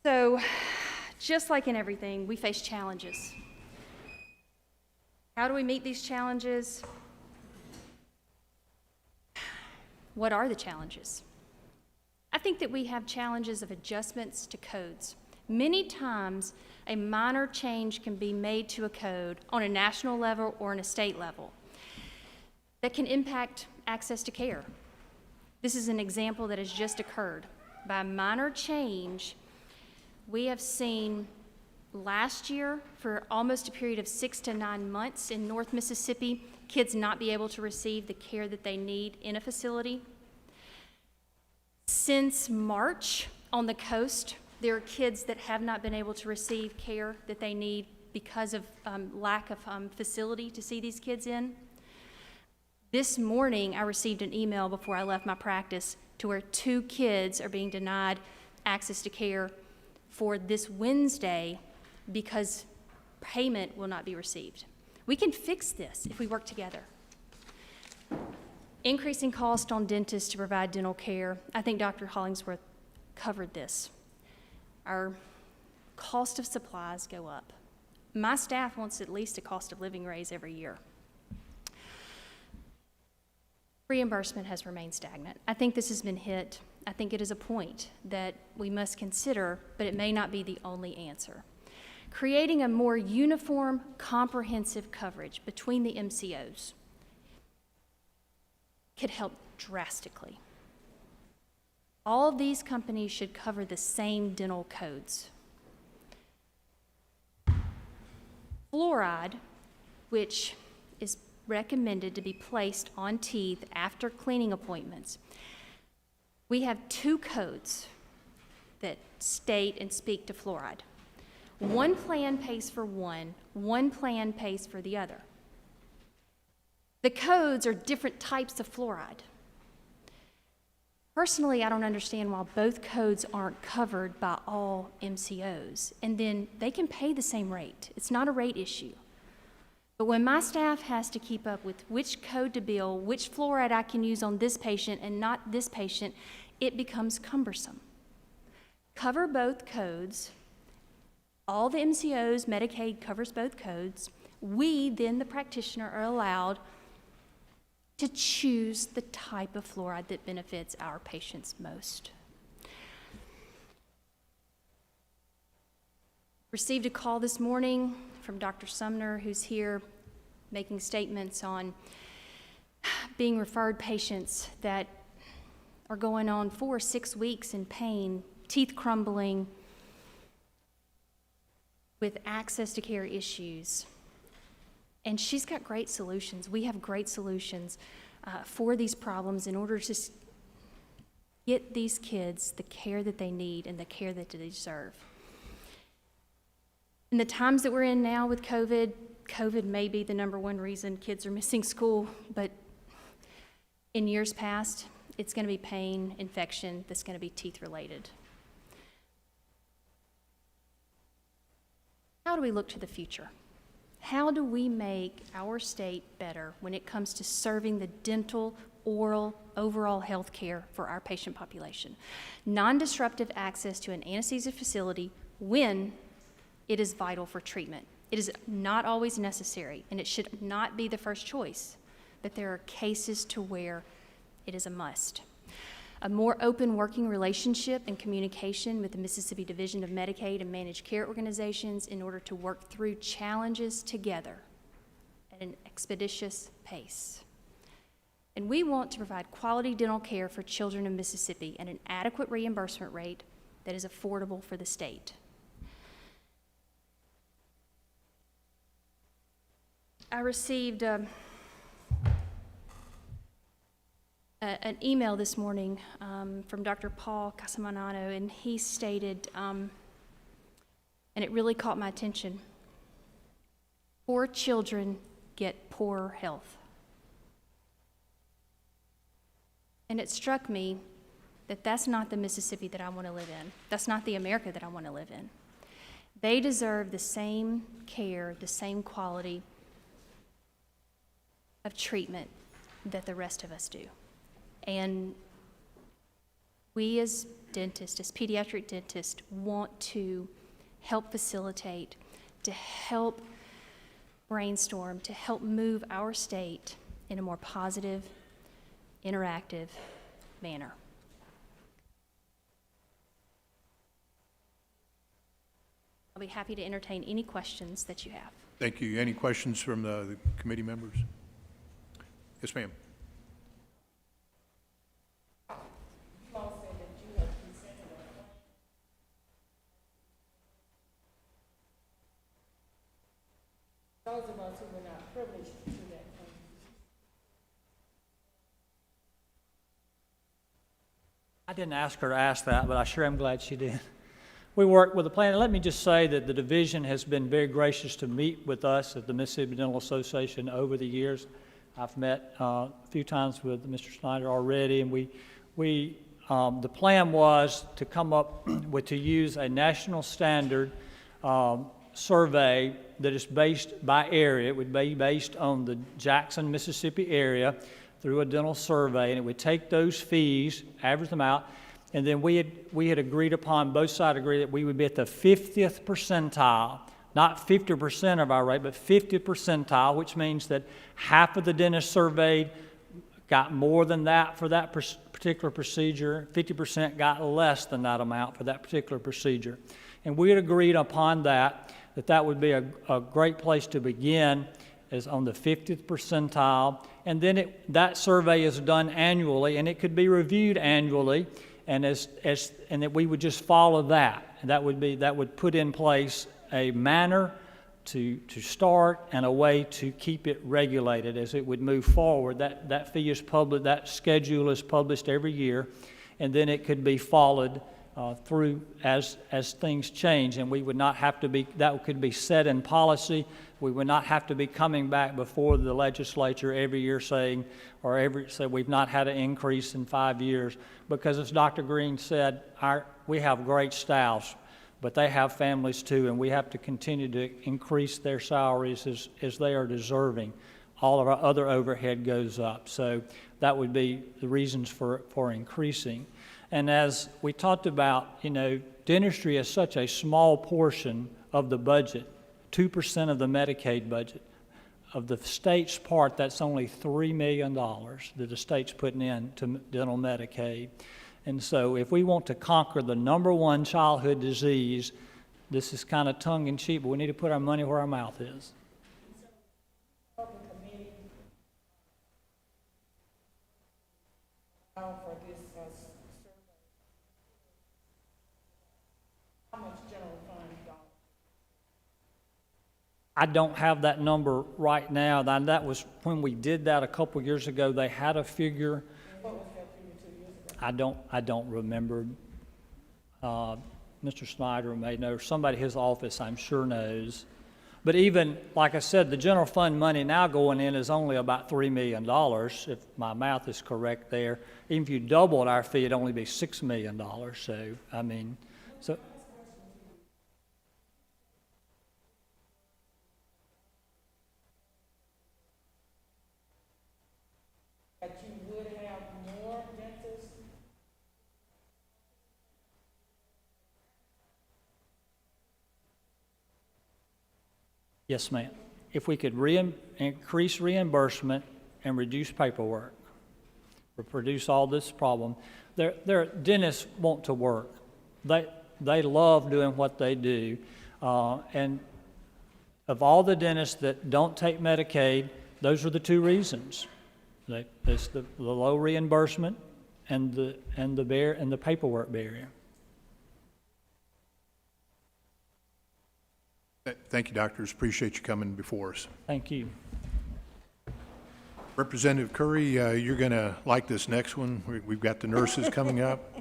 So, just like in everything, we face challenges. How do we meet these challenges? What are the challenges? I think that we have challenges of adjustments to codes. Many times, a minor change can be made to a code on a national level or on a state level that can impact access to care. This is an example that has just occurred. By minor change, we have seen last year, for almost a period of 6 to 9 months in North Mississippi, kids not be able to receive the care that they need in a facility. Since March, on the coast, there are kids that have not been able to receive care that they need because of lack of facility to see these kids in. This morning, I received an email before I left my practice to where 2 kids are being denied access to care for this Wednesday because payment will not be received. We can fix this if we work together. Increasing cost on dentists to provide dental care. I think Dr. Hollingsworth covered this. Our cost of supplies go up. My staff wants at least a cost of living raise every year. Reimbursement has remained stagnant. I think this has been hit. I think it is a point that we must consider, but it may not be the only answer. Creating a more uniform, comprehensive coverage between the MCOs could help drastically. All of these companies should cover the same dental codes. Fluoride, which is recommended to be placed on teeth after cleaning appointments. We have 2 codes that state and speak to fluoride. One plan pays for one plan pays for the other. The codes are different types of fluoride. Personally, I don't understand why both codes aren't covered by all MCOs, and then they can pay the same rate. It's not a rate issue. But when my staff has to keep up with which code to bill, which fluoride I can use on this patient and not this patient, it becomes cumbersome. Cover both codes. All the MCOs, Medicaid covers both codes. We, then the practitioner, are allowed to choose the type of fluoride that benefits our patients most. Received a call this morning from Dr. Sumner, who's here making statements on being referred patients that are going on 4 or 6 weeks in pain, teeth crumbling, with access to care issues. And she's got great solutions. We have great solutions for these problems in order to get these kids the care that they need and the care that they deserve. In the times that we're in now with COVID may be the #1 reason kids are missing school, but In years past, it's going to be pain, infection, that's going to be teeth-related. How do we look to the future? How do we make our state better when it comes to serving the dental, oral, overall health care for our patient population? Non-disruptive access to an anesthesia facility when it is vital for treatment. It is not always necessary, and it should not be the first choice, but there are cases to where it is a must. A more open working relationship and communication with the Mississippi Division of Medicaid and Managed Care Organizations in order to work through challenges together at an expeditious pace. And we want to provide quality dental care for children in Mississippi at an adequate reimbursement rate that is affordable for the state. I received an email this morning from Dr. Paul Casamanano, and he stated, and it really caught my attention, poor children get poorer health. And it struck me that that's not the Mississippi that I want to live in. That's not the America that I want to live in. They deserve the same care, the same quality of treatment that the rest of us do. And we as dentists, as pediatric dentists, want to help facilitate, to help brainstorm, to help move our state in a more positive, interactive manner. I'll be happy to entertain any questions that you have. Thank you. Any questions from the committee members? Yes, ma'am. Those of us who were not privileged to that. I didn't ask her to ask that, but I sure am glad she did. We work with the plan. And let me just say that the division has been very gracious to meet with us at the Mississippi Dental Association over the years. I've met a few times with Mr. Snyder already, and the plan was to come up with, to use a national standard survey that is based by area. It would be based on the Jackson, Mississippi area through a dental survey, and it would take those fees, average them out, and then we had agreed upon, both sides agreed that we would be at the 50th percentile, not 50% of our rate, but 50th percentile, which means that half of the dentists surveyed got more than that for that particular procedure, 50% got less than that amount for that particular procedure. And we had agreed upon that would be a great place to begin, is on the 50th percentile. And then that survey is done annually, and it could be reviewed annually, and and that we would just follow that. And that would put in place a manner to start and a way to keep it regulated as it would move forward. That fee is published, that schedule is published every year, and then it could be followed through as things change, and we would not have to be, that could be set in policy. We would not have to be coming back before the legislature every year saying, say we've not had an increase in 5 years, because as Dr. Green said, we have great staffs, but they have families too, and we have to continue to increase their salaries as they are deserving. All of our other overhead goes up, so that would be the reasons for increasing. And as we talked about, dentistry is such a small portion of the budget, 2% of the Medicaid budget. Of the state's part, that's only $3 million that the state's putting in to dental Medicaid. And so if we want to conquer the #1 childhood disease, this is kind of tongue-in-cheek, but we need to put our money where our mouth is. I don't have that number right now. That was when we did that a couple years ago. They had a figure. What was that figure 2 years ago? I don't remember. Mr. Snyder may know, or somebody in his office I'm sure knows. But even, like I said, the general fund money now going in is only about $3 million, if my math is correct there. Even if you doubled our fee, it'd only be $6 million. So, I mean, so. That you would have more dentists? Yes, ma'am. If we could increase reimbursement and reduce paperwork, reduce all this problem, their dentists want to work. They love doing what they do. And of all the dentists that don't take Medicaid, those are the two reasons. It's the low reimbursement and the paperwork barrier. Thank you, doctors. Appreciate you coming before us. Thank you. Representative Curry, you're going to like this next one. We've got the nurses coming up.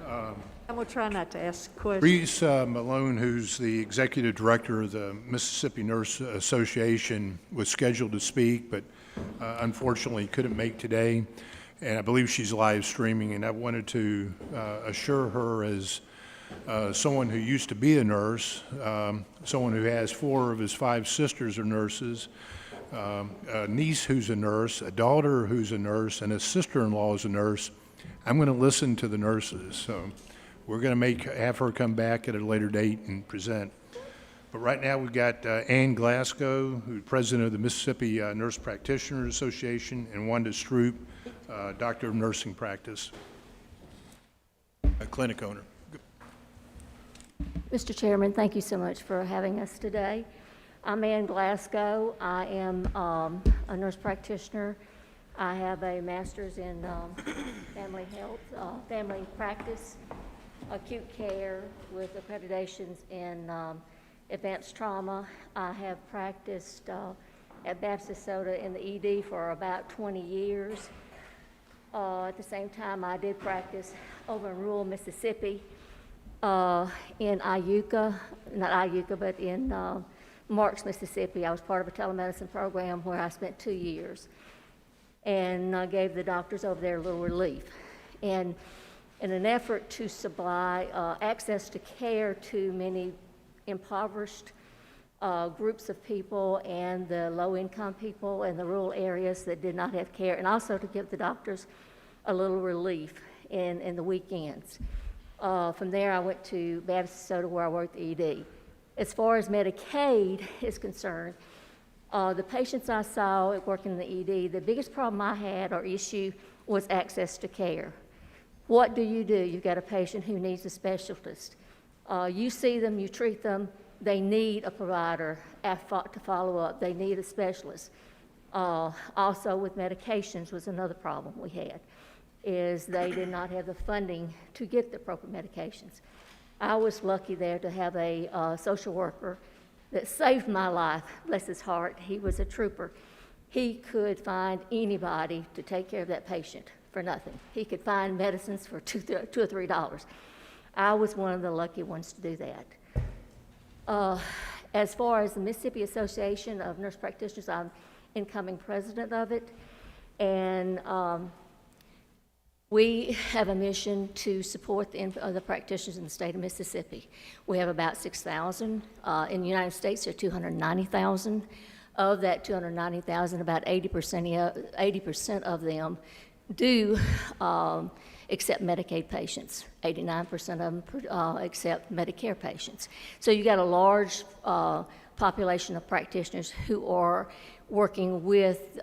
I'm going to try not to ask questions. Reese Malone, who's the executive director of the Mississippi Nurse Association, was scheduled to speak, but unfortunately couldn't make today. And I believe she's live streaming, and I wanted to assure her, as someone who used to be a nurse, someone who has 4 of his 5 sisters are nurses, a niece who's a nurse, a daughter who's a nurse, and a sister-in-law is a nurse. I'm going to listen to the nurses. So we're going to have her come back at a later date and present. But right now we've got Ann Glasgow, who's president of the Mississippi Nurse Practitioners Association, and Wanda Stroop, doctor of nursing practice, a clinic owner. Mr. Chairman, thank you so much for having us today. I'm Ann Glasgow. I am a nurse practitioner. I have a master's in family health, family practice, acute care with accreditations in advanced trauma. I have practiced at Baptist Soda in the ED for about 20 years. At the same time, I did practice over in rural Mississippi in Iuka, not Iuka, but in Marks, Mississippi. I was part of a telemedicine program where I spent 2 years and gave the doctors over there a little relief. And in an effort to supply access to care to many impoverished groups of people and the low-income people in the rural areas that did not have care, and also to give the doctors a little relief in the weekends. From there, I went to Baptist Soda, where I worked the ED. As far as Medicaid is concerned, the patients I saw working in the ED, the biggest problem I had or issue was access to care. What do? You've got a patient who needs a specialist. You see them, you treat them, they need a provider to follow up. They need a specialist. Also with medications was another problem we had, is they did not have the funding to get the proper medications. I was lucky there to have a social worker that saved my life, bless his heart. He was a trooper. He could find anybody to take care of that patient for nothing. He could find medicines for $2 or $3. I was one of the lucky ones to do that. As far as the Mississippi Association of Nurse Practitioners, I'm incoming president of it, and we have a mission to support the practitioners in the state of Mississippi. We have about 6,000. In the United States, there are 290,000. Of that 290,000, about 80% of them do accept Medicaid patients. 89% of them accept Medicare patients. So you got a large population of practitioners who are working with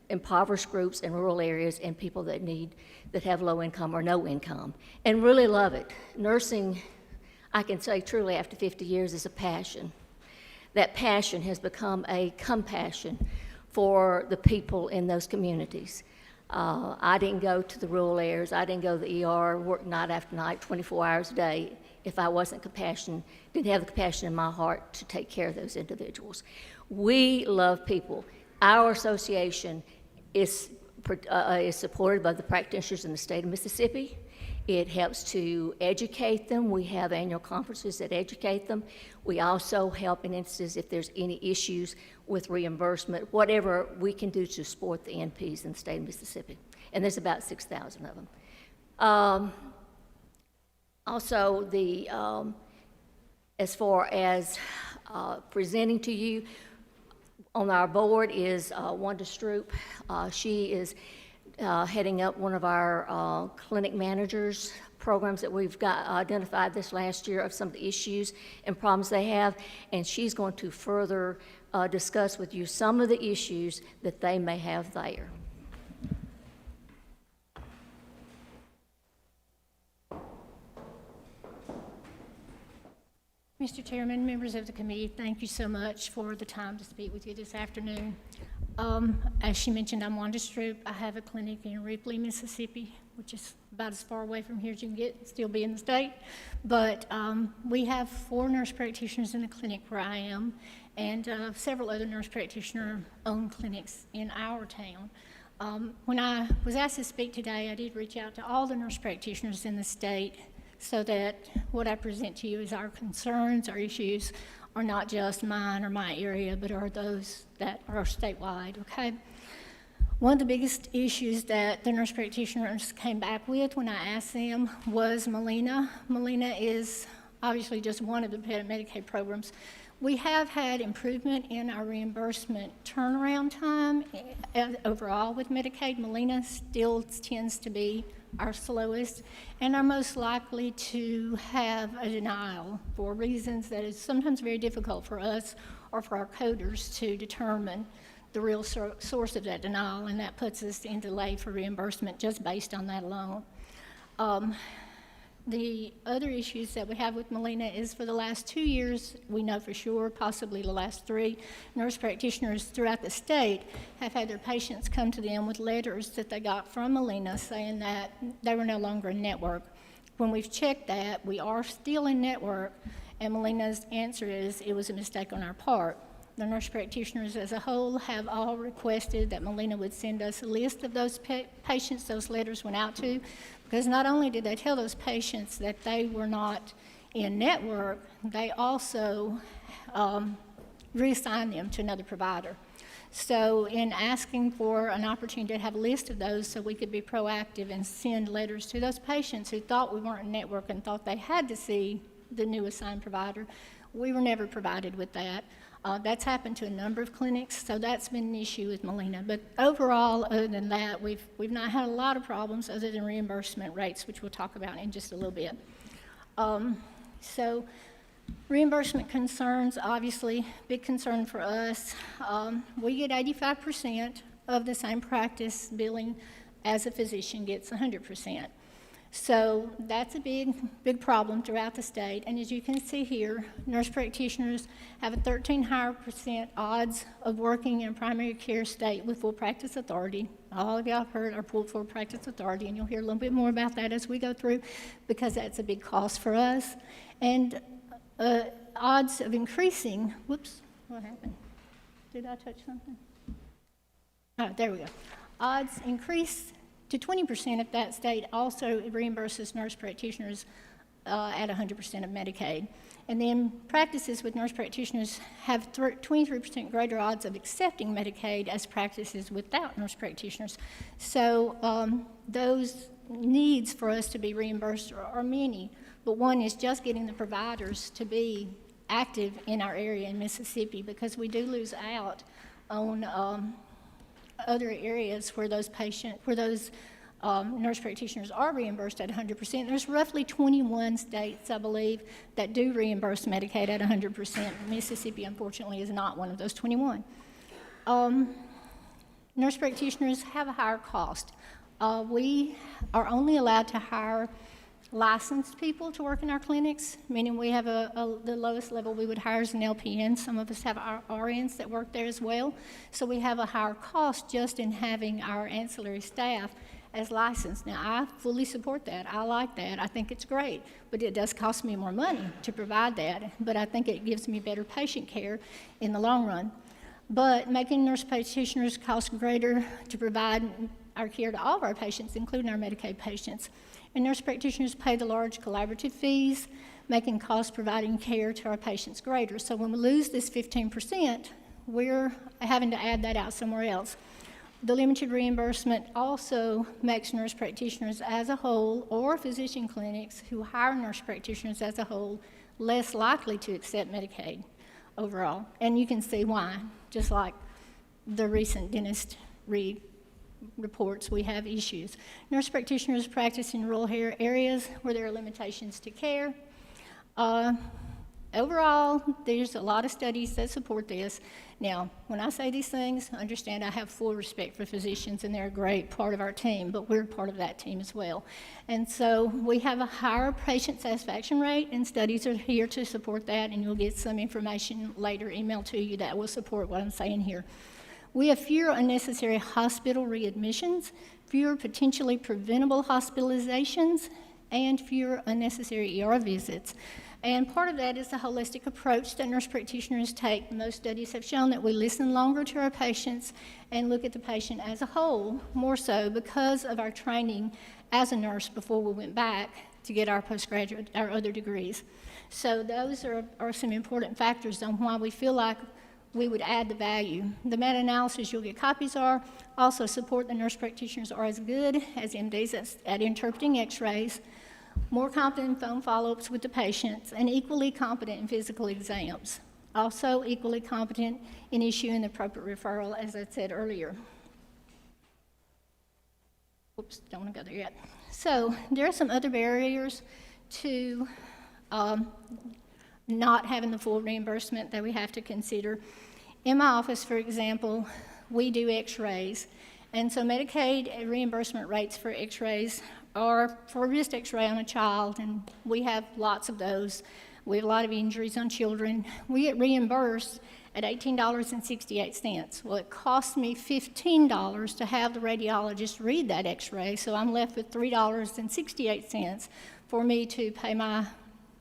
impoverished groups in rural areas and people that have low income or no income, and really love it. Nursing, I can say truly after 50 years, is a passion. That passion has become a compassion for the people in those communities. I didn't go to the rural areas. I didn't go to the ER, work night after night, 24 hours a day, if I didn't have the compassion in my heart to take care of those individuals. We love people. Our association is supported by the practitioners in the state of Mississippi, It helps to educate them. We have annual conferences that educate them. We also help in instances if there's any issues with reimbursement, whatever we can do to support the NPs in the state of Mississippi. And there's about 6,000 of them. Also, as far as presenting to you, on our board is Wanda Stroop. She is heading up one of our clinic managers programs that we've got identified this last year of some of the issues and problems they have, and she's going to further discuss with you some of the issues that they may have there. Mr. Chairman, members of the committee, thank you so much for the time to speak with you this afternoon. As she mentioned, I'm Wanda Stroop. I have a clinic in Ripley, Mississippi, which is about as far away from here as you can get, still be in the state. But we have 4 nurse practitioners in the clinic where I am, and several other nurse practitioner-owned clinics in our town. When I was asked to speak today, I did reach out to all the nurse practitioners in the state so that what I present to you is our concerns, our issues, are not just mine or my area, but are those that are statewide, okay? One of the biggest issues that the nurse practitioners came back with when I asked them was Molina. Molina is obviously just one of the Medicaid programs. We have had improvement in our reimbursement turnaround time overall with Medicaid. Molina still tends to be our slowest and are most likely to have a denial for reasons that is sometimes very difficult for us or for our coders to determine the real source of that denial, and that puts us in delay for reimbursement just based on that alone. The other issues that we have with Molina is for the last 2 years, we know for sure, possibly the last 3, nurse practitioners throughout the state have had their patients come to them with letters that they got from Molina saying that they were no longer in network. When we've checked that, we are still in network, and Molina's answer is it was a mistake on our part. The nurse practitioners as a whole have all requested that Molina would send us a list of those patients those letters went out to, because not only did they tell those patients that they were not in network, they also reassigned them to another provider. So in asking for an opportunity to have a list of those so we could be proactive and send letters to those patients who thought we weren't in network and thought they had to see the new assigned provider, we were never provided with that. That's happened to a number of clinics, so that's been an issue with Molina. But overall, other than that, we've not had a lot of problems other than reimbursement rates, which we'll talk about in just a little bit. So reimbursement concerns, obviously, big concern for us. We get 85% of the same practice billing as a physician gets 100%. So that's a big problem throughout the state. And as you can see here, nurse practitioners have a 13% higher odds of working in a primary care state with full practice authority. All of y'all have heard our full practice authority, and you'll hear a little bit more about that as we go through, because that's a big cost for us. And odds of increasing, whoops, what happened? Did I touch something? Oh, there we go. Odds increase to 20% if that state also reimburses nurse practitioners at 100% of Medicaid. And then practices with nurse practitioners have 23% greater odds of accepting Medicaid as practices without nurse practitioners. So those needs for us to be reimbursed are many, but one is just getting the providers to be active in our area in Mississippi, because we do lose out on other areas where those nurse practitioners are reimbursed at 100%. There's roughly 21 states, I believe, that do reimburse Medicaid at 100%. Mississippi, unfortunately, is not one of those 21. Nurse practitioners have a higher cost. We are only allowed to hire licensed people to work in our clinics, meaning we have the lowest level we would hire is an LPN. Some of us have our RNs that work there as well. So we have a higher cost just in having our ancillary staff as licensed. Now, I fully support that. I like that. I think it's great. But it does cost me more money to provide that. But I think it gives me better patient care in the long run. But making nurse practitioners cost greater to provide our care to all of our patients, including our Medicaid patients. And nurse practitioners pay the large collaborative fees, making cost providing care to our patients greater. So when we lose this 15%, we're having to add that out somewhere else. The limited reimbursement also makes nurse practitioners as a whole, or physician clinics who hire nurse practitioners as a whole, less likely to accept Medicaid overall. And you can see why, just like the recent dentist reports, we have issues. Nurse practitioners practice in rural areas where there are limitations to care. Overall, there's a lot of studies that support this. Now, when I say these things, understand I have full respect for physicians, and they're a great part of our team, but we're part of that team as well. And so we have a higher patient satisfaction rate, and studies are here to support that, and you'll get some information later emailed to you that will support what I'm saying here. We have fewer unnecessary hospital readmissions, fewer potentially preventable hospitalizations, and fewer unnecessary ER visits. And part of that is the holistic approach that nurse practitioners take. Most studies have shown that we listen longer to our patients and look at the patient as a whole, more so because of our training as a nurse before we went back to get our postgraduate, our other degrees. So those are some important factors on why we feel like we would add the value. The meta-analysis you'll get copies are also support the nurse practitioners are as good as MDs at interpreting x-rays, more competent in phone follow-ups with the patients, and equally competent in physical exams. Also equally competent in issuing the appropriate referral, as I said earlier. Oops, don't want to go there yet. So there are some other barriers to not having the full reimbursement that we have to consider. In my office, for example, we do x-rays, and so Medicaid reimbursement rates for x-rays are for a wrist x-ray on a child, and we have lots of those. We have a lot of injuries on children. We get reimbursed at $18.68. Well, it costs me $15 to have the radiologist read that x-ray, so I'm left with $3.68 for me to pay my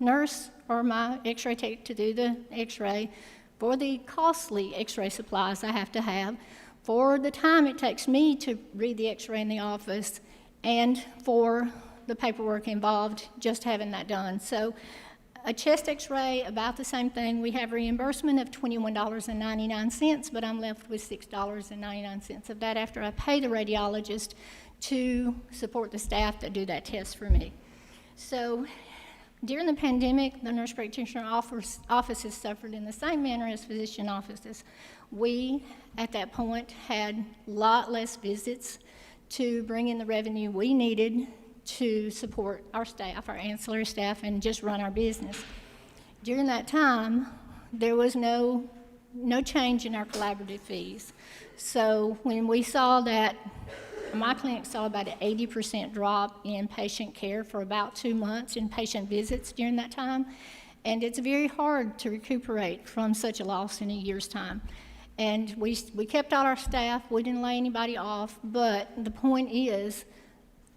nurse or my x-ray tech to do the x-ray, for the costly x-ray supplies I have to have, for the time it takes me to read the x-ray in the office, and for the paperwork involved just having that done. So a chest x-ray, about the same thing. We have reimbursement of $21.99, but I'm left with $6.99 of that after I pay the radiologist to support the staff that do that test for me. So during the pandemic, the nurse practitioner offices suffered in the same manner as physician offices. We, at that point, had a lot less visits to bring in the revenue we needed to support our staff, our ancillary staff, and just run our business. During that time, there was no change in our collaborative fees. So when we saw that, my clinic saw about an 80% drop in patient care for about 2 months in patient visits during that time, and it's very hard to recuperate from such a loss in a year's time. And we kept all our staff, we didn't lay anybody off, but the point is,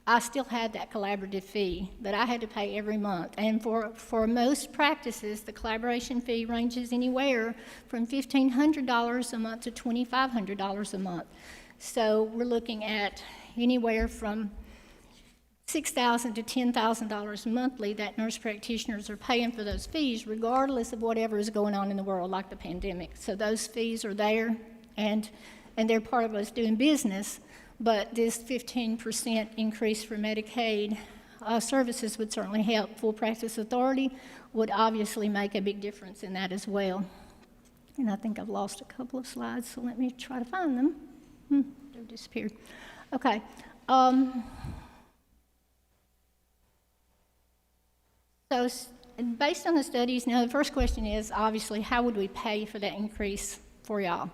I still had that collaborative fee that I had to pay every month. And for most practices, the collaboration fee ranges anywhere from $1,500 a month to $2,500 a month. So we're looking at anywhere from $6,000 to $10,000 monthly that nurse practitioners are paying for those fees, regardless of whatever is going on in the world, like the pandemic. So those fees are there, and they're part of us doing business. But this 15% increase for Medicaid services would certainly help. Full practice authority would obviously make a big difference in that as well. And I think I've lost a couple of slides, so let me try to find them. They disappeared. Okay. So based on the studies, now the first question is, obviously, how would we pay for that increase for y'all?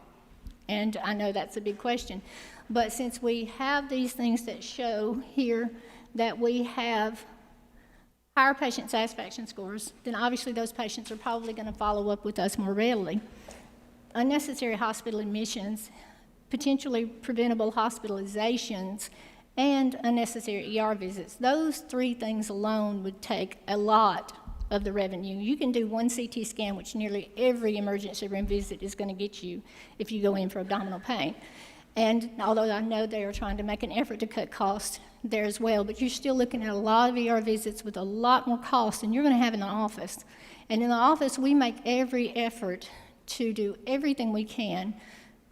And I know that's a big question. But since we have these things that show here that we have higher patient satisfaction scores, then obviously those patients are probably going to follow up with us more readily. Unnecessary hospital admissions, potentially preventable hospitalizations, and unnecessary ER visits. Those 3 things alone would take a lot of the revenue. You can do one CT scan, which nearly every emergency room visit is going to get you if you go in for abdominal pain. And although I know they are trying to make an effort to cut costs there as well, but you're still looking at a lot of ER visits with a lot more cost than you're going to have in the office. And in the office, we make every effort to do everything we can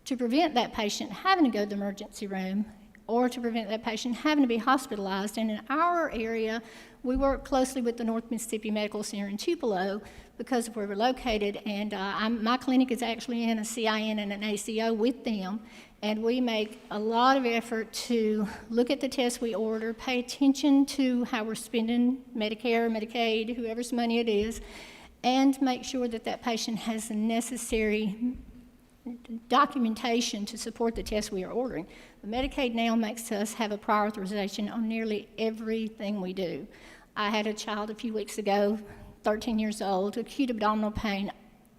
to prevent that patient having to go to the emergency room or to prevent that patient having to be hospitalized. And in our area, we work closely with the North Mississippi Medical Center in Tupelo because of where we're located, and my clinic is actually in a CIN and an ACO with them, and we make a lot of effort to look at the tests we order, pay attention to how we're spending Medicare, Medicaid, whoever's money it is, and make sure that that patient has the necessary documentation to support the tests we are ordering. The Medicaid now makes us have a prior authorization on nearly everything we do. I had a child a few weeks ago, 13 years old, acute abdominal pain,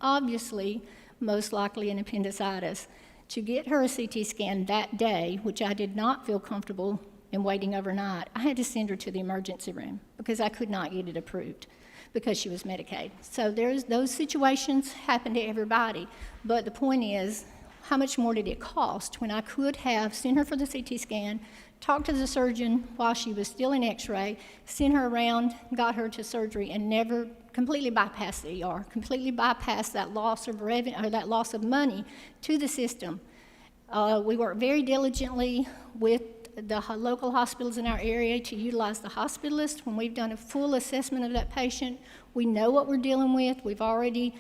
obviously most likely an appendicitis. To get her a CT scan that day, which I did not feel comfortable in waiting overnight, I had to send her to the emergency room because I could not get it approved because she was Medicaid. So those situations happen to everybody. But the point is, how much more did it cost when I could have sent her for the CT scan, talked to the surgeon while she was still in x-ray, sent her around, got her to surgery, and never completely bypassed the ER, completely bypassed that loss of revenue or that loss of money to the system. We work very diligently with the local hospitals in our area to utilize the hospitalist. When we've done a full assessment of that patient, we know what we're dealing with. We've already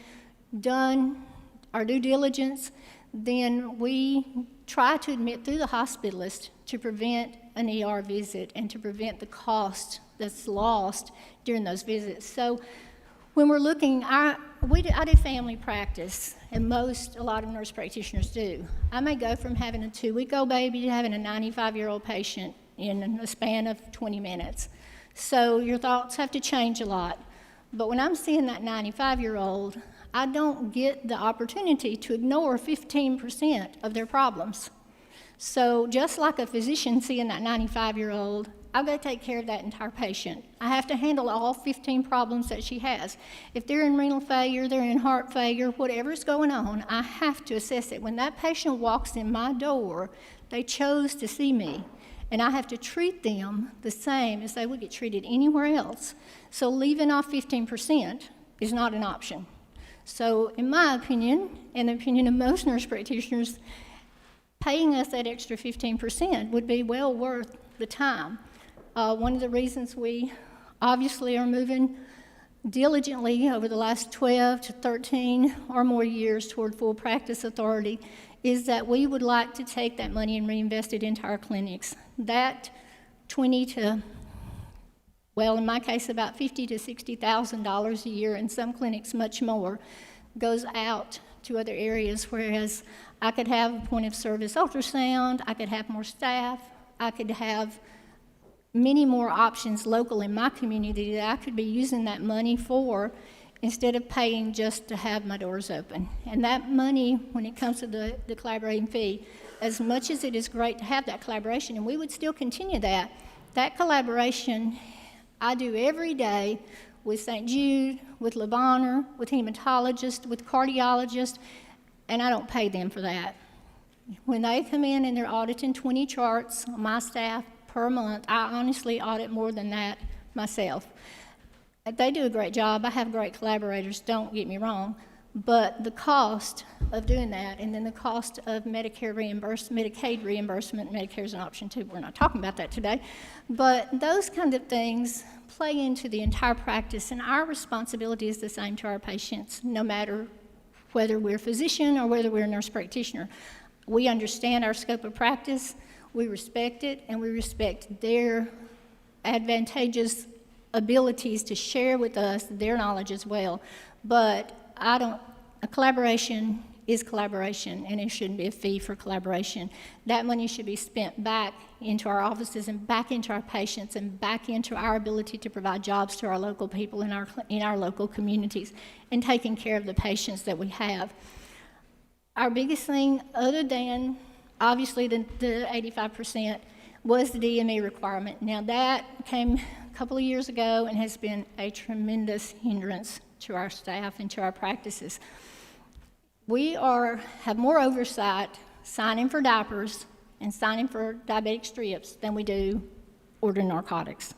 done our due diligence. Then we try to admit through the hospitalist to prevent an ER visit and to prevent the cost that's lost during those visits. So when we're looking, I do family practice, and a lot of nurse practitioners do. I may go from having a 2-week-old baby to having a 95-year-old patient in a span of 20 minutes. So your thoughts have to change a lot. But when I'm seeing that 95-year-old, I don't get the opportunity to ignore 15% of their problems. So just like a physician seeing that 95-year-old, I've got to take care of that entire patient. I have to handle all 15 problems that she has. If they're in renal failure, they're in heart failure, whatever's going on, I have to assess it. When that patient walks in my door, they chose to see me, and I have to treat them the same as they would get treated anywhere else. So leaving off 15% is not an option. So in my opinion, and the opinion of most nurse practitioners, paying us that extra 15% would be well worth the time. One of the reasons we obviously are moving diligently over the last 12 to 13 or more years toward full practice authority is that we would like to take that money and reinvest it into our clinics. That $20,000 to, well, in my case, about $50,000 to $60,000 a year, and some clinics much more, goes out to other areas, whereas I could have a point of service ultrasound, I could have more staff, I could have many more options local in my community that I could be using that money for instead of paying just to have my doors open. And that money, when it comes to the collaborating fee, as much as it is great to have that collaboration, and we would still continue that collaboration I do every day with St. Jude, with Le Bonheur, with hematologists, with cardiologists, and I don't pay them for that. When they come in and they're auditing 20 charts on my staff per month, I honestly audit more than that myself. They do a great job. I have great collaborators, don't get me wrong, but the cost of doing that, and then the cost of Medicare reimbursement, Medicaid reimbursement, Medicare's an option too, we're not talking about that today, but those kind of things play into the entire practice, and our responsibility is the same to our patients, no matter whether we're a physician or whether we're a nurse practitioner. We understand our scope of practice, we respect it, and we respect their advantageous abilities to share with us their knowledge as well. But a collaboration is collaboration, and it shouldn't be a fee for collaboration. That money should be spent back into our offices and back into our patients and back into our ability to provide jobs to our local people in our local communities and taking care of the patients that we have. Our biggest thing, other than obviously the 85%, was the DME requirement. Now that came a couple of years ago and has been a tremendous hindrance to our staff and to our practices. We have more oversight signing for diapers and signing for diabetic strips than we do ordering narcotics.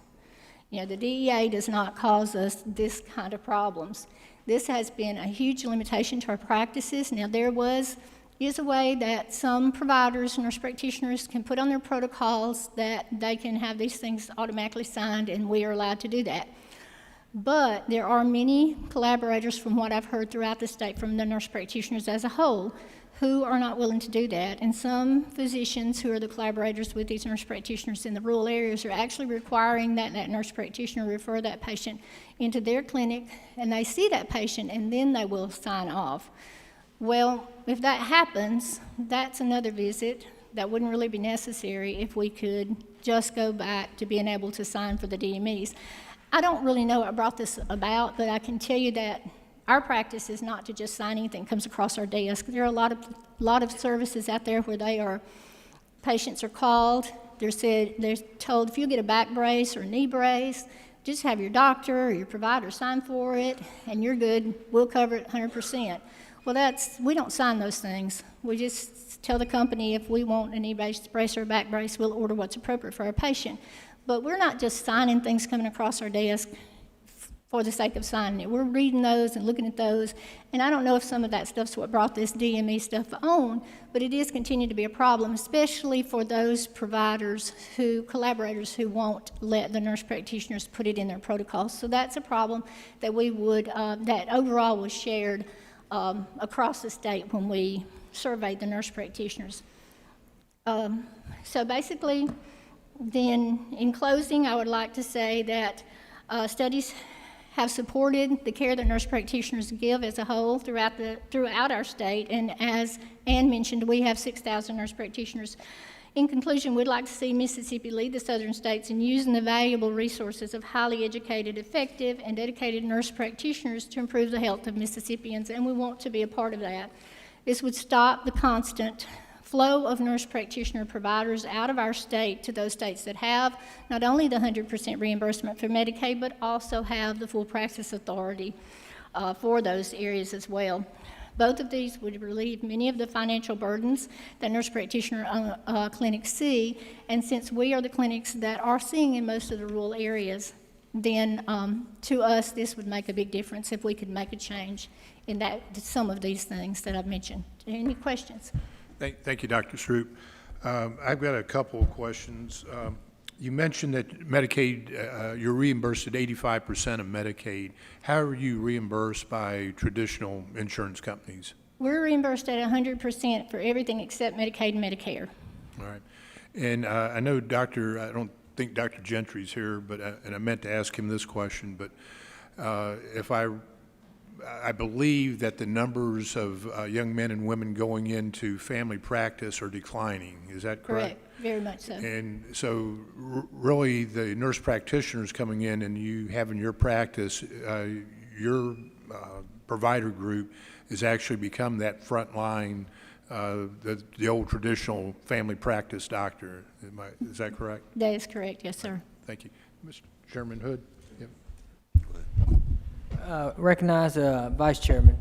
You know, the DEA does not cause us this kind of problems. This has been a huge limitation to our practices. Now, there is a way that some providers and nurse practitioners can put on their protocols that they can have these things automatically signed, and we are allowed to do that. But there are many collaborators, from what I've heard throughout the state, from the nurse practitioners as a whole, who are not willing to do that. And some physicians who are the collaborators with these nurse practitioners in the rural areas are actually requiring that nurse practitioner refer that patient into their clinic, and they see that patient, and then they will sign off. Well, if that happens, that's another visit that wouldn't really be necessary if we could just go back to being able to sign for the DMEs. I don't really know what brought this about, but I can tell you that our practice is not to just sign anything that comes across our desk. There are a lot of services out there where patients are called, they're told if you get a back brace or a knee brace, just have your doctor or your provider sign for it, and you're good, we'll cover it 100%. Well, we don't sign those things. We just tell the company if we want a knee brace or a back brace, we'll order what's appropriate for our patient. But we're not just signing things coming across our desk for the sake of signing it. We're reading those and looking at those, and I don't know if some of that stuff's what brought this DME stuff on, but it is continuing to be a problem, especially for those collaborators who won't let the nurse practitioners put it in their protocols. So that's a problem that that overall was shared across the state when we surveyed the nurse practitioners. So basically, then in closing, I would like to say that studies have supported the care that nurse practitioners give as a whole throughout our state, and as Ann mentioned, we have 6,000 nurse practitioners. In conclusion, we'd like to see Mississippi lead the southern states in using the valuable resources of highly educated, effective, and dedicated nurse practitioners to improve the health of Mississippians, and we want to be a part of that. This would stop the constant flow of nurse practitioner providers out of our state to those states that have not only the 100% reimbursement for Medicaid, but also have the full practice authority for those areas as well. Both of these would relieve many of the financial burdens that nurse practitioner clinics see, and since we are the clinics that are seeing in most of the rural areas, then to us this would make a big difference if we could make a change in some of these things that I've mentioned. Any questions? Thank you, Dr. Stroop. I've got a couple of questions. You mentioned that Medicaid, you're reimbursed at 85% of Medicaid. How are you reimbursed by traditional insurance companies? We're reimbursed at 100% for everything except Medicaid and Medicare. All right. And I know I don't think Dr. Gentry's here, but and I meant to ask him this question, but if I believe that the numbers of young men and women going into family practice are declining. Is that correct? Correct, very much so. And so really the nurse practitioners coming in and you having your practice, your provider group has actually become that front line, the old traditional family practice doctor. Is that correct? That is correct, yes, sir. Thank you. Mr. Chairman Hood? Yep. Recognize Vice Chairman.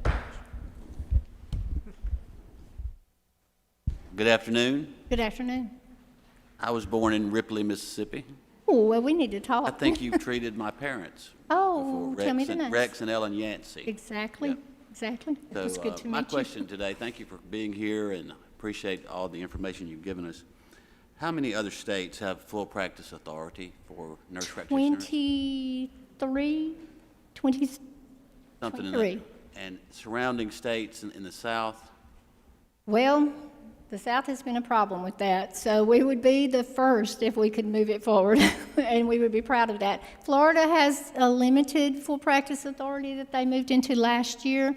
Good afternoon. Good afternoon. I was born in Ripley, Mississippi. Oh, well, we need to talk. I think you've treated my parents. Oh, before, tell me the names. Rex and Ellen Yancey. Exactly, Yep. exactly. It So was good to my meet you. question today, thank you for being here and appreciate all the information you've given us. How many other states have full practice authority for nurse practitioners? 23, Something in 23. that. And surrounding states in the South? Well, the South has been a problem with that, so we would be the first if we could move it forward, and we would be proud of that. Florida has a limited full practice authority that they moved into last year.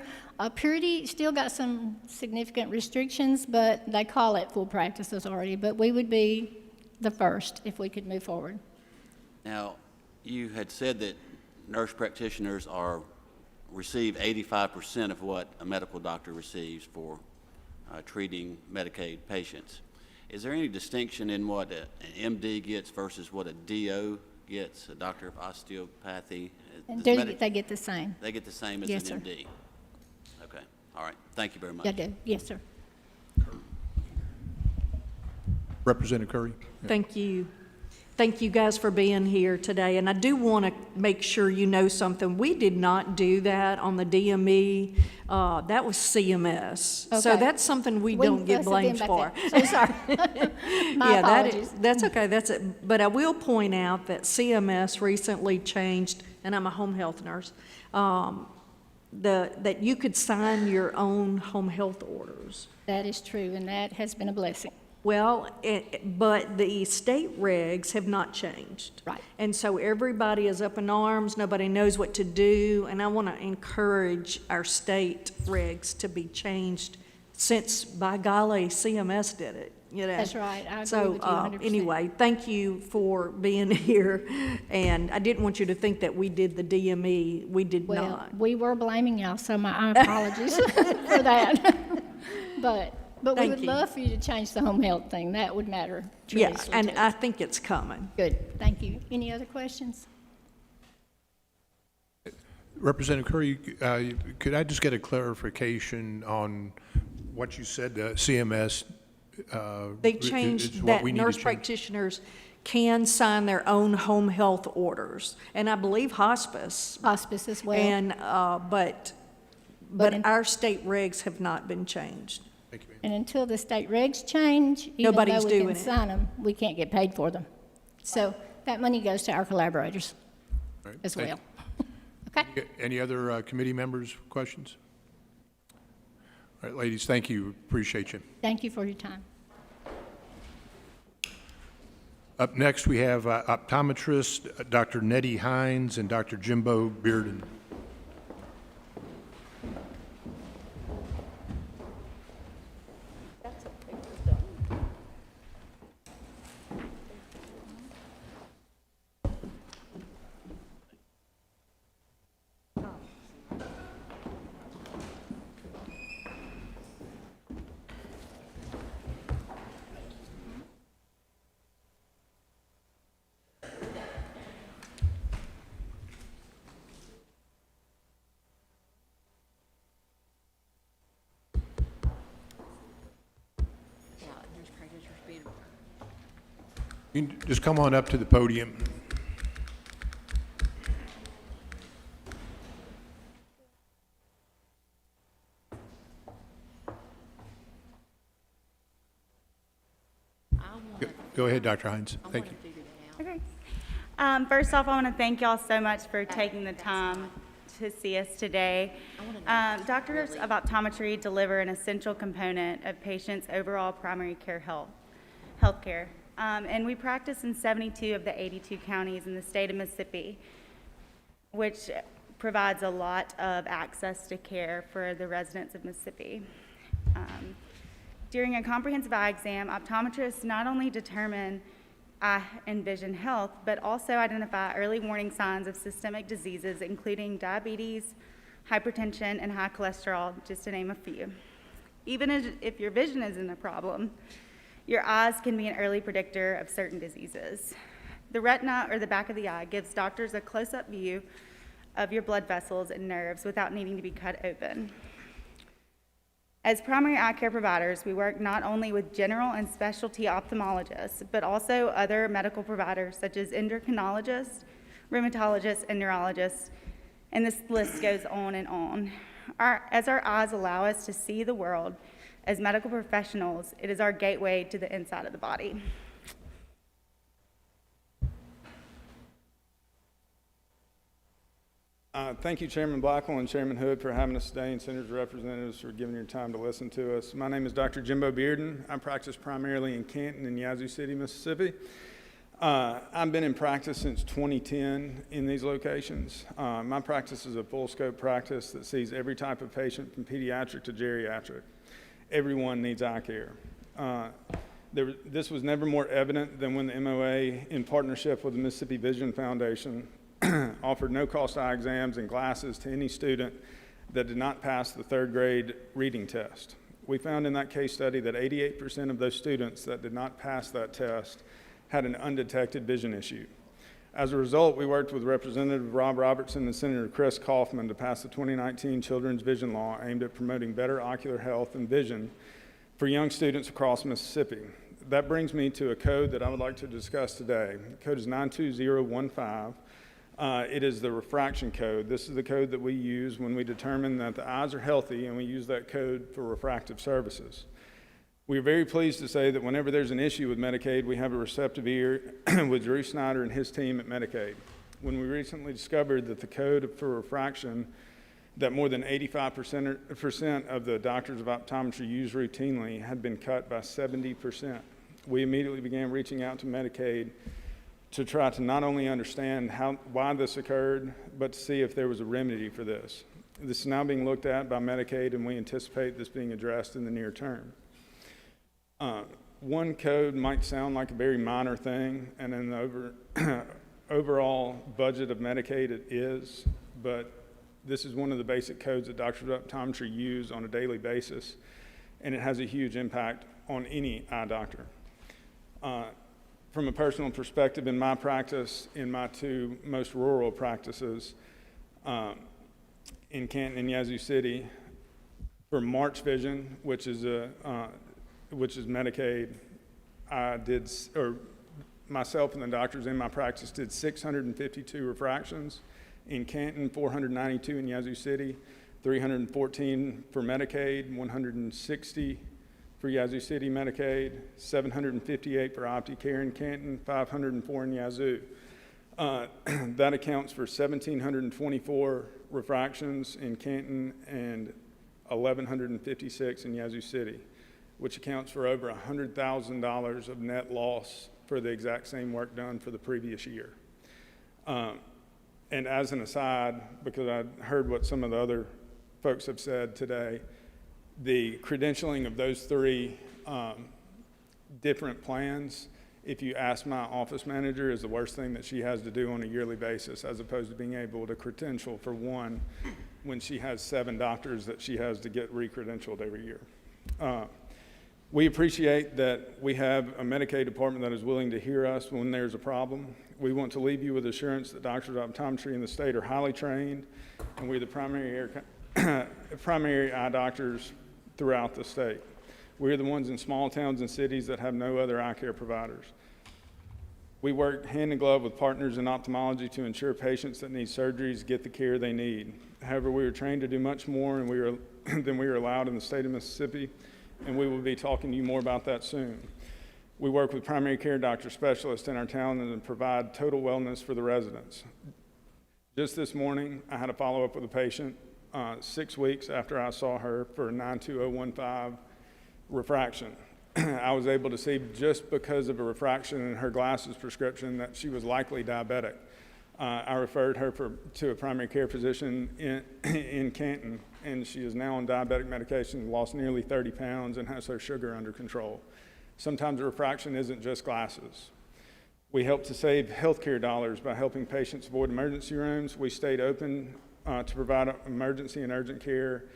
Purity still got some significant restrictions, but they call it full practice authority, but we would be the first if we could move forward. Now, you had said that nurse practitioners receive 85% of what a medical doctor receives for treating Medicaid patients. Is there any distinction in what an MD gets versus what a DO gets, a doctor of osteopathy? They get the same. They get the same as Yes, an sir. MD? Okay, all right. Thank you very much. I do, yes, sir. Representative Curry? Thank you. Thank you guys for being here today. And I do want to make sure you know something. We did not do that on the DME. That was CMS. So Okay. that's something we don't get blamed for. So sorry. My apologies. That's okay. That's it. But I will point out that CMS recently changed, and I'm a home health nurse, that you could sign your own home health orders. That is true, and that has been a blessing. Well, but the state regs have not changed. Right. And so everybody is up in arms, nobody knows what to do, and I want to encourage our state regs to be changed since, by golly, CMS did it, you know. That's right. I agree So, with you 100%. anyway, thank you for being here, and I didn't want you to think that we did the DME. We did Well, not. we were blaming y'all, so my apologies for that. But we Thank would you. love for you to change the home health thing. That would matter Yeah, tremendously. and to I us. think it's coming. Good, thank you. Any other questions? Representative Curry, could I just get a clarification on what you said, CMS? They is changed what that we need to nurse change? practitioners can sign their own home health orders, and I believe hospice. Hospice as well. And, but in- our state regs have not been changed. And until the state regs change, even Nobody's though we doing can it. sign them, we can't get paid for them. So that money goes to our collaborators All right, as thank well. you. Any other committee members' questions? All right, ladies, thank you. Appreciate you. Thank you for your time. Up next, we have optometrist Dr. Nettie Hines and Dr. Jimbo Bearden. You can just come on up to the podium. Go ahead, Dr. Hines. Thank you. Okay. First off, I want to thank y'all so much for taking the time to see us today. Doctors of optometry deliver an essential component of patients' overall primary care health care. And we practice in 72 of the 82 counties in the state of Mississippi, which provides a lot of access to care for the residents of Mississippi. During a comprehensive eye exam, optometrists not only determine eye and vision health, but also identify early warning signs of systemic diseases, including diabetes, hypertension, and high cholesterol, just to name a few. Even if your vision isn't a problem, your eyes can be an early predictor of certain diseases. The retina, or the back of the eye, gives doctors a close-up view of your blood vessels and nerves without needing to be cut open. As primary eye care providers, we work not only with general and specialty ophthalmologists, but also other medical providers such as endocrinologists, rheumatologists, and neurologists, and this list goes on and on. As our eyes allow us to see the world as medical professionals, it is our gateway to the inside of the body. Thank you, Chairman Blackwell and Chairman Hood, for having us today, and Senators representatives for giving your time to listen to us. My name is Dr. Jimbo Bearden. I practice primarily in Canton and Yazoo City, Mississippi. I've been in practice since 2010 in these locations. My practice is a full-scope practice that sees every type of patient from pediatric to geriatric. Everyone needs eye care. This was never more evident than when the MOA, in partnership with the Mississippi Vision Foundation, offered no-cost eye exams and glasses to any student that did not pass the third grade reading test. We found in that case study that 88% of those students that did not pass that test had an undetected vision issue. As a result, we worked with Representative Rob Robertson and Senator Chris Kaufman to pass the 2019 Children's Vision Law aimed at promoting better ocular health and vision for young students across Mississippi. That brings me to a code that I would like to discuss today. The code is 92015. It is the refraction code. This is the code that we use when we determine that the eyes are healthy, and we use that code for refractive services. We are very pleased to say that whenever there's an issue with Medicaid, we have a receptive ear with Drew Snyder and his team at Medicaid. When we recently discovered that the code for refraction that more than 85% of the doctors of optometry use routinely had been cut by 70%, we immediately began reaching out to Medicaid to try to not only understand why this occurred, but to see if there was a remedy for this. This is now being looked at by Medicaid, and we anticipate this being addressed in the near term. One code might sound like a very minor thing, and in the overall budget of Medicaid it is, but this is one of the basic codes that doctors of optometry use on a daily basis, and it has a huge impact on any eye doctor. From a personal perspective, in my practice, in my two most rural practices, in Canton and Yazoo City, for March Vision, which is Medicaid, myself and the doctors in my practice did 652 refractions. In Canton, 492 in Yazoo City, 314 for Medicaid, 160 for Yazoo City Medicaid, 758 for OptiCare in Canton, 504 in Yazoo. That accounts for 1,724 refractions in Canton and 1,156 in Yazoo City, which accounts for over $100,000 of net loss for the exact same work done for the previous year. And as an aside, because I heard what some of the other folks have said today, the credentialing of those three different plans, if you ask my office manager, is the worst thing that she has to do on a yearly basis, as opposed to being able to credential for one when she has 7 doctors that she has to get re-credentialed every year. We appreciate that we have a Medicaid department that is willing to hear us when there's a problem. We want to leave you with assurance that doctors of optometry in the state are highly trained, and we're the primary eye doctors throughout the state. We're the ones in small towns and cities that have no other eye care providers. We work hand in glove with partners in ophthalmology to ensure patients that need surgeries get the care they need. However, we are trained to do much more than we are allowed in the state of Mississippi, and we will be talking to you more about that soon. We work with primary care doctor specialists in our town and provide total wellness for the residents. Just this morning, I had a follow-up with a patient 6 weeks after I saw her for a 92015 refraction. I was able to see, just because of a refraction in her glasses prescription, that she was likely diabetic. I referred her to a primary care physician in Canton, and she is now on diabetic medication, lost nearly 30 pounds, and has her sugar under control. Sometimes a refraction isn't just glasses. We help to save healthcare dollars by helping patients avoid emergency rooms. We stayed open to provide emergency and urgent care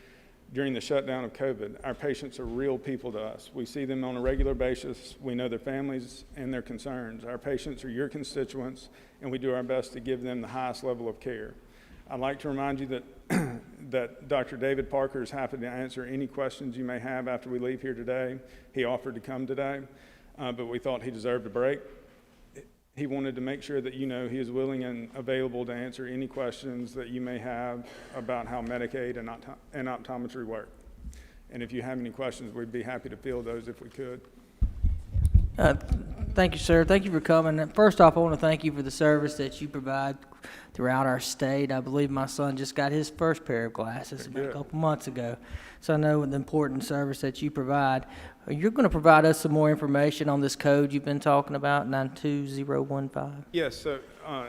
during the shutdown of COVID. Our patients are real people to us. We see them on a regular basis. We know their families and their concerns. Our patients are your constituents, and we do our best to give them the highest level of care. I'd like to remind you that that Dr. David Parker is happy to answer any questions you may have after we leave here today. He offered to come today, but we thought he deserved a break. He wanted to make sure that you know he is willing and available to answer any questions that you may have about how Medicaid and optometry work. And if you have any questions, we'd be happy to field those if we could. Thank you, sir. Thank you for coming. First off, I want to thank you for the service that you provide throughout our state. I believe my son just got his first pair of glasses about a couple months ago. So I know the important service that you provide. You're going to provide us some more information on this code you've been talking about, 92015? Yes, so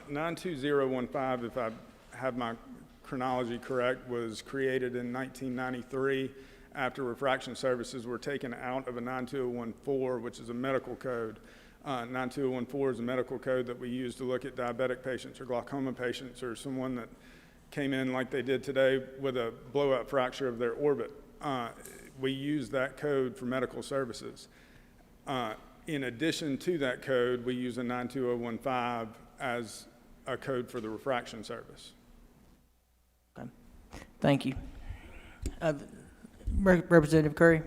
92015, if I have my chronology correct, was created in 1993 after refraction services were taken out of a 92014, which is a medical code. 92014 is a medical code that we use to look at diabetic patients or glaucoma patients or someone that came in like they did today with a blowout fracture of their orbit. We use that code for medical services. In addition to that code, we use a 92015 as a code for the refraction service. Okay. Thank you. Representative Curry.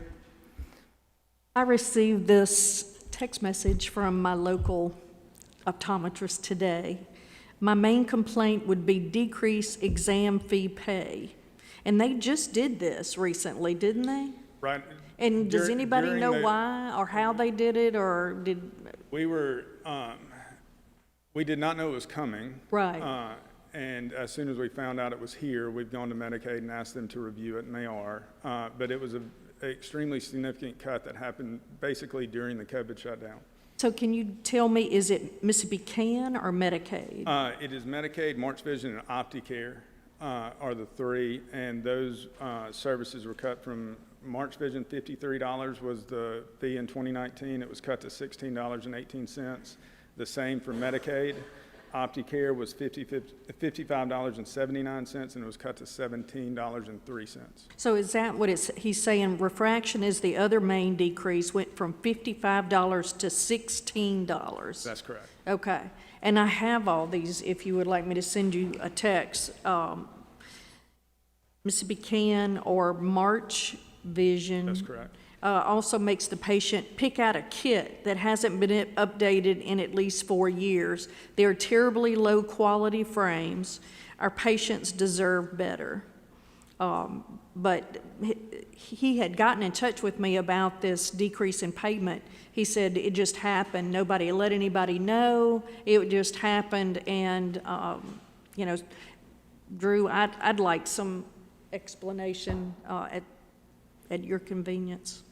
I received this text message from my local optometrist today. My main complaint would be decrease exam fee pay. And they just did this recently, didn't they? Right. And does anybody During know the- why or how they did it, or did? We were, we did not know it was coming. Right. And as soon as we found out it was here, we've gone to Medicaid and asked them to review it, and they are. But it was an extremely significant cut that happened basically during the COVID shutdown. So can you tell me, is it Mississippi Can or Medicaid? It is Medicaid, March Vision, and OptiCare are the three, and those services were cut from March Vision, $53 was the fee in 2019. It was cut to $16.18. The same for Medicaid. OptiCare was $55.79, and it was cut to $17.03. So is that what he's saying? Refraction is the other main decrease, went from $55 to $16. That's correct. Okay. And I have all these, if you would like me to send you a text. Mississippi Can or March Vision. That's correct. Also makes the patient pick out a kit that hasn't been updated in at least 4 years. They're terribly low quality frames. Our patients deserve better. But he had gotten in touch with me about this decrease in payment. He said it just happened. Nobody let anybody know. It just happened. And, you know, Drew, I'd like some explanation at your convenience.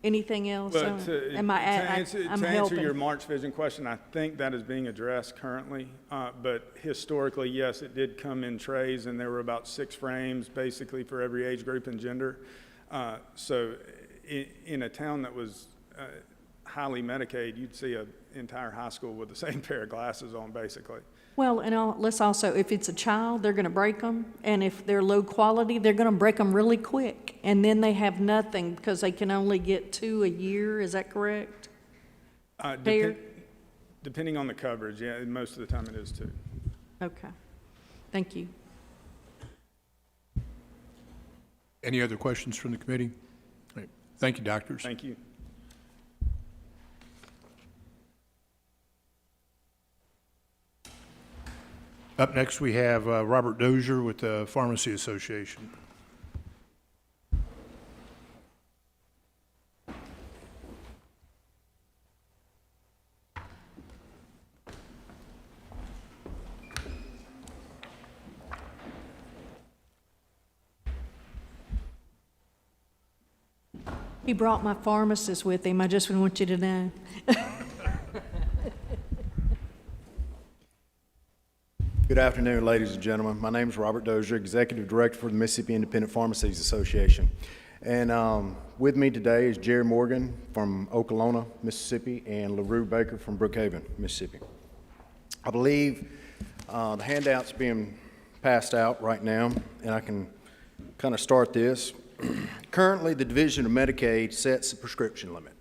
Anything else? But to I'm answer helping. your March Vision question, I think that is being addressed currently. But historically, yes, it did come in trays, and there were about 6 frames basically for every age group and gender. So in a town that was highly Medicaid, you'd see an entire high school with the same pair of glasses on basically. Well, and let's also, if it's a child, they're going to break them. And if they're low quality, they're going to break them really quick. And then they have nothing because they can only get 2 a year. Is that correct? Depending on the coverage, yeah, most of the time it is 2. Okay. Thank you. Any other questions from the committee? All right. Thank you, doctors. Thank you. Up next, we have Robert Dozier with the Pharmacy Association. He brought my pharmacist with him. I just want you to know. Good afternoon, ladies and gentlemen. My name is Robert Dozier, Executive Director for the Mississippi Independent Pharmacies Association. And with me today is Jerry Morgan from Okolona, Mississippi, and LaRue Baker from Brookhaven, Mississippi. I believe the handout's being passed out right now, and I can kind of start this. Currently, the Division of Medicaid sets the prescription limit.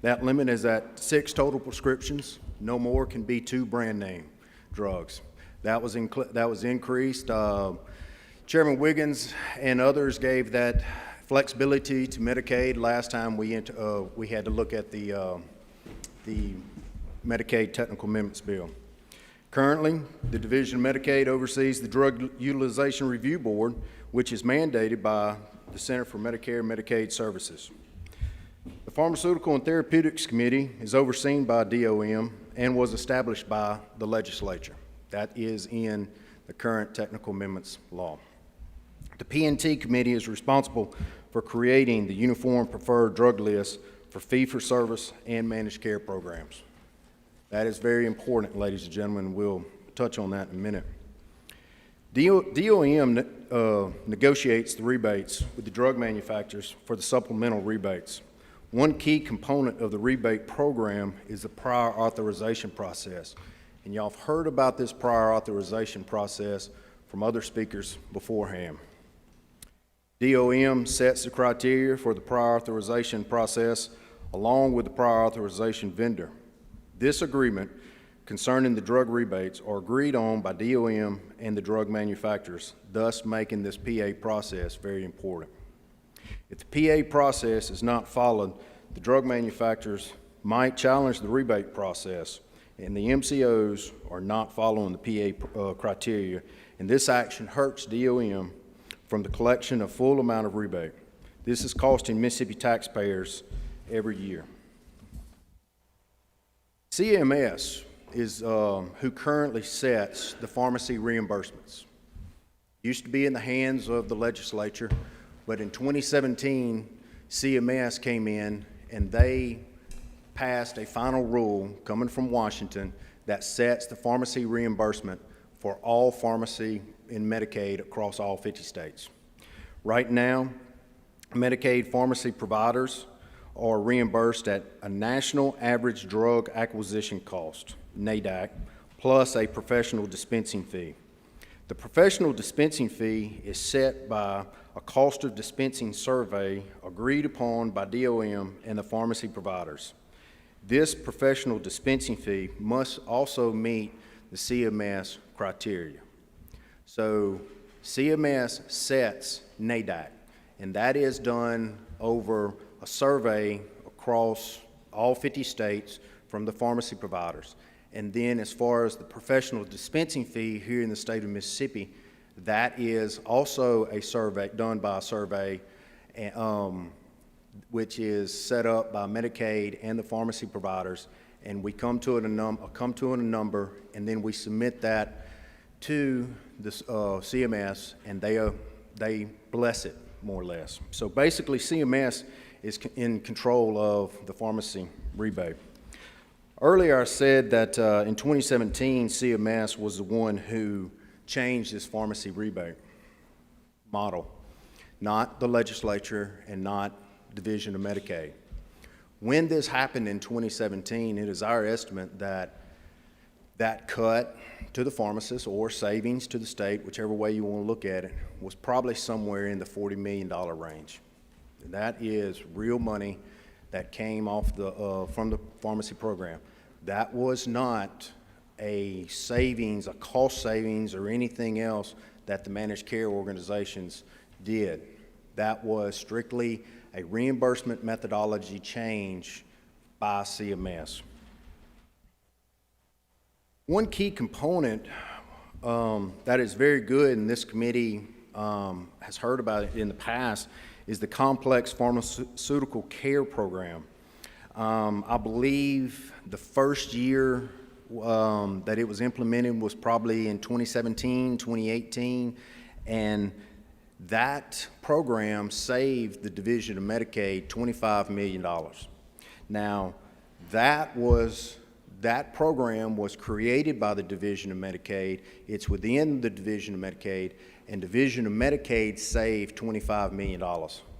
That limit is at 6 total prescriptions. No more can be 2 brand name drugs. That was increased. Chairman Wiggins and others gave that flexibility to Medicaid last time we had to look at the Medicaid Technical Amendments Bill. Currently, the Division of Medicaid oversees the Drug Utilization Review Board, which is mandated by the Center for Medicare and Medicaid Services. The Pharmaceutical and Therapeutics Committee is overseen by DOM and was established by the legislature. That is in the current technical amendments law. The P&T Committee is responsible for creating the Uniform Preferred Drug List for fee-for-service and managed care programs. That is very important, ladies and gentlemen. We'll touch on that in a minute. DOM negotiates the rebates with the drug manufacturers for the supplemental rebates. One key component of the rebate program is the prior authorization process. And y'all have heard about this prior authorization process from other speakers beforehand. DOM sets the criteria for the prior authorization process along with the prior authorization vendor. This agreement concerning the drug rebates are agreed on by DOM and the drug manufacturers, thus making this PA process very important. If the PA process is not followed, the drug manufacturers might challenge the rebate process, and the MCOs are not following the PA criteria, and this action hurts DOM from the collection of full amount of rebate. This is costing Mississippi taxpayers every year. CMS is who currently sets the pharmacy reimbursements. Used to be in the hands of the legislature, but in 2017, CMS came in and they passed a final rule coming from Washington that sets the pharmacy reimbursement for all pharmacy in Medicaid across all 50 states. Right now, Medicaid pharmacy providers are reimbursed at a national average drug acquisition cost, NADAC, plus a professional dispensing fee. The professional dispensing fee is set by a cost of dispensing survey agreed upon by DOM and the pharmacy providers. This professional dispensing fee must also meet the CMS criteria. So CMS sets NADAC, and that is done over a survey across all 50 states from the pharmacy providers. And then as far as the professional dispensing fee here in the state of Mississippi, that is also a survey done by a survey which is set up by Medicaid and the pharmacy providers, and we come to a number, and then we submit that to the CMS, and they bless it more or less. So basically, CMS is in control of the pharmacy rebate. Earlier, I said that in 2017, CMS was the one who changed this pharmacy rebate model, not the legislature and not Division of Medicaid. When this happened in 2017, it is our estimate that that cut to the pharmacist or savings to the state, whichever way you want to look at it, was probably somewhere in the $40 million range. And that is real money that came off from the pharmacy program. That was not a savings, a cost savings, or anything else that the managed care organizations did. That was strictly a reimbursement methodology change by CMS. One key component that is very good, and this committee has heard about it in the past, is the Complex Pharmaceutical Care Program. I believe the first year that it was implemented was probably in 2017, 2018, and that program saved the Division of Medicaid $25 million. Now, that program was created by the Division of Medicaid. It's within the Division of Medicaid, and Division of Medicaid saved $25 million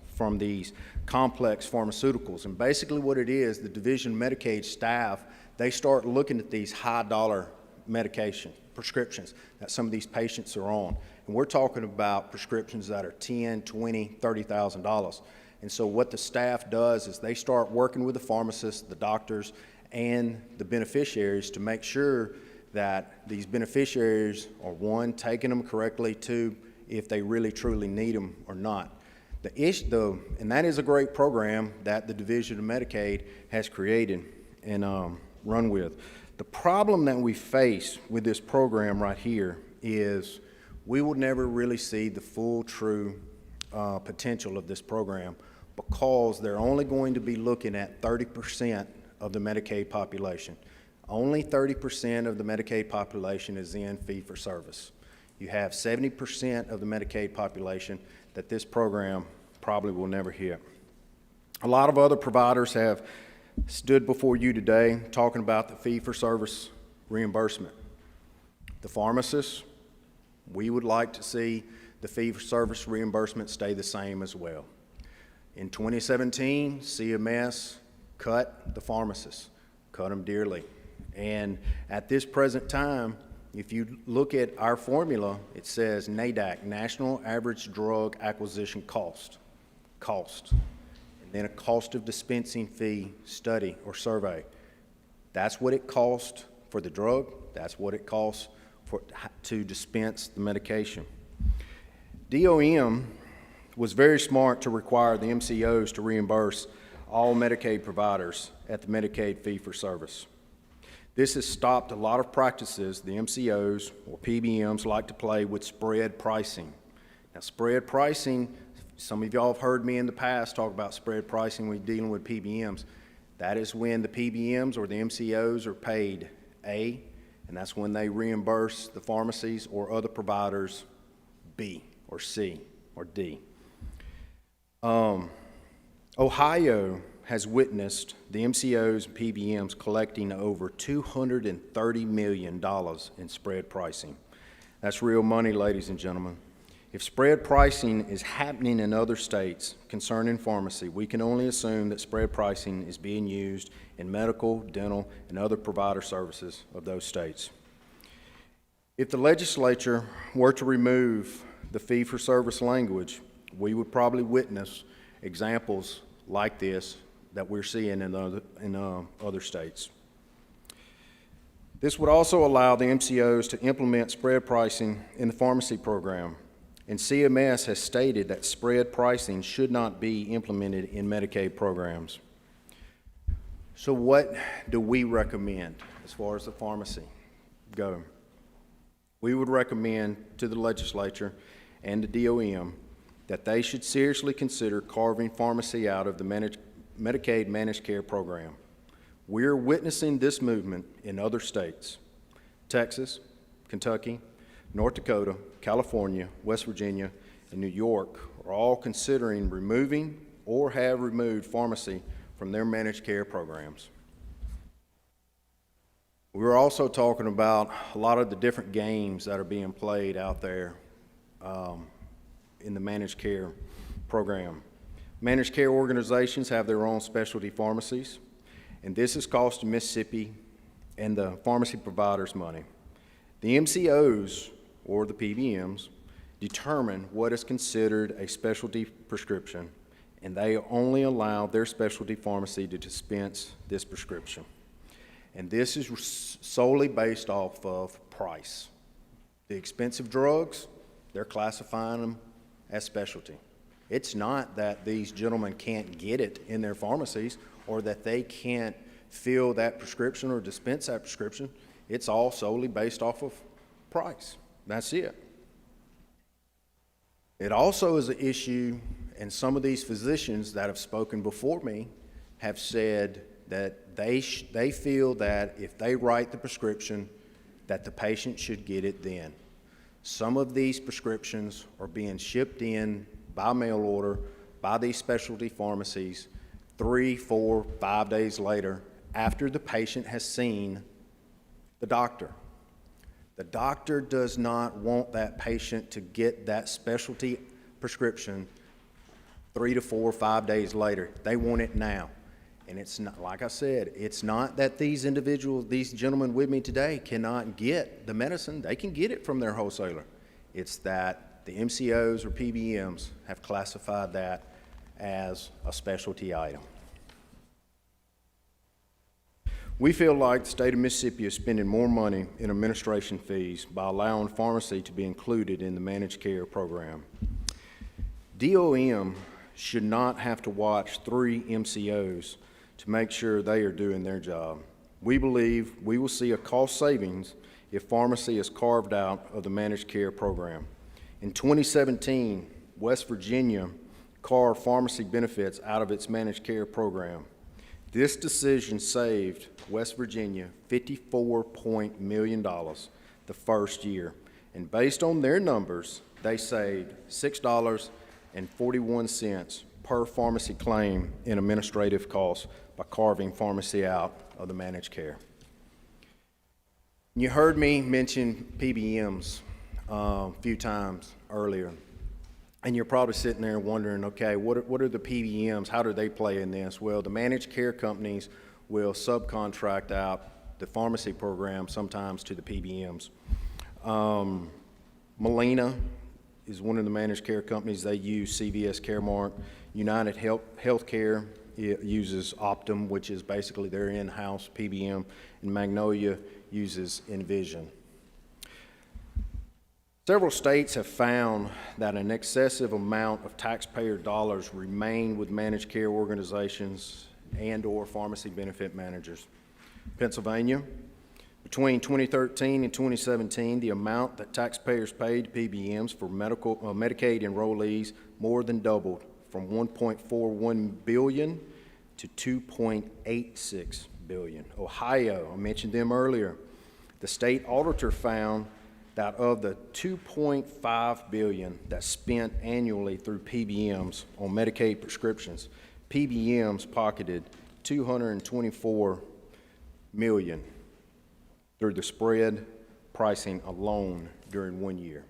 from these complex pharmaceuticals. And basically what it is, the Division of Medicaid staff, they start looking at these high-dollar medication prescriptions that some of these patients are on. And we're talking about prescriptions that are $10,000, $20,000, $30,000. And so what the staff does is they start working with the pharmacists, the doctors, and the beneficiaries to make sure that these beneficiaries are, one, taking them correctly, two, if they really truly need them or not. And that is a great program that the Division of Medicaid has created and run with. The problem that we face with this program right here is we will never really see the full, true potential of this program because they're only going to be looking at 30% of the Medicaid population. Only 30% of the Medicaid population is in fee-for-service. You have 70% of the Medicaid population that this program probably will never hit. A lot of other providers have stood before you today talking about the fee-for-service reimbursement. The pharmacists, we would like to see the fee-for-service reimbursement stay the same as well. In 2017, CMS cut the pharmacists, cut them dearly. And at this present time, if you look at our formula, it says NADAC, National Average Drug Acquisition Cost, and then a cost of dispensing fee study or survey. That's what it costs for the drug. That's what it costs to dispense the medication. DOM was very smart to require the MCOs to reimburse all Medicaid providers at the Medicaid fee-for-service. This has stopped a lot of practices the MCOs or PBMs like to play with spread pricing. Now, spread pricing, some of y'all have heard me in the past talk about spread pricing when dealing with PBMs. That is when the PBMs or the MCOs are paid A, and that's when they reimburse the pharmacies or other providers B or C or D. Ohio has witnessed the MCOs and PBMs collecting over $230 million in spread pricing. That's real money, ladies and gentlemen. If spread pricing is happening in other states concerning pharmacy, we can only assume that spread pricing is being used in medical, dental, and other provider services of those states. If the legislature were to remove the fee-for-service language, we would probably witness examples like this that we're seeing in other states. This would also allow the MCOs to implement spread pricing in the pharmacy program, and CMS has stated that spread pricing should not be implemented in Medicaid programs. So what do we recommend as far as the pharmacy go? We would recommend to the legislature and the DOM that they should seriously consider carving pharmacy out of the Medicaid managed care program. We're witnessing this movement in other states. Texas, Kentucky, North Dakota, California, West Virginia, and New York are all considering removing or have removed pharmacy from their managed care programs. We're also talking about a lot of the different games that are being played out there in the managed care program. Managed care organizations have their own specialty pharmacies, and this is costing Mississippi and the pharmacy providers money. The MCOs, or the PBMs, determine what is considered a specialty prescription, and they only allow their specialty pharmacy to dispense this prescription. And this is solely based off of price. The expensive drugs, they're classifying them as specialty. It's not that these gentlemen can't get it in their pharmacies or that they can't fill that prescription or dispense that prescription. It's all solely based off of price. That's it. It also is an issue, and some of these physicians that have spoken before me have said that they feel that if they write the prescription, that the patient should get it then. Some of these prescriptions are being shipped in by mail order by these specialty pharmacies 3, 4, 5 days later after the patient has seen the doctor. The doctor does not want that patient to get that specialty prescription 3 to 4, 5 days later. They want it now. And it's not, like I said, it's not that these individuals, these gentlemen with me today cannot get the medicine. They can get it from their wholesaler. It's that the MCOs or PBMs have classified that as a specialty item. We feel like the state of Mississippi is spending more money in administration fees by allowing pharmacy to be included in the managed care program. DOM should not have to watch 3 MCOs to make sure they are doing their job. We believe we will see a cost savings if pharmacy is carved out of the managed care program. In 2017, West Virginia carved pharmacy benefits out of its managed care program. This decision saved West Virginia $54 million the first year. And based on their numbers, they saved $6.41 per pharmacy claim in administrative costs by carving pharmacy out of the managed care. You heard me mention PBMs a few times earlier, and you're probably sitting there wondering, okay, what are the PBMs? How do they play in this? Well, the managed care companies will subcontract out the pharmacy program sometimes to the PBMs. Molina is one of the managed care companies. They use CVS Caremark. United Healthcare uses Optum, which is basically their in-house PBM, and Magnolia uses Envision. Several states have found that an excessive amount of taxpayer dollars remain with managed care organizations and/or pharmacy benefit managers. Pennsylvania, between 2013 and 2017, the amount that taxpayers paid to PBMs for Medicaid enrollees more than doubled, from $1.41 billion to $2.86 billion. Ohio, I mentioned them earlier. The state auditor found that of the $2.5 billion that's spent annually through PBMs on Medicaid prescriptions, PBMs pocketed $224 million through the spread pricing alone during 1 year.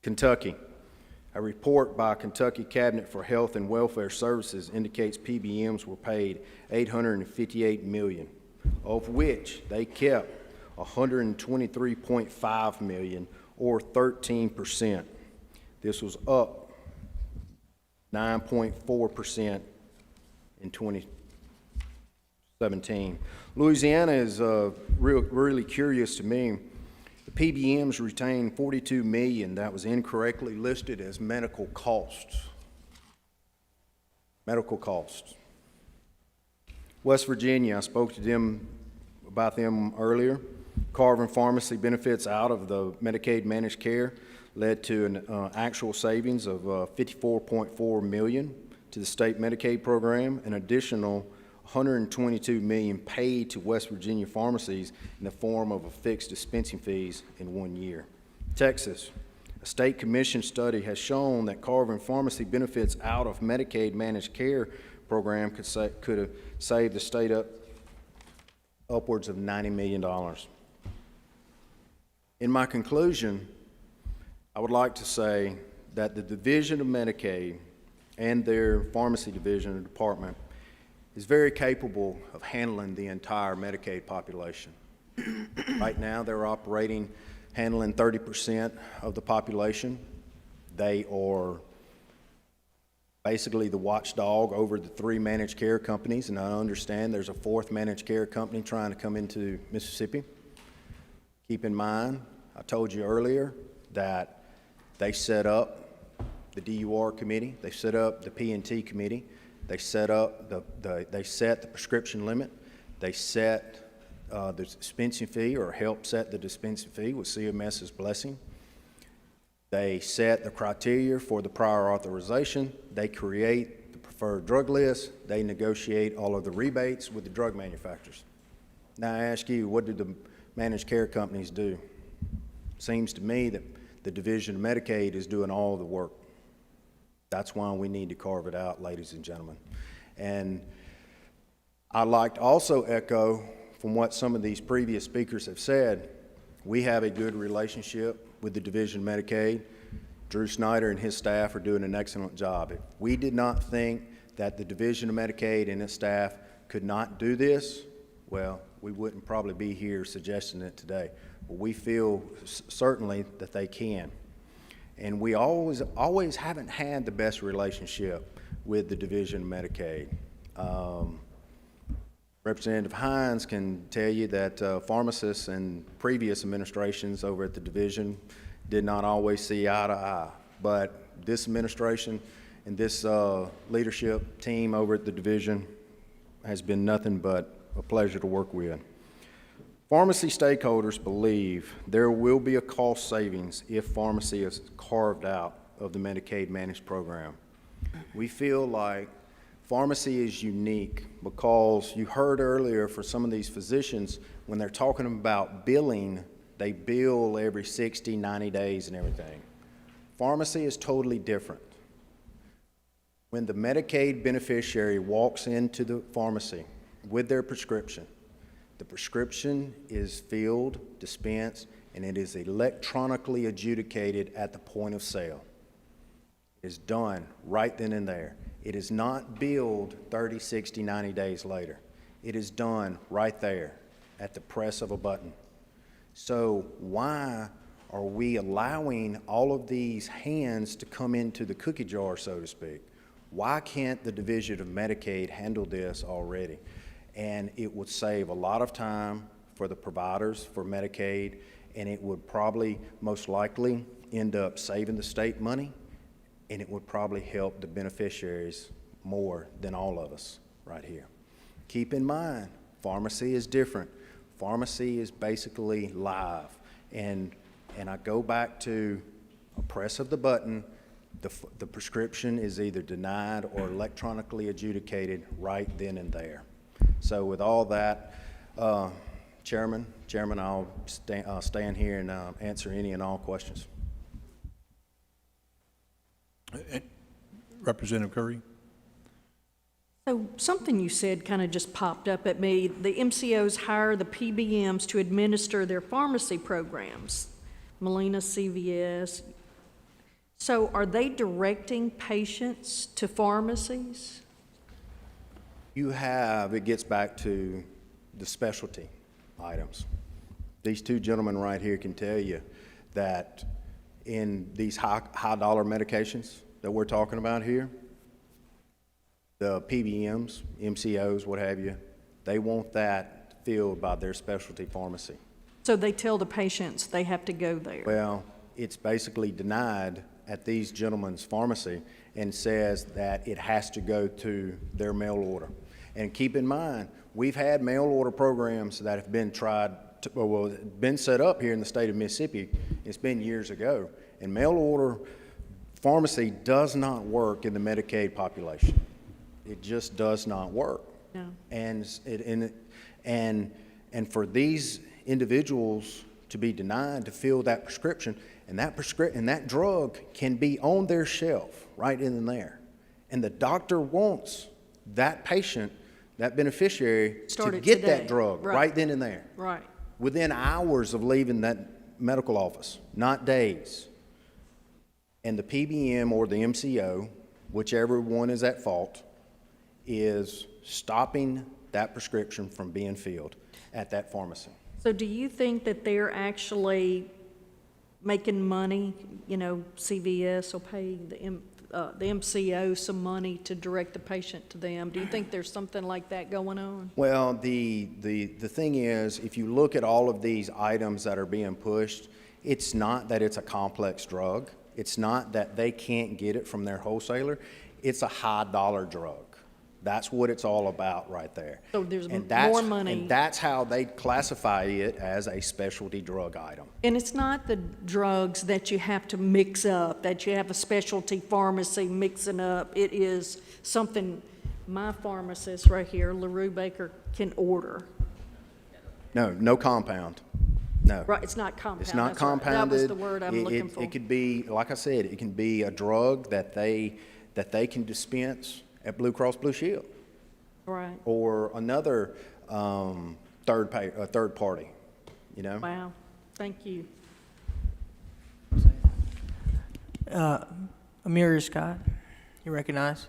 Kentucky. A report by Kentucky Cabinet for Health and Welfare Services indicates PBMs were paid $858 million, of which they kept $123.5 million, or 13%. This was up 9.4% in 2017. Louisiana is really curious to me. The PBMs retained $42 million that was incorrectly listed as medical costs. Medical costs. West Virginia, I spoke to them about them earlier. Carving pharmacy benefits out of the Medicaid managed care led to an actual savings of $54.4 million to the state Medicaid program, an additional $122 million paid to West Virginia pharmacies in the form of a fixed dispensing fees in 1 year. Texas, a state commission study has shown that carving pharmacy benefits out of Medicaid managed care program could have saved the state upwards of $90 million. In my conclusion, I would like to say that the Division of Medicaid and their pharmacy division or department is very capable of handling the entire Medicaid population. Right now, they're handling 30% of the population. They are basically the watchdog over the 3 managed care companies, and I understand there's a 4th managed care company trying to come into Mississippi. Keep in mind, I told you earlier that they set up the DUR committee, they set up the P&T committee, they set up they set the prescription limit, they set the dispensing fee, or help set the dispensing fee with CMS's blessing. They set the criteria for the prior authorization, they create the preferred drug list, they negotiate all of the rebates with the drug manufacturers. Now I ask you, what do the managed care companies do? Seems to me that the Division of Medicaid is doing all the work. That's why we need to carve it out, ladies and gentlemen. And I'd like to also echo from what some of these previous speakers have said. We have a good relationship with the Division of Medicaid. Drew Snyder and his staff are doing an excellent job. If we did not think that the Division of Medicaid and its staff could not do this, well, we wouldn't probably be here suggesting it today. But we feel certainly that they can. And we always haven't had the best relationship with the Division of Medicaid. Representative Hines can tell you that pharmacists and previous administrations over at the division did not always see eye to eye. But this administration and this leadership team over at the division has been nothing but a pleasure to work with. Pharmacy stakeholders believe there will be a cost savings if pharmacy is carved out of the Medicaid managed program. We feel like pharmacy is unique because you heard earlier for some of these physicians, when they're talking about billing, they bill every 60, 90 days and everything. Pharmacy is totally different. When the Medicaid beneficiary walks into the pharmacy with their prescription, the prescription is filled, dispensed, and it is electronically adjudicated at the point of sale. It is done right then and there. It is not billed 30, 60, 90 days later. It is done right there at the press of a button. So why are we allowing all of these hands to come into the cookie jar, so to speak? Why can't the Division of Medicaid handle this already? And it would save a lot of time for the providers, for Medicaid, and it would probably most likely end up saving the state money, and it would probably help the beneficiaries more than all of us right here. Keep in mind, pharmacy is different. Pharmacy is basically live, and I go back to a press of the button, the prescription is either denied or electronically adjudicated right then and there. So with all that, Chairman, I'll stand here and answer any and all questions. Representative Curry? So something you said kind of just popped up at me. The MCOs hire the PBMs to administer their pharmacy programs. Molina, CVS. So are they directing patients to pharmacies? It gets back to the specialty items. These two gentlemen right here can tell you that in these high dollar medications that we're talking about here, the PBMs, MCOs, what have you, they want that filled by their specialty pharmacy. So they tell the patients they have to go there? Well, it's basically denied at these gentlemen's pharmacy and says that it has to go to their mail order. And keep in mind, we've had mail order programs that have been been set up here in the state of Mississippi. It's been years ago. And mail order pharmacy does not work in the Medicaid population. It just does not work. No. And for these individuals to be denied to fill that prescription, and that drug can be on their shelf right in and there, and the doctor wants that patient, that beneficiary, to get that drug right then and there, right, within hours of leaving that medical office, not days. And the PBM or the MCO, whichever one is at fault, is stopping that prescription from being filled at that pharmacy. So do you think that they're actually making money? You know, CVS will pay the MCO some money to direct the patient to them. Do you think there's something like that going on? Well, the thing is, if you look at all of these items that are being pushed, it's not that it's a complex drug. It's not that they can't get it from their wholesaler. It's a high dollar drug. That's what it's all about right there. So there's more money. And that's how they classify it as a specialty drug item. And it's not the drugs that you have to mix up, that you have a specialty pharmacy mixing up. It is something my pharmacist right here, LaRue Baker, can order. No compound. No. Right, it's not compounded. It's not compounded. That was the word I'm looking for. It could be, like I said, it can be a drug that they can dispense at Blue Cross Blue Shield. Right. Or another third party, you know? Wow, thank you. Amir Scott, you recognize?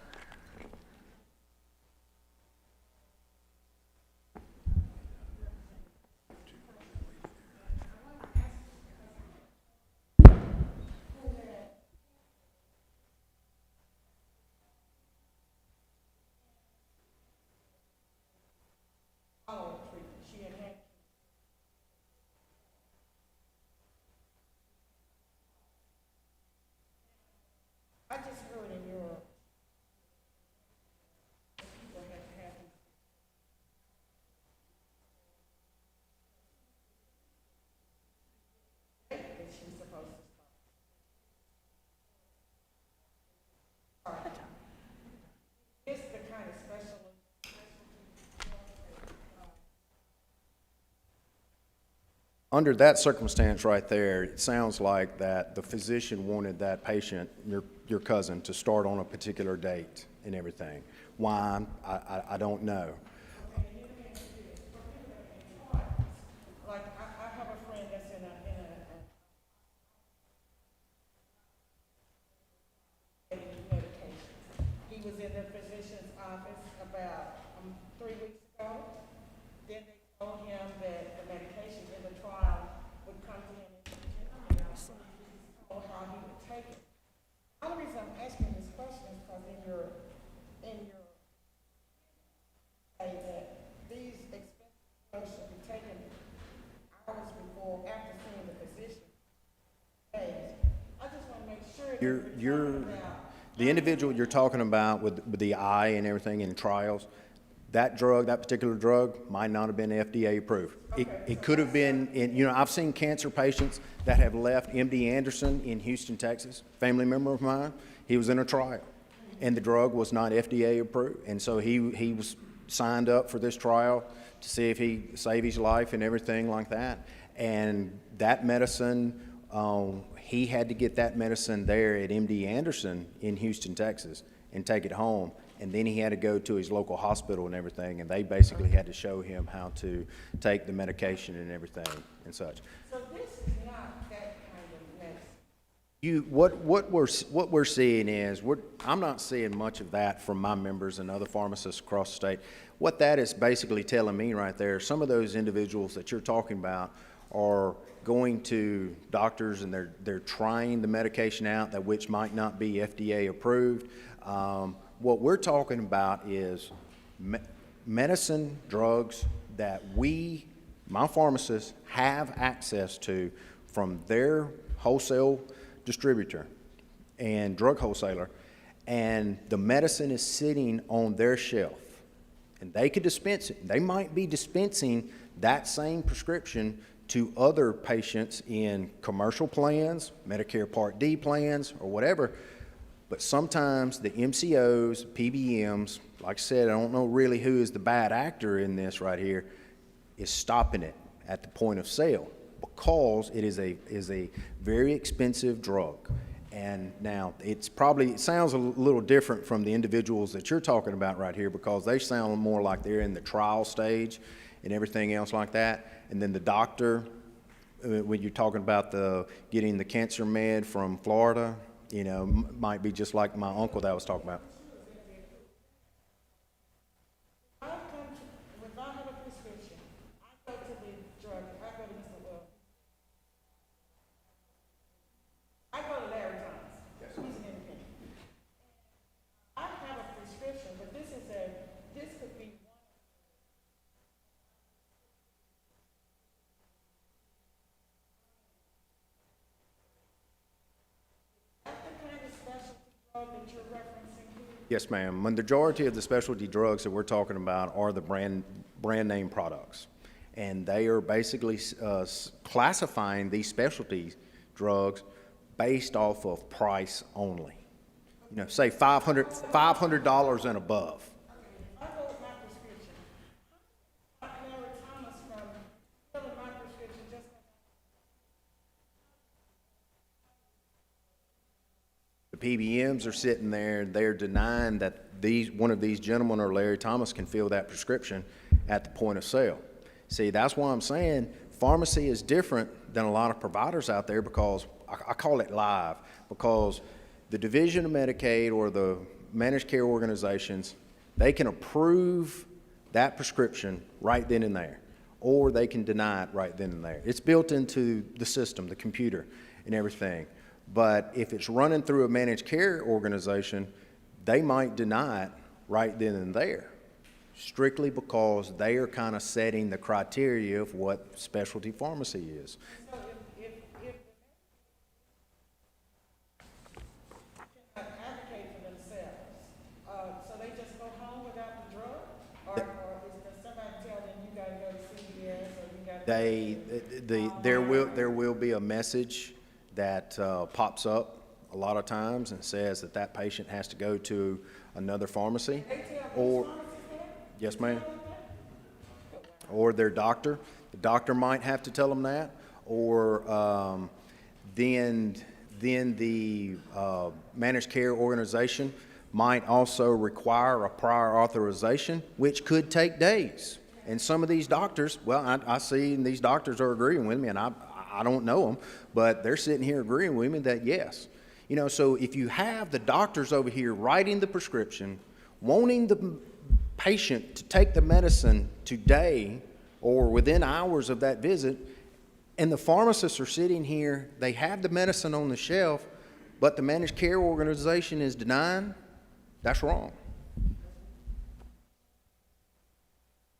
I just heard in your she's supposed to start. It's the kind of special. Under that circumstance right there, it sounds like that the physician wanted that patient, your cousin, to start on a particular date and everything. Why, I don't know. Like, I have a friend that's in a medication. He was in the physician's office about 3 weeks ago. Then they told him that the medication in the trial would come to him and told how he would take it. The only reason I'm asking this question is because in your The individual you're talking about with the eye and everything in trials, that drug, that particular drug, might not have been FDA approved. It could have been, I've seen cancer patients that have left MD Anderson in Houston, Texas, family member of mine. He was in a trial, and the drug was not FDA approved. And so he was signed up for this trial to see if he saved his life and everything like that. And that medicine, he had to get that medicine there at MD Anderson in Houston, Texas, and take it home. And then he had to go to his local hospital and everything, and they basically had to show him how to take the medication and everything and such. So this is not that kind of medicine. What we're seeing is, I'm not seeing much of that from my members and other pharmacists across the state. What that is basically telling me right there, some of those individuals that you're talking about are going to doctors and they're trying the medication out that which might not be FDA approved. What we're talking about is medicine, drugs that my pharmacists, have access to from their wholesale distributor and drug wholesaler, and the medicine is sitting on their shelf. And they could dispense it. They might be dispensing that same prescription to other patients in commercial plans, Medicare Part D plans, or whatever. But sometimes the MCOs, PBMs, like I said, I don't know really who is the bad actor in this right here, is stopping it at the point of sale because it is a very expensive drug. And now it sounds a little different from the individuals that you're talking about right here because they sound more like they're in the trial stage and everything else like that. And then the doctor, when you're talking about getting the cancer med from Florida, might be just like my uncle that I was talking about. If I have a prescription, I go to the drug, I go to Mr. Will. I go to Larry Thomas. He's an independent. I have a prescription, but this could be one. That you're referencing here? Yes, ma'am. The majority of the specialty drugs that we're talking about are the brand name products. And they are basically classifying these specialty drugs based off of price only. Say $500 and above. I go with my prescription. Larry Thomas from filling my prescription just like The PBMs are sitting there, they're denying that one of these gentlemen or Larry Thomas can fill that prescription at the point of sale. See, that's why I'm saying pharmacy is different than a lot of providers out there because I call it live, because the Division of Medicaid or the managed care organizations, they can approve that prescription right then and there, or they can deny it right then and there. It's built into the system, the computer and everything. But if it's running through a managed care organization, they might deny it right then and there, strictly because they are kind of setting the criteria of what specialty pharmacy is. So if cannot advocate for themselves, so they just go home without the drug, or does somebody tell them you got to go to CVS or you got to? There will be a message that pops up a lot of times and says that patient has to go to another pharmacy, or yes, ma'am, or their doctor. The doctor might have to tell them that, or then the managed care organization might also require a prior authorization, which could take days. And some of these doctors, well, I see, and these doctors are agreeing with me, and I don't know them, but they're sitting here agreeing with me that yes. So if you have the doctors over here writing the prescription, wanting the patient to take the medicine today or within hours of that visit, and the pharmacists are sitting here, they have the medicine on the shelf, but the managed care organization is denying, that's wrong.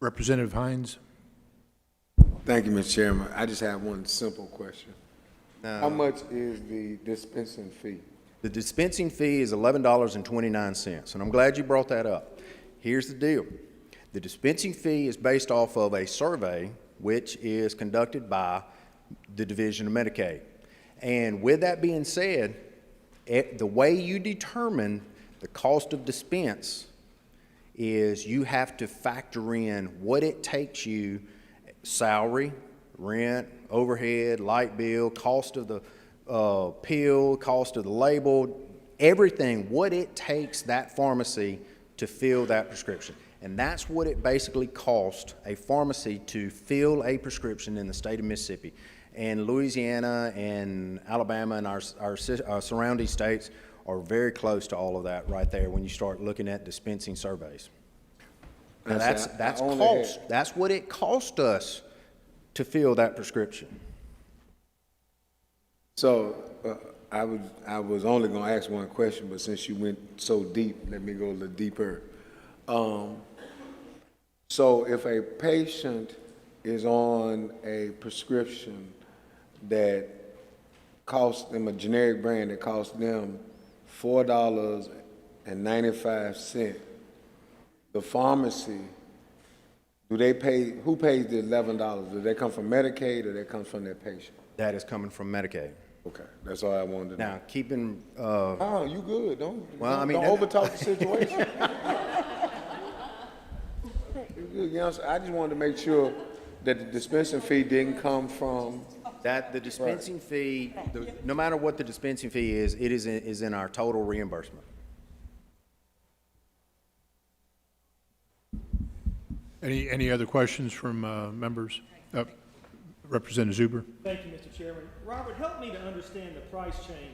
Representative Hines. Thank you, Mr. Chairman. I just have one simple question. How much is the dispensing fee? The dispensing fee is $11.29, and I'm glad you brought that up. Here's the deal. The dispensing fee is based off of a survey which is conducted by the Division of Medicaid. And with that being said, the way you determine the cost of dispense is you have to factor in what it takes you, salary, rent, overhead, light bill, cost of the pill, cost of the label, everything, what it takes that pharmacy to fill that prescription. And that's what it basically costs a pharmacy to fill a prescription in the state of Mississippi. And Louisiana and Alabama and our surrounding states are very close to all of that right there when you start looking at dispensing surveys. Now that's cost. That's what it cost us to fill that prescription. So I was only going to ask one question, but since you went so deep, let me go a little deeper. So if a patient is on a prescription that costs them, a generic brand that costs them $4.95, the pharmacy, do they pay, who pays the $11? Do they come from Medicaid or that comes from their patient? That is coming from Medicaid. Okay, that's all I wanted to know. Now, keeping... oh, you good. Don't overtalk the situation. You know, I just wanted to make sure that the dispensing fee didn't come from... That the dispensing fee, no matter what the dispensing fee is, it is in our total reimbursement. Any other questions from members? Representative Zuber. Thank you, Mr. Chairman. Robert, help me to understand the price chain.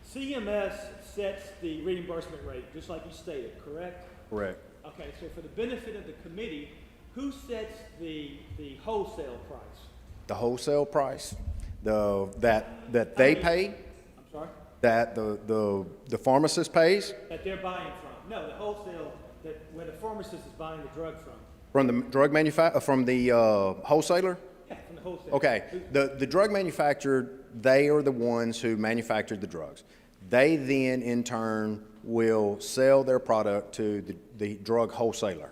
CMS sets the reimbursement rate, just like you stated, correct? Correct. Okay, so for the benefit of the committee, who sets the wholesale price? The wholesale price, that they pay, I'm sorry? that the pharmacist pays, That they're buying from? No, the wholesale, where the pharmacist is buying the drug from. from the drug from the wholesaler? Yeah, from the wholesaler. Okay, the drug manufacturer, they are the ones who manufactured the drugs. They then, in turn, will sell their product to the drug wholesaler.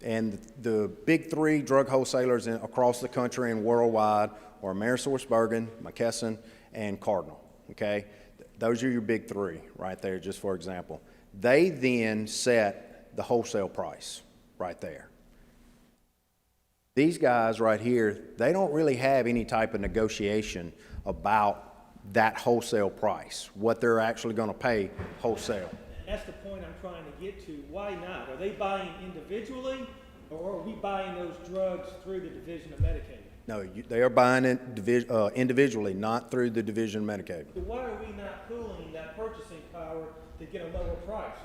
And the big three drug wholesalers across the country and worldwide are AmerisourceBergen, McKesson, and Cardinal, okay? Those are your big three right there, just for example. They then set the wholesale price right there. These guys right here, they don't really have any type of negotiation about that wholesale price, what they're actually going to pay wholesale. That's the point I'm trying to get to. Why not? Are they buying individually, or are we buying those drugs through the Division of Medicaid? No, they are buying it individually, not through the Division of Medicaid. So why are we not pooling that purchasing power to get a lower price?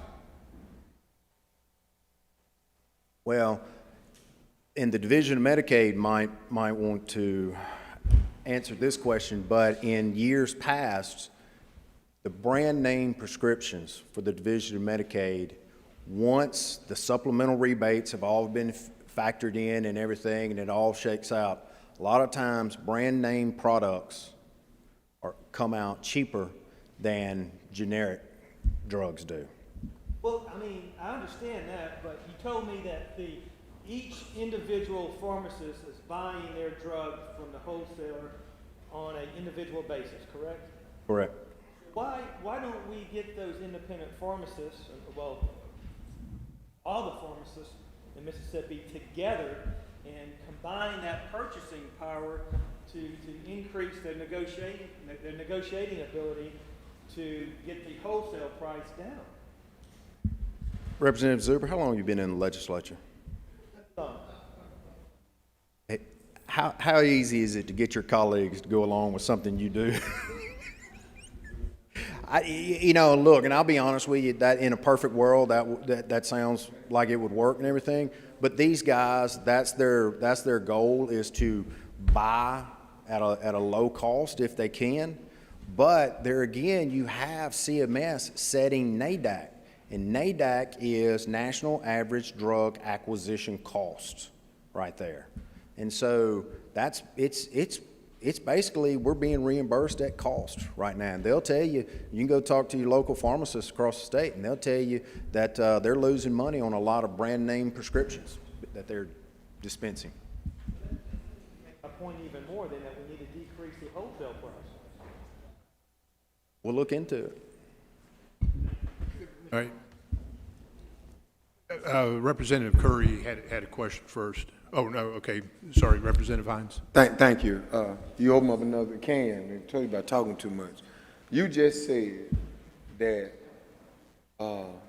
Well, and the Division of Medicaid might want to answer this question, but in years past, the brand name prescriptions for the Division of Medicaid, once the supplemental rebates have all been factored in and everything and it all shakes out, a lot of times brand name products come out cheaper than generic drugs do. Well, I mean, I understand that, but you told me that each individual pharmacist is buying their drug from the wholesaler on an individual basis, correct? Correct. Why don't we get those independent pharmacists, well, all the pharmacists in Mississippi together and combine that purchasing power to increase their negotiating ability to get the wholesale price down? Representative Zuber, how long have you been in the legislature? Hey, how easy is it to get your colleagues to go along with something you do? Look, and I'll be honest with you, that in a perfect world, that sounds like it would work and everything. But these guys, that's their goal, is to buy at a low cost if they can. But there again, you have CMS setting NADAC, and NADAC is National Average Drug Acquisition Cost, right there. And so it's it's basically, we're being reimbursed at cost right now. And they'll tell you, you can go talk to your local pharmacists across the state, and they'll tell you that they're losing money on a lot of brand name prescriptions that they're dispensing. A point even more than that we need to decrease the wholesale price. We'll look into it. All right. Representative Curry had a question first. Oh, no, okay. Sorry, Representative Hines. Thank you. You open up another can and tell you about talking too much. You just said that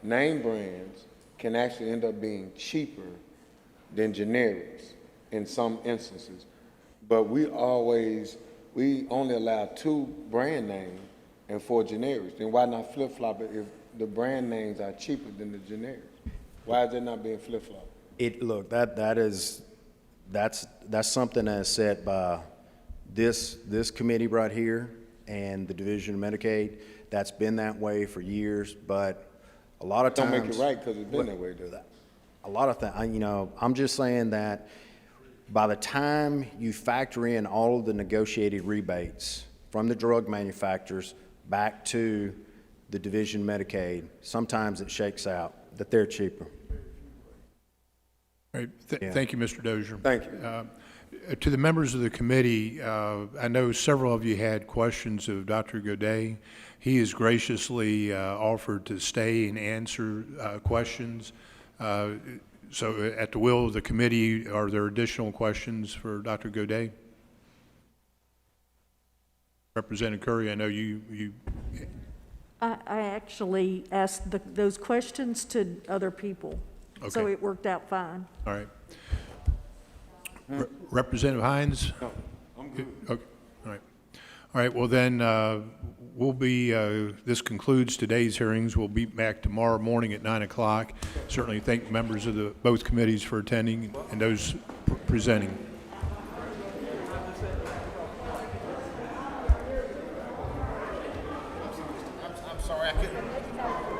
name brands can actually end up being cheaper than generics in some instances. But we only allow 2 brand names and 4 generics. Then why not flip-flop it if the brand names are cheaper than the generics? Why is it not being flip-flopped? Look, that's something that's set by this committee right here and the Division of Medicaid. That's been that way for years, but a lot of times. Don't make it right because it's been that way, does it? A lot of things, I'm just saying that by the time you factor in all of the negotiated rebates from the drug manufacturers back to the Division of Medicaid, sometimes it shakes out that they're cheaper. All right. Thank you, Mr. Dozier. Thank you. To the members of the committee, I know several of you had questions of Dr. Godet. He has graciously offered to stay and answer questions. So at the will of the committee, are there additional questions for Dr. Godet? Representative Curry, I know you I actually asked those questions to other people, so Okay. it worked out fine. All right. Representative Hines? No, I'm good. Okay, all right. All right, well then, this concludes today's hearings. We'll be back tomorrow morning at 9 o'clock. Certainly thank members of both committees for attending and those presenting. I'm sorry, I couldn't.